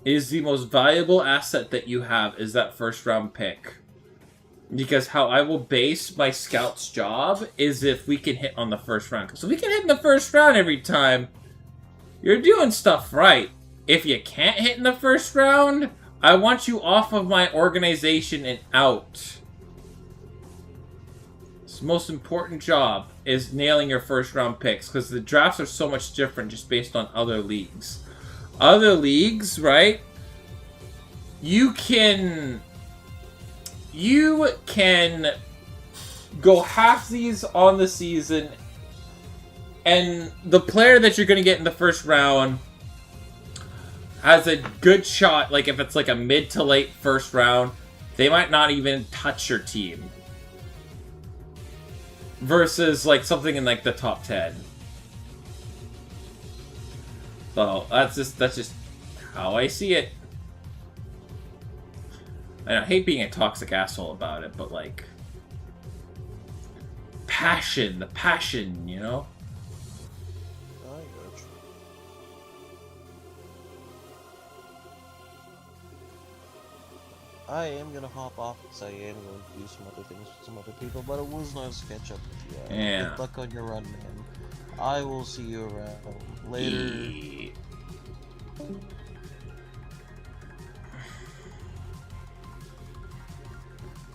It is the most valuable asset that you have is that first round pick. Because how I will base my scout's job is if we can hit on the first round. Because if we can hit in the first round every time, you're doing stuff right. If you can't hit in the first round, I want you off of my organization and out. It's the most important job is nailing your first round picks. Because the drafts are so much different just based on other leagues. Other leagues, right? You can go halfsies on the season, and the player that you're going to get in the first round has a good shot. Like, if it's like a mid to late first round, they might not even touch your team. Versus, like, something in, like, the top 10. So, that's just how I see it. And I hate being a toxic asshole about it, but, like... the passion, you know? I got you. I am gonna hop off because I am going to do some other things with some other people, but it was nice to catch up with you. Yeah. Good luck on your run, man. I will see you around later.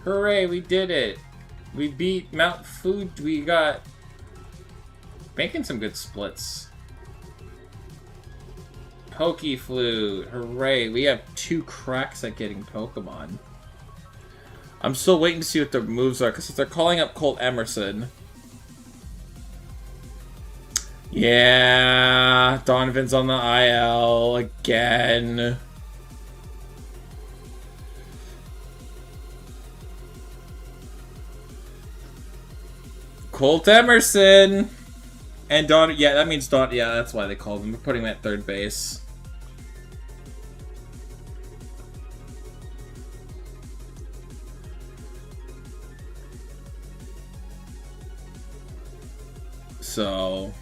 Hooray, we did it! We beat Mount Food. We got... making some good splits. Pokeflute. Hooray, we have 2 cracks at getting Pokemon. I'm still waiting to see what their moves are, because if they're calling up Colt Emerson... yeah, Donovan's on the IL again. Colt Emerson! And Don, yeah, that means Don, yeah, that's why they called him. We're putting him at third base. So...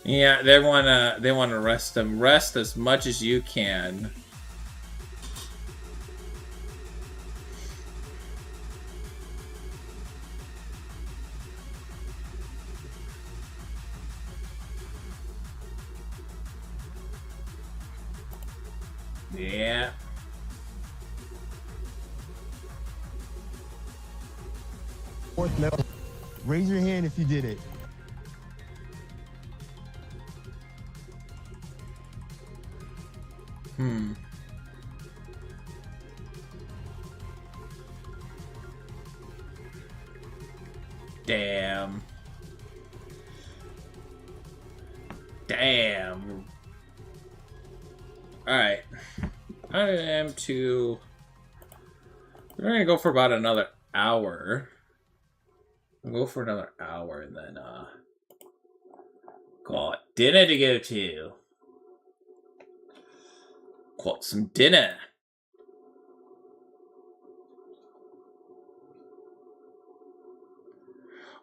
yeah, they wanna rest him. Rest as much as you can. Yeah. Fourth level. Raise your hand if you did it. Damn. Damn. Alright. I am to... We're gonna go for about another hour. We'll go for another hour and then, call it dinner to go to. Call it some dinner.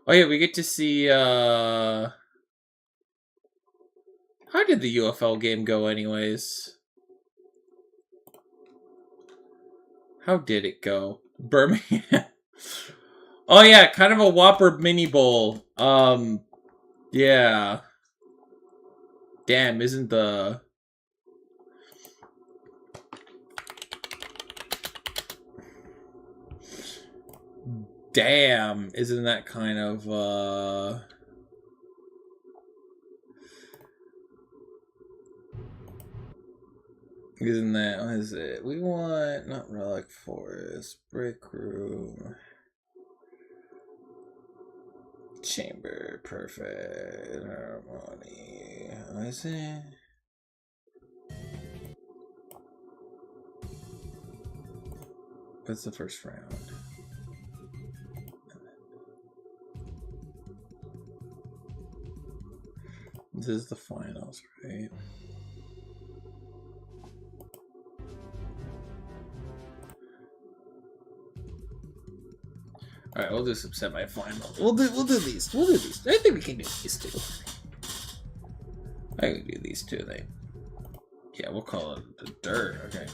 Oh yeah, we get to see, how did the UFL game go anyways? How did it go? Birmingham. Oh yeah, kind of a Whopper mini bowl. Yeah. Damn, isn't the... Damn, isn't that kind of, Isn't that, what is it? We want, not Relic Forest, Break Room, Chamber, Perfect, Harmony, what is it? What's the first round? This is the finals, right? All right, we'll do some semi-final. We'll do these. We'll do these. I think we can do these two. I can do these two. Then. Yeah, we'll call it the dirt. Okay.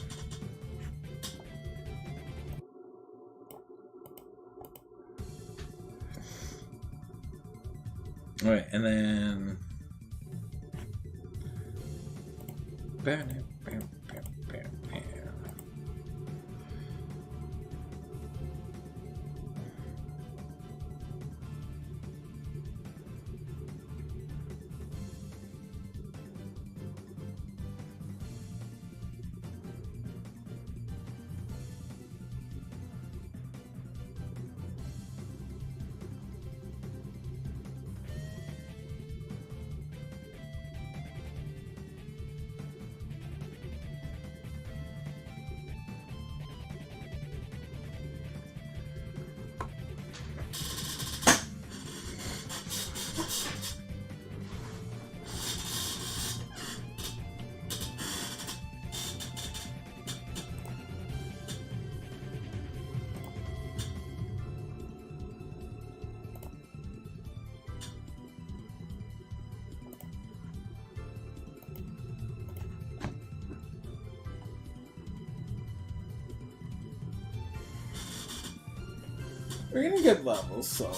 All right, and then. We're getting good levels, so.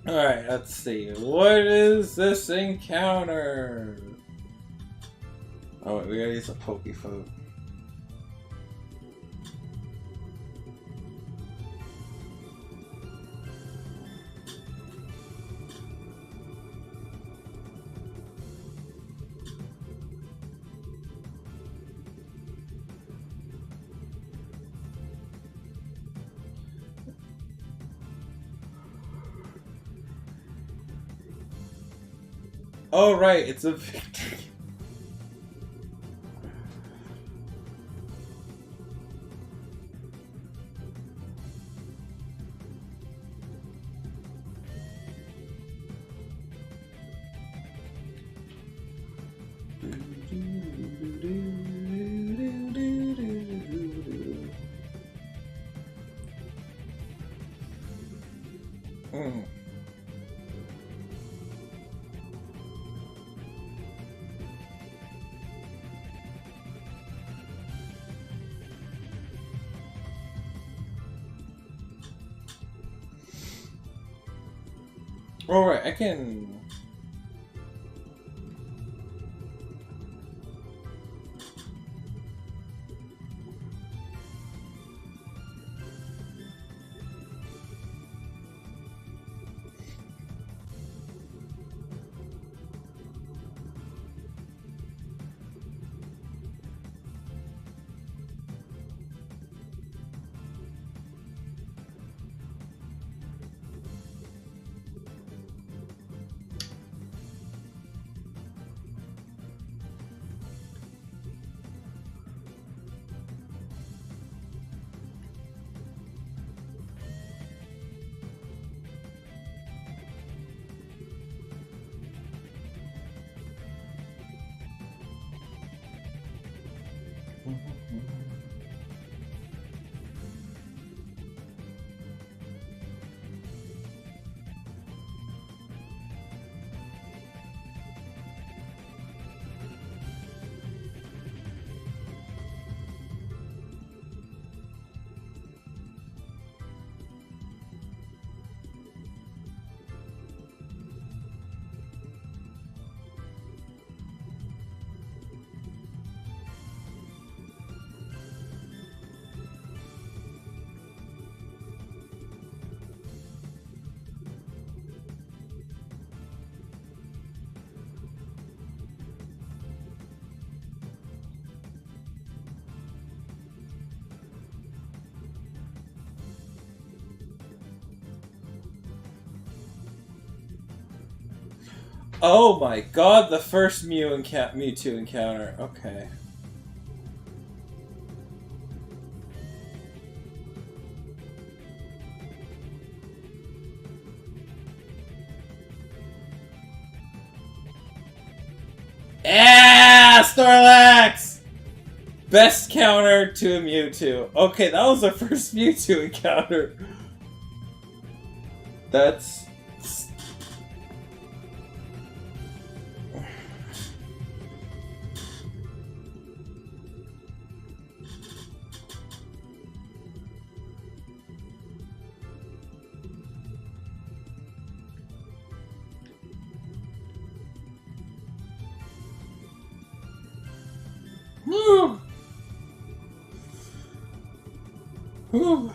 Alright, let's see. What is this encounter? Oh, wait, we gotta use a Pokefote. Oh, right, it's a victory. Alright, I can... Oh my god, the first Mewtwo encounter. Okay. Ah, Snorlax! Best counter to a Mewtwo. Okay, that was our first Mewtwo encounter. That's... Woo! Woo!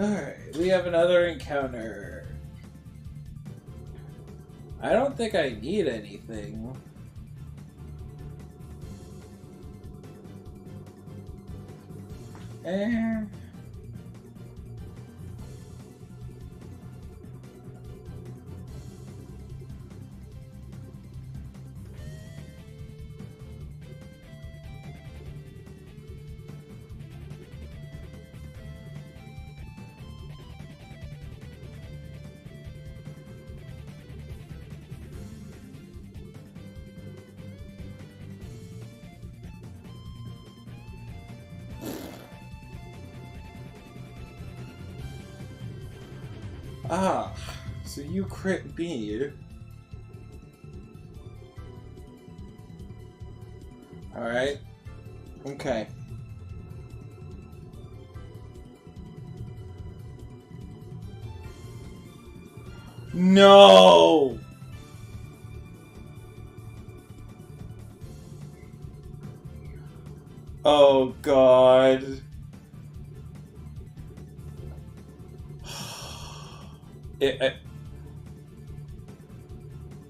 Alright, we have another encounter. I don't think I need anything. Ah, so you crit me. Alright. Okay. No! Oh God.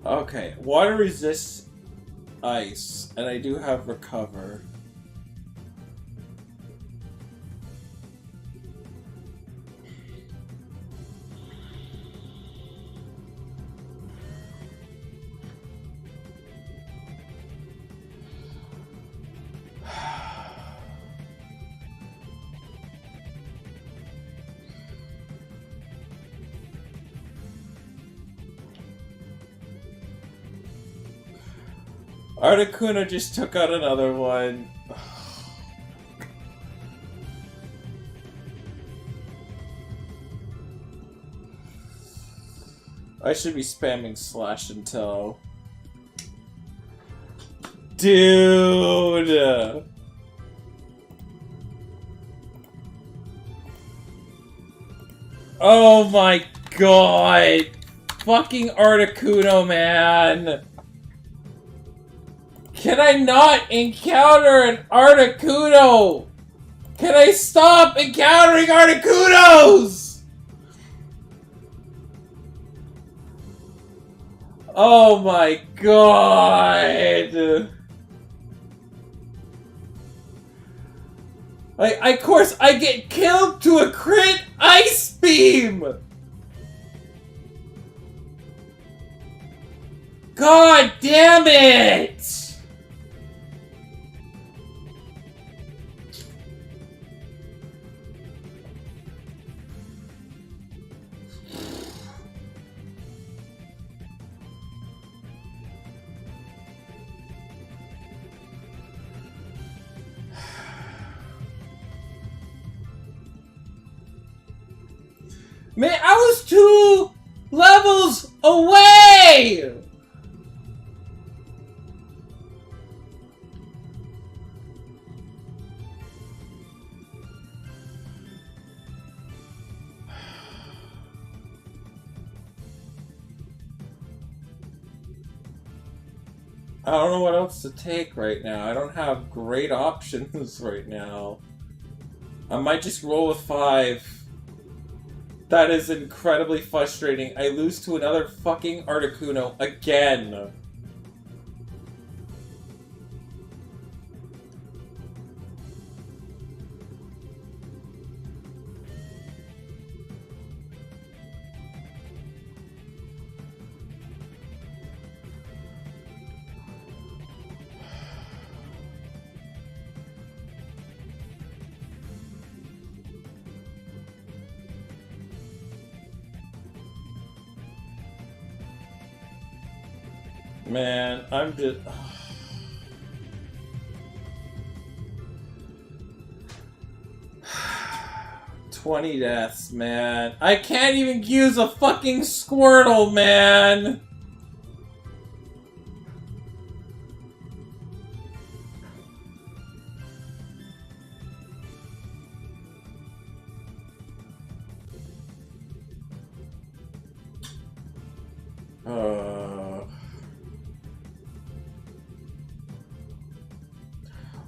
Okay, water resists ice, and I do have recover. Articuno just took out another one. I should be spamming slash until. Dude! Oh my God! Fucking Articuno, man! Can I not encounter an Articuno? Can I stop encountering Articunos? Oh my God. Of course, I get killed to a crit ice beam! God damn it! Man, I was 2 levels away! I don't know what else to take right now. I don't have great options right now. I might just roll with 5. That is incredibly frustrating. I lose to another fucking Articuno again. Man, I'm just... 20 deaths, man. I can't even use a fucking Squirtle, man!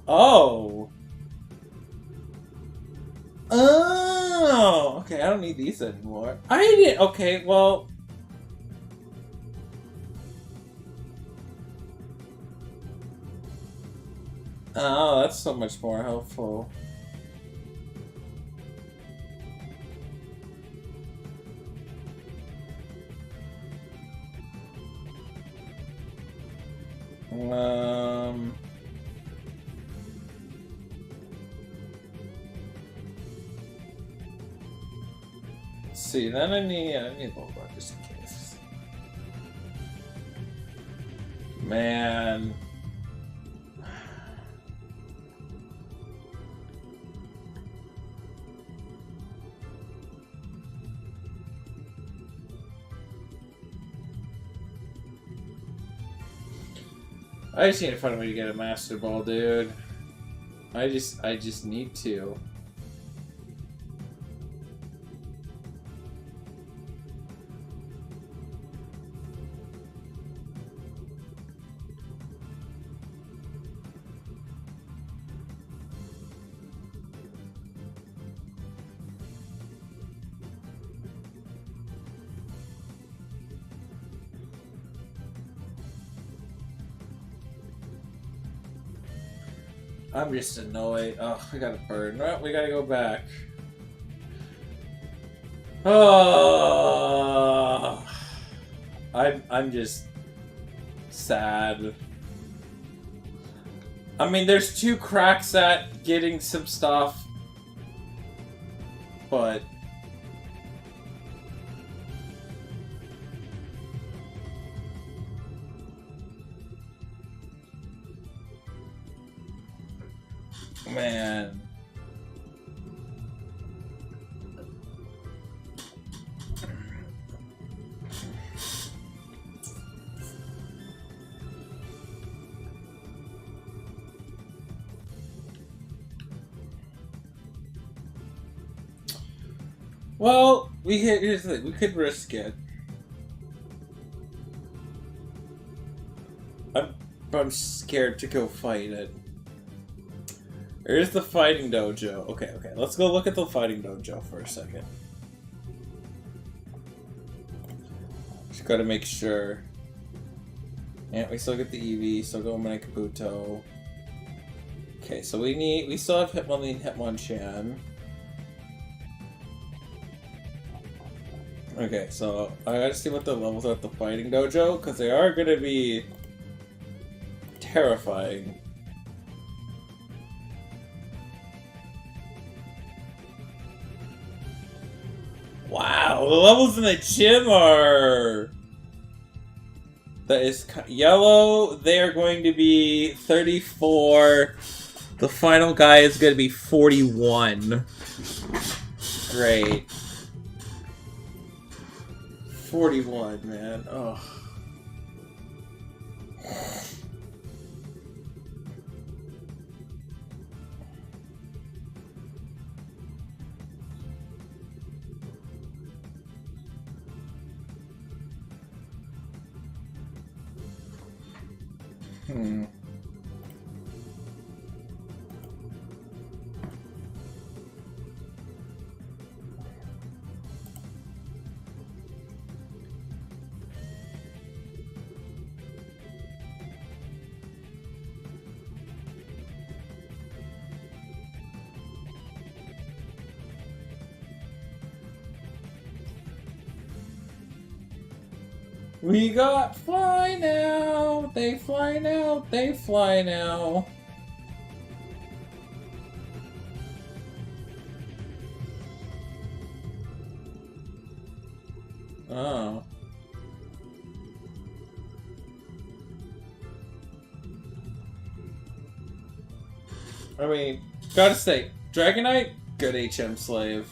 Oh! Oh! Okay, I don't need these anymore. I didn't. Okay, well. Oh, that's so much more helpful. Let's see, then I need a little bar just in case. Man. I just need to find a way to get a Master Ball, dude. I just need to. I'm just annoyed. Oh, we gotta burn. Well, we gotta go back. Oh, I'm just sad. I mean, there's 2 cracks at getting some stuff, but man. Well, here's the thing. We could risk it. I'm scared to go fight it. Here's the fighting dojo. Okay, let's go look at the fighting dojo for a second. Just gotta make sure. Yeah, we still get the Eevee, still go Kabuto. Okay, so we still have Hitmonlee and Hitmonchan. Okay, so I gotta see what the levels are at the fighting dojo, because they are gonna be terrifying. Wow, the levels in the gym are... That is yellow, they are going to be 34. The final guy is going to be 41. Great. 41, man. Oh. We got fly now! They fly now! They fly now! Oh. I mean, gotta say, Dragonite, good HM slave.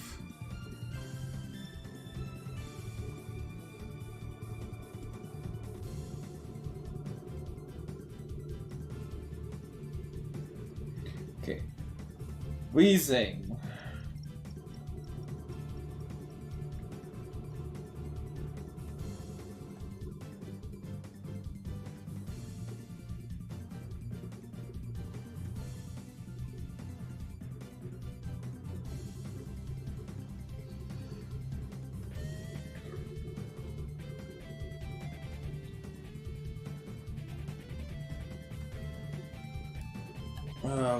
Okay. Weezing.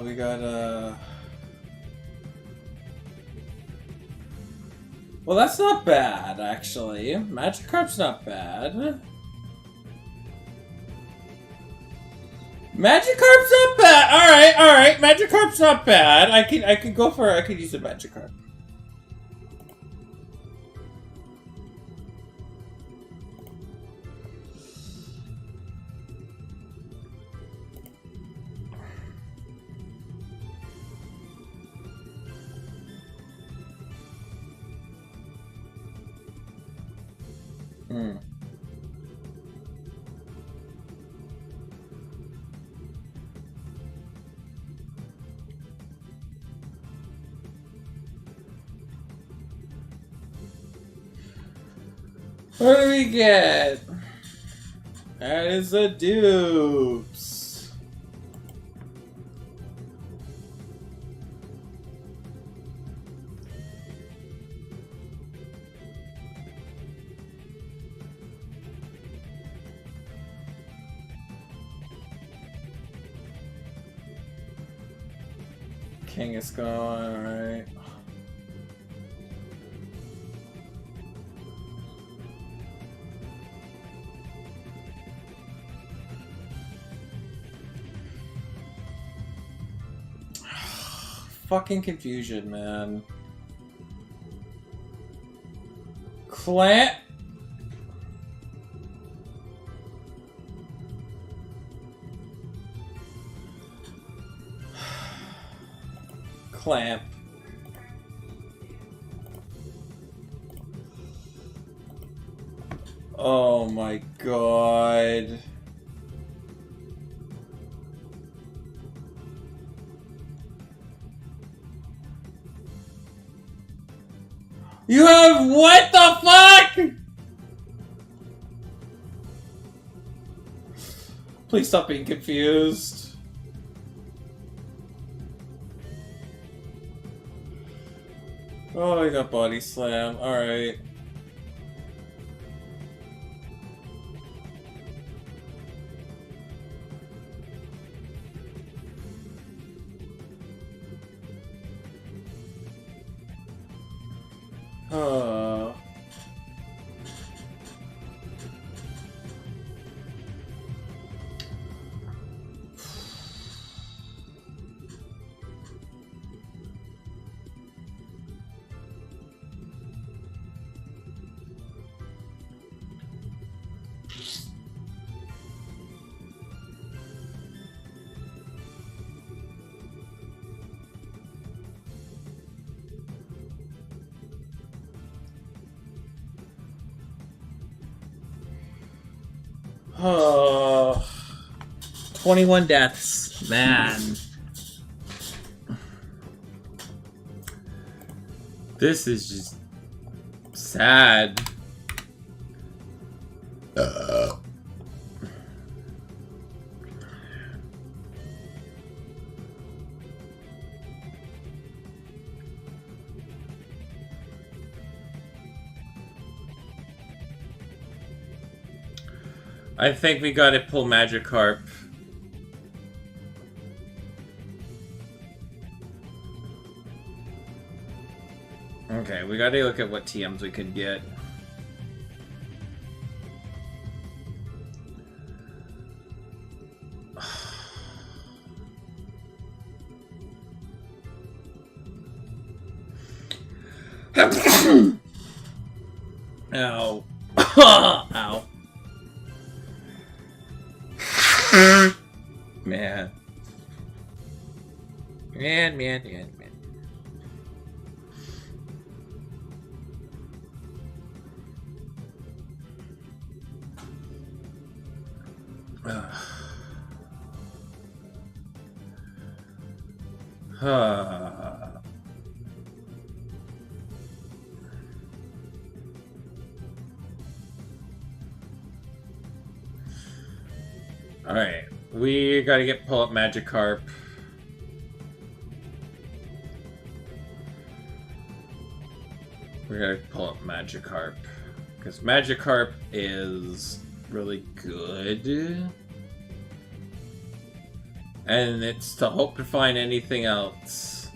We got well, that's not bad, actually. Magikarp's not bad. Magikarp's not bad! Alright. Magikarp's not bad. I could use a Magikarp. What do we get? That is a dupes. King is gone, alright. Fucking confusion, man. Clamp. Clamp. Oh my god. You have what the fuck? Please stop being confused. Oh, I got body slam. Alright. Oh, 21 deaths, man. This is just sad. I think we gotta pull Magikarp. Okay, we gotta look at what TMs we could get. Ow. Ow. Man. Man. Alright, we gotta pull up Magikarp. We gotta pull up Magikarp. Because Magikarp is really good. And it's to hope to find anything else.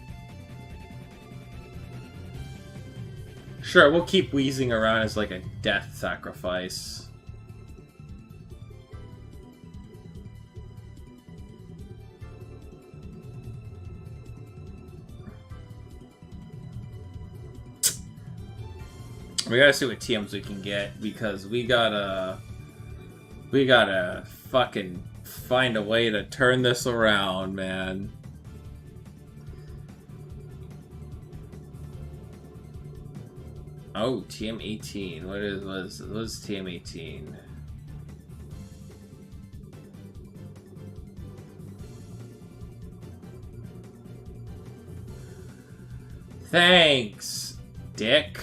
Sure, we'll keep wheezing around as like a death sacrifice. We gotta see what TMs we can get, because we gotta fucking find a way to turn this around, man. Oh, TM18. What is TM18? Thanks, dick.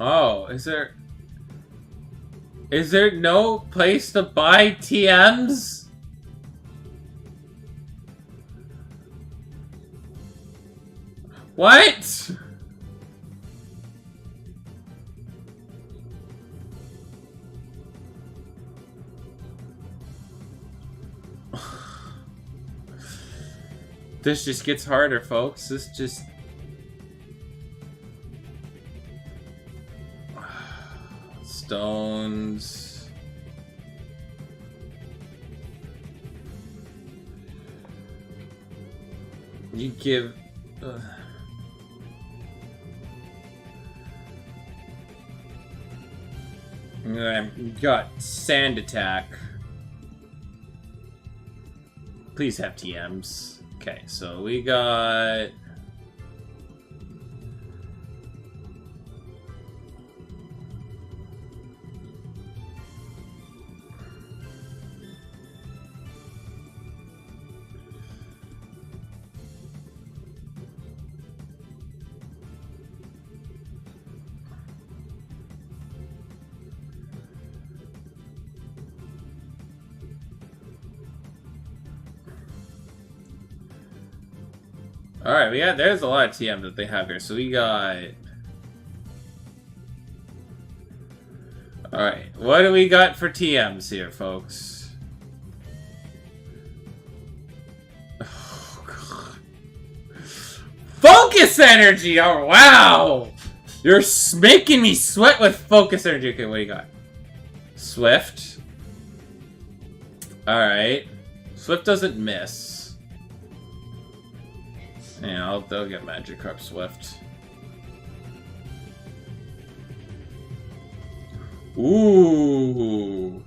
Oh, is there no place to buy TMs? What? This just gets harder, folks. This just... Stones... You give... I've got Sand Attack. Please have TMs. Okay, so we got... Alright, there's a lot of TM that they have here. So we got... Alright, what do we got for TMs here, folks? Oh, God. Focus energy! Oh, wow! You're making me sweat with focus energy. Okay, what do you got? Swift. Alright. Swift doesn't miss. Yeah, they'll get Magikarp Swift. Ooh.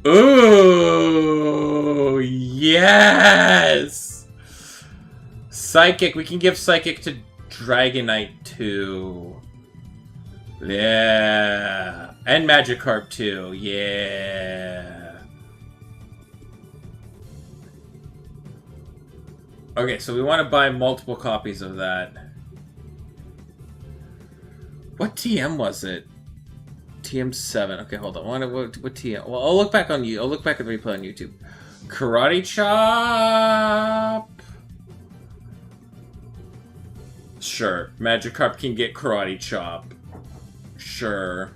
Ooh. Yes! Psychic. We can give Psychic to Dragonite too. Yeah. And Magikarp too. Yeah. Okay, so we want to buy multiple copies of that. What TM was it? TM7. Okay, hold on. What TM? Well, I'll look back on you. I'll look back at the replay on YouTube. Karate Chop. Sure, Magikarp can get Karate Chop. Sure.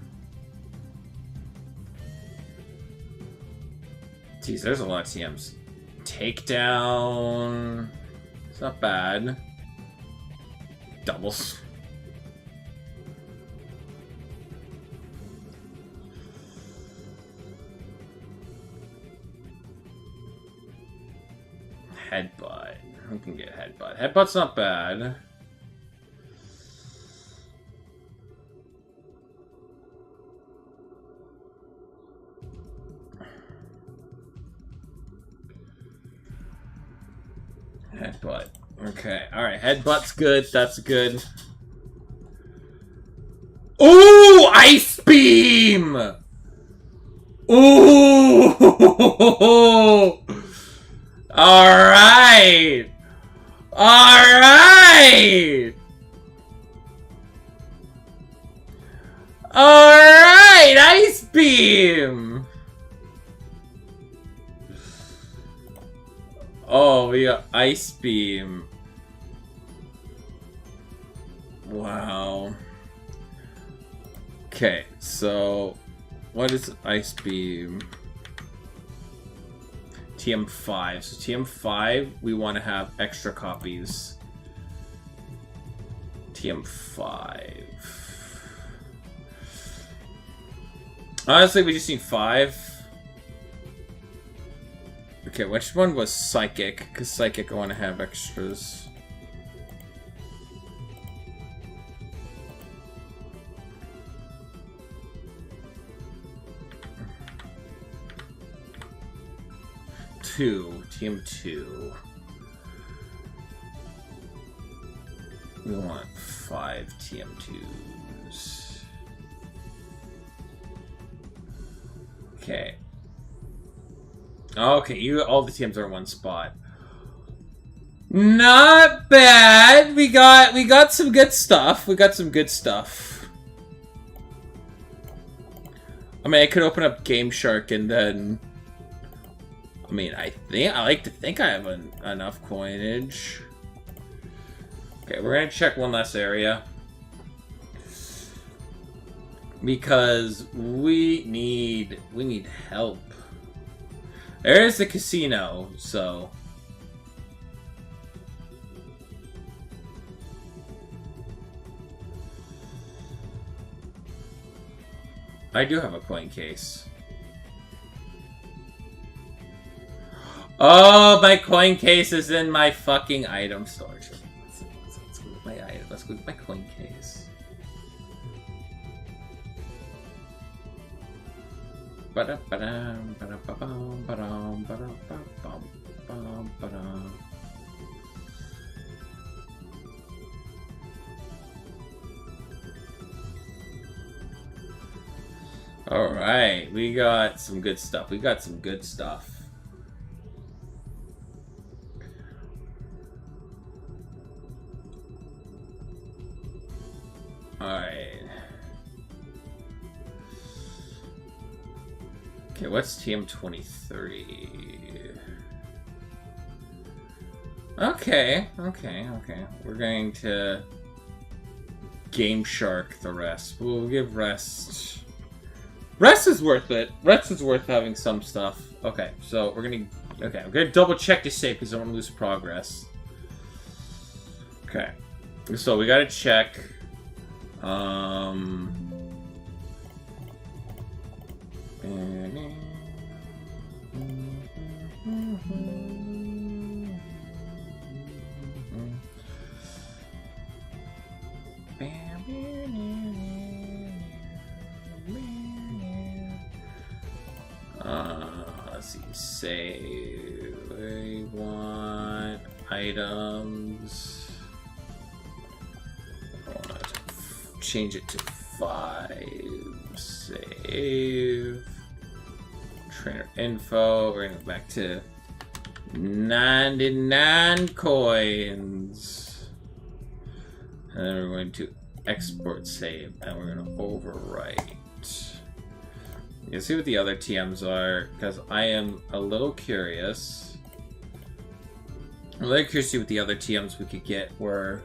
Jeez, there's a lot of TMs. Takedown. It's not bad. Doubles. Headbutt. Who can get Headbutt? Headbutt's not bad. Headbutt. Okay, alright, headbutt's good, that's good. Ooh! Ice Beam! Ooh! Alright! Alright! Alright! Ice Beam! Oh, we got Ice Beam. Wow. Okay, so what is Ice Beam? TM5. So TM5, we want to have extra copies. TM5. Honestly, we just need 5. Okay, which one was Psychic? Because Psychic I want to have extras. TM2. We want 5 TM2s. Okay. Okay, all the TMs are in one spot. Not bad. We got some good stuff. We got some good stuff. I mean, I could open up Game Shark and then. I mean, I like to think I have enough coinage. Okay, we're gonna check one less area because we need help. There's the casino, so I do have a coin case. Oh, my coin case is in my fucking item storage. Let's go with my item. Let's go with my coin case. Ba-da-ba-dum, ba-da-ba-bum, ba-dum, ba-da-ba-bum, bum, ba-dum. Alright, we got some good stuff. We got some good stuff. Alright. Okay, what's TM23? Okay. We're going to Game Shark the rest. We'll give rest. Rest is worth it. Rest is worth having some stuff. Okay, so we're gonna double check to save because I don't want to lose progress. Okay. So we gotta check. Let's see, save. We want items. I want to change it to 5. Save. Trainer info. We're gonna go back to 99 coins. And then we're going to export save. And we're going to overwrite. You can see what the other TMs are, because I am a little curious. I'm a little curious to see what the other TMs we could get were.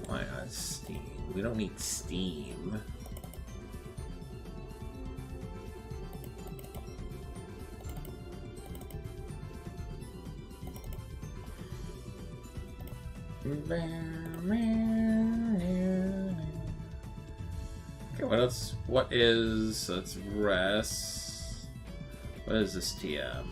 Why not Steam? We don't need Steam. Okay, what else? What is... Let's rest. What is this TM?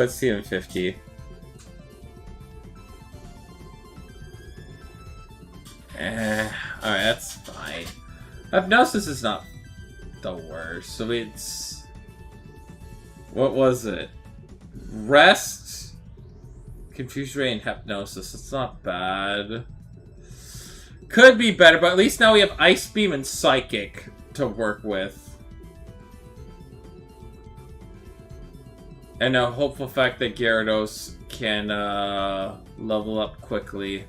let's see him 50. Alright, that's fine. Hypnosis is not the worst. So it's... What was it? Rest, Confuse Ray, and Hypnosis. It's not bad. Could be better, but at least now we have Ice Beam and Psychic to work with. And a hopeful fact that Gyarados can level up quickly.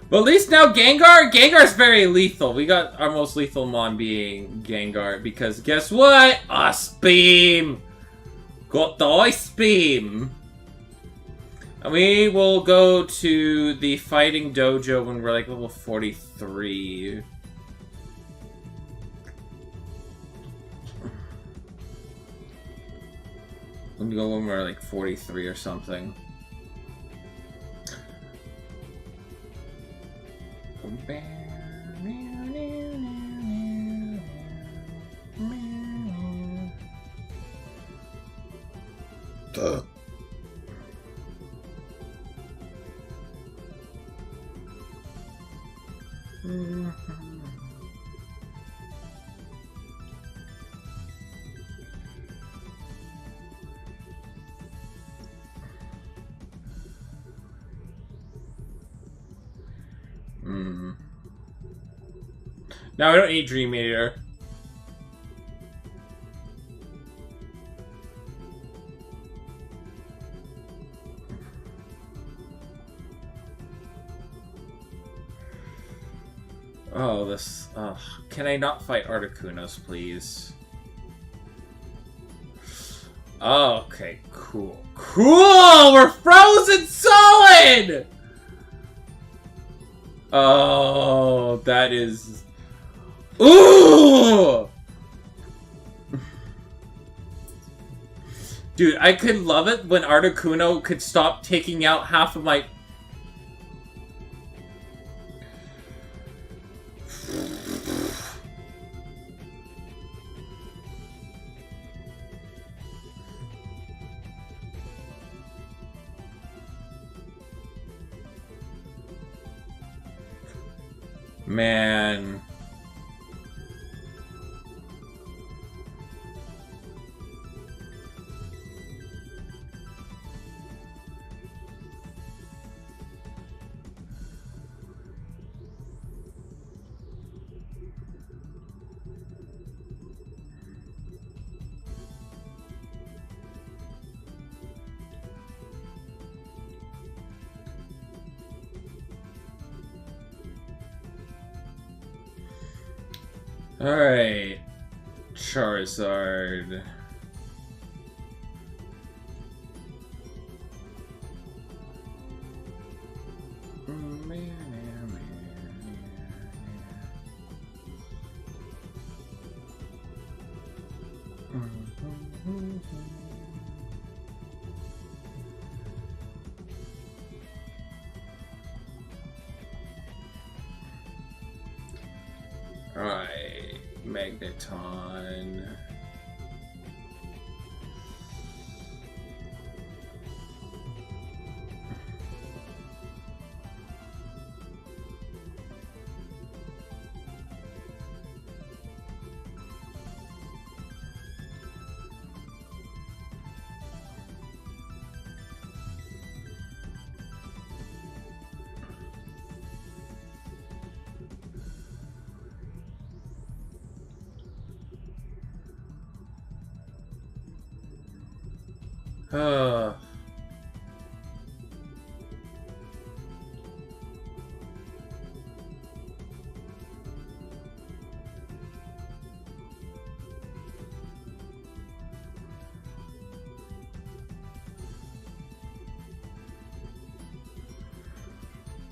But at least now Gengar's very lethal. We got our most lethal mon being Gengar, because guess what? Ice Beam! Got the Ice Beam! And we will go to the Fighting Dojo when we're like level 43. Let me go when we're like 43 or something. Duh. No, I don't need Dream Eater. Oh, this... can I not fight Articunos, please? Oh, okay, cool. Cool! We're frozen solid! Oh, that is... Ooh! Dude, I could love it when Articuno could stop taking out half of my... Man... Alright, Charizard. Alright, Magneton.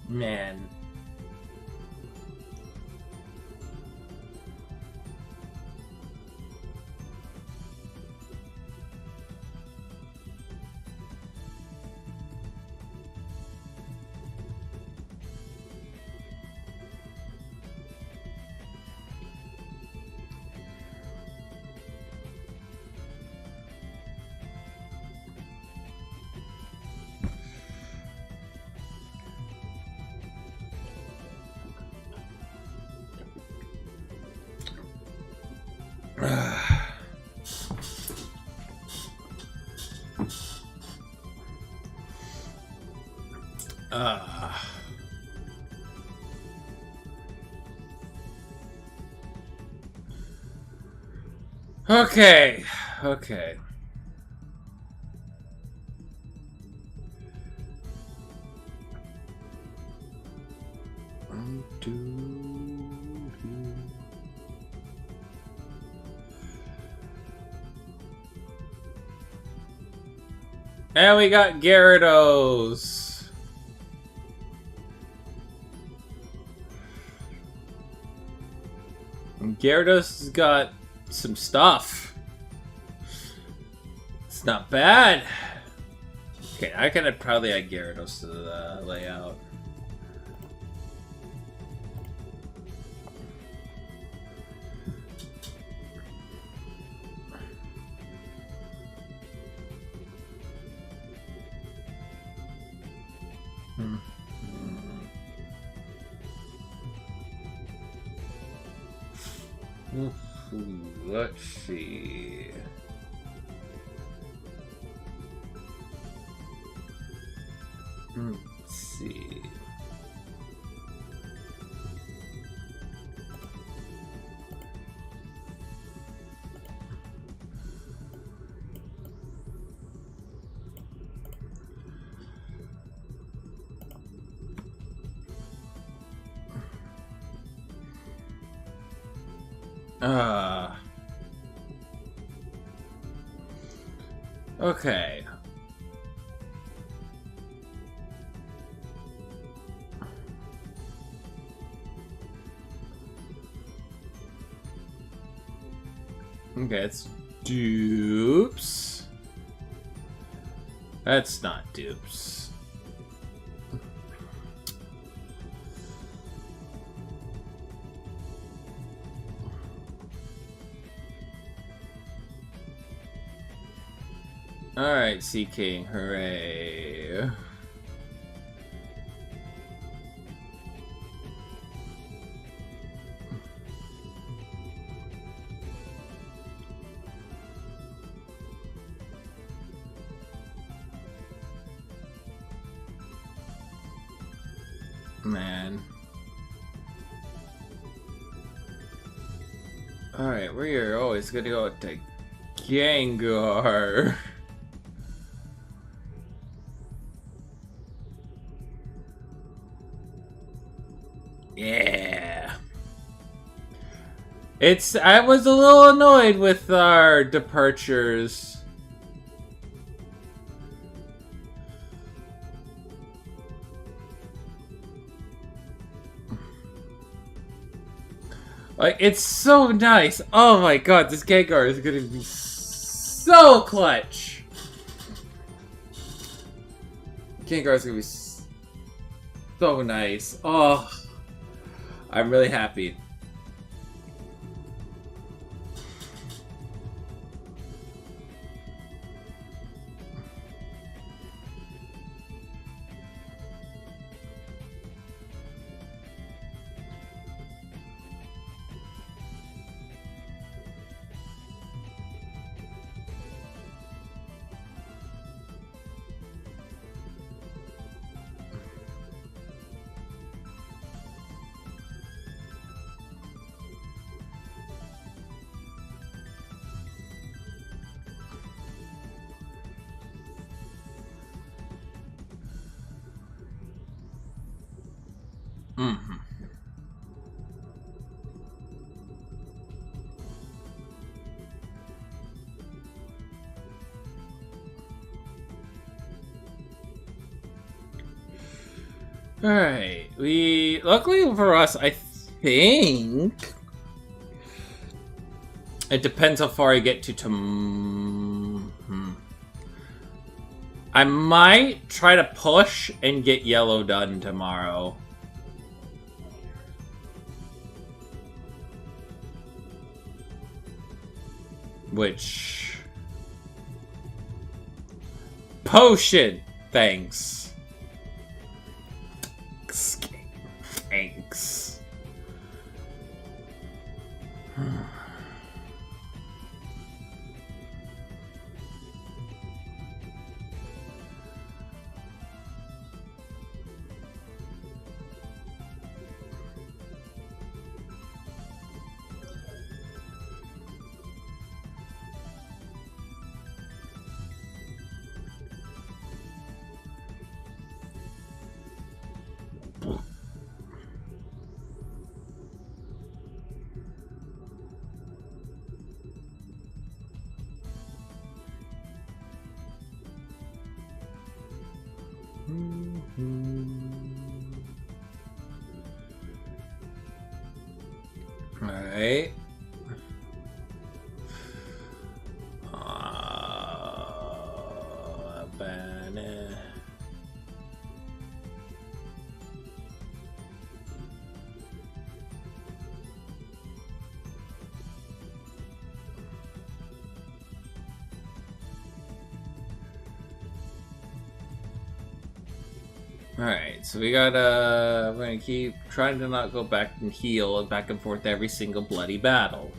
Man. Okay. Okay. And we got Gyarados. And Gyarados has got some stuff. It's not bad. Okay, I can probably add Gyarados to the layout. Let's see. Let's see. Okay. Okay, it's dupes. That's not dupes. Alright, Sea King, hooray. Man. Alright, we're always gonna go to Gengar. Yeah. I was a little annoyed with our departures. Like, it's so nice. Oh my god, this Gengar is gonna be so clutch. Gengar is gonna be so nice. Oh, I'm really happy. Mm-hmm. Alright, luckily for us, I think it depends how far I get to I might try to push and get yellow done tomorrow. Which... Potion! Thanks. Thanks. Alright. Banana. Alright, so we gotta... We're gonna keep trying to not go back and heal and back and forth every single bloody battle.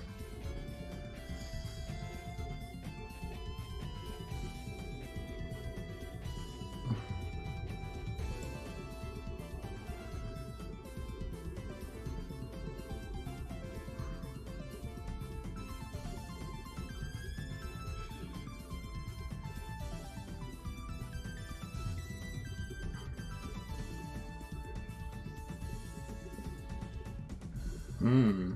Hmm.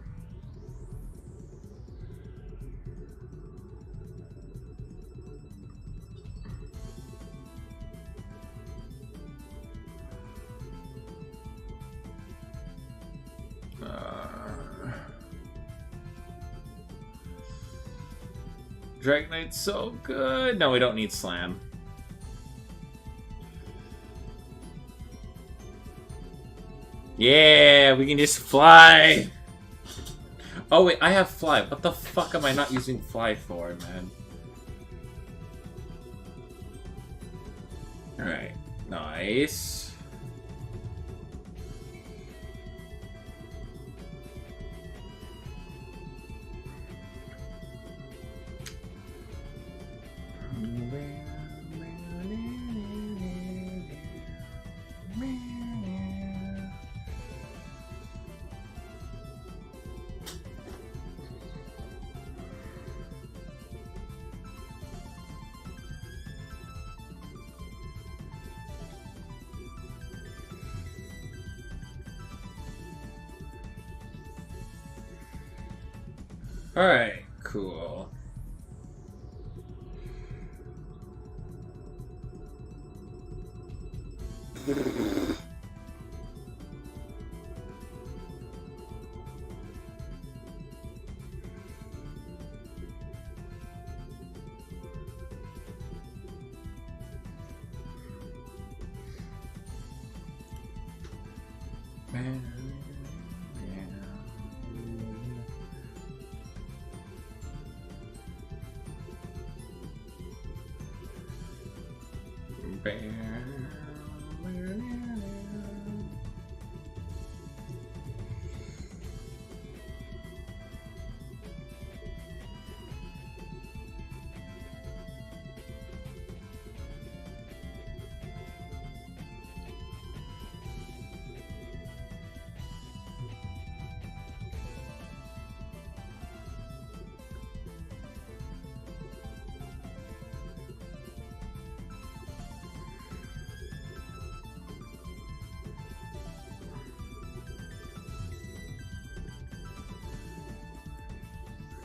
Dragonite's so good. No, we don't need Slam. Yeah, we can just fly. Oh wait, I have Fly. What the fuck am I not using Fly for, man? Alright, nice. Alright, cool.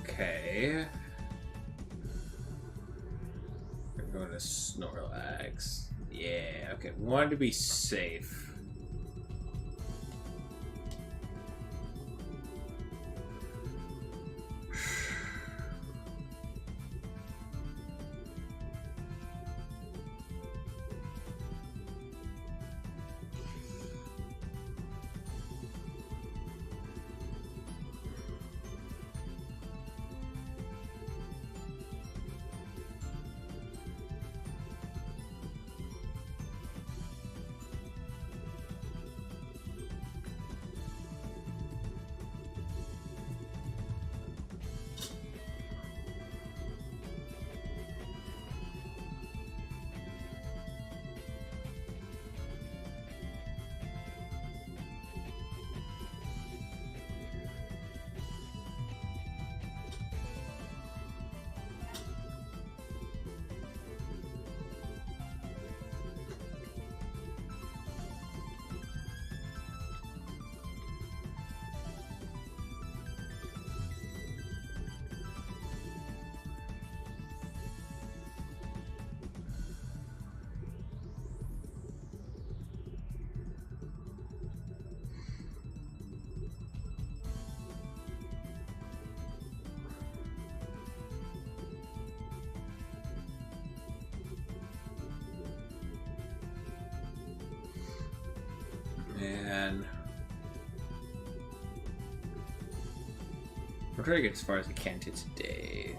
Okay. We're going to Snorlax. Yeah, okay. We wanted to be safe. man. I'm trying to get as far as I can to today.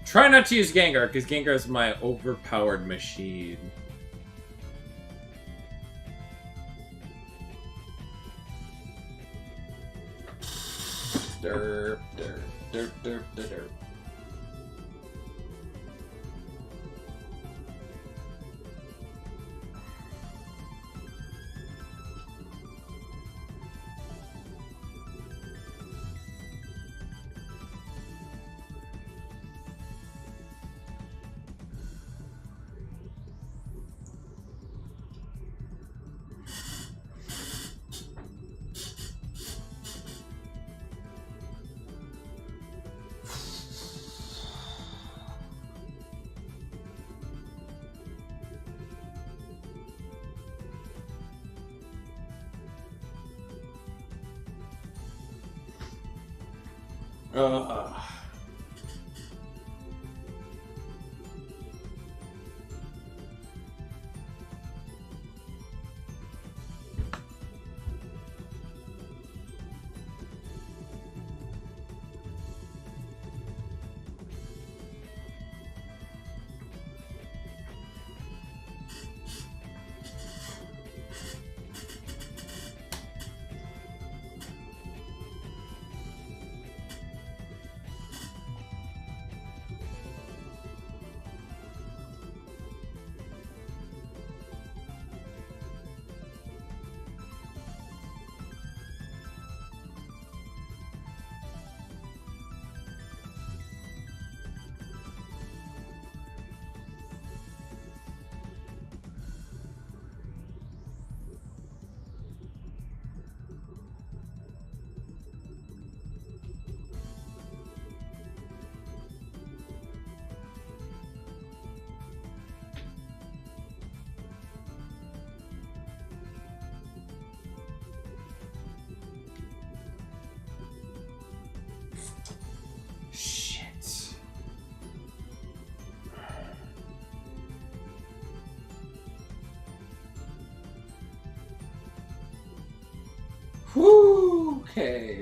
Try not to use Gengar, because Gengar is my overpowered machine. Derp, derp, derp, derp, derp, derp. Shit. Whew, okay.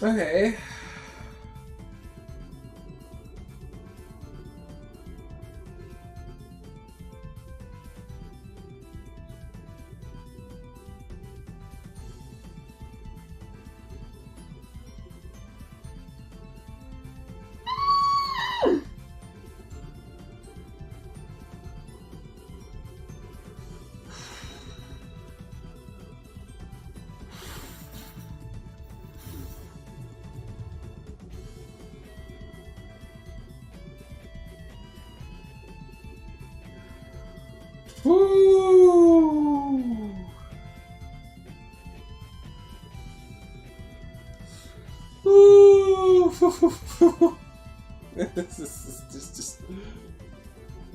Okay. Woo! Woo! This is just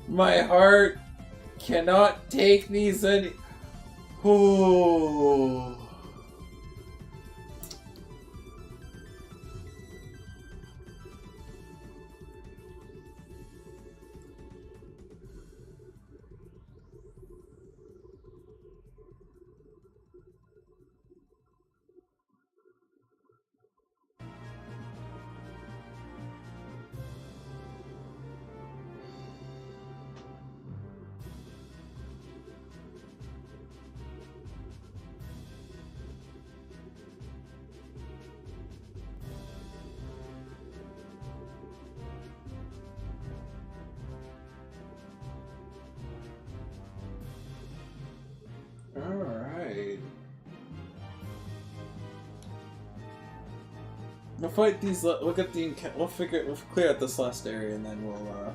my heart cannot take these any. Oh. Alright. We'll fight these. We'll get the. We'll clear out this last area and then we'll.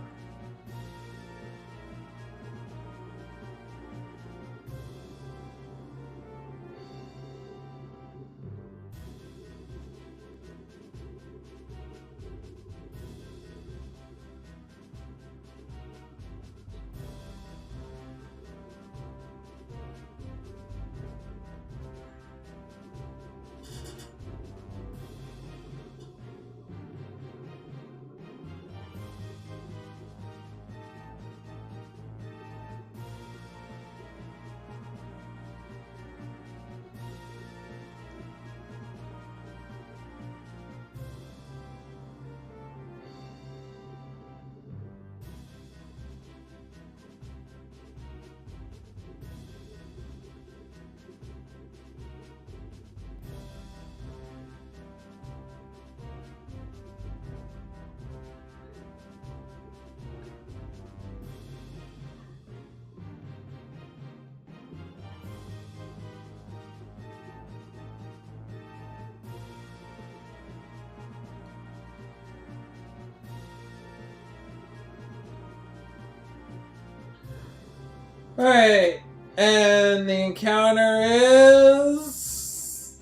Alright, and the encounter is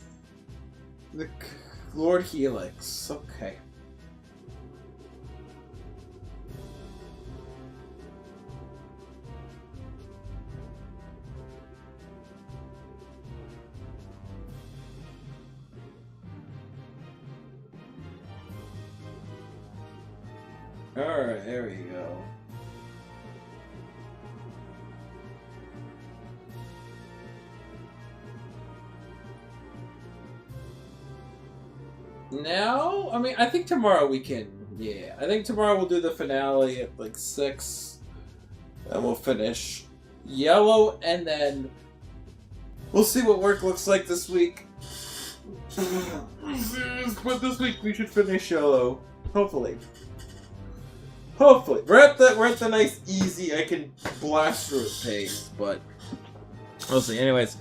the Lord Helix. Okay. Alright, there we go. Now, I mean, I think tomorrow we can, yeah. I think tomorrow we'll do the finale at like 6. And we'll finish Yellow, and then we'll see what work looks like this week. But this week we should finish Yellow. Hopefully. Hopefully. We're at the nice, easy, I can blast through it pace, but we'll see. Anyways.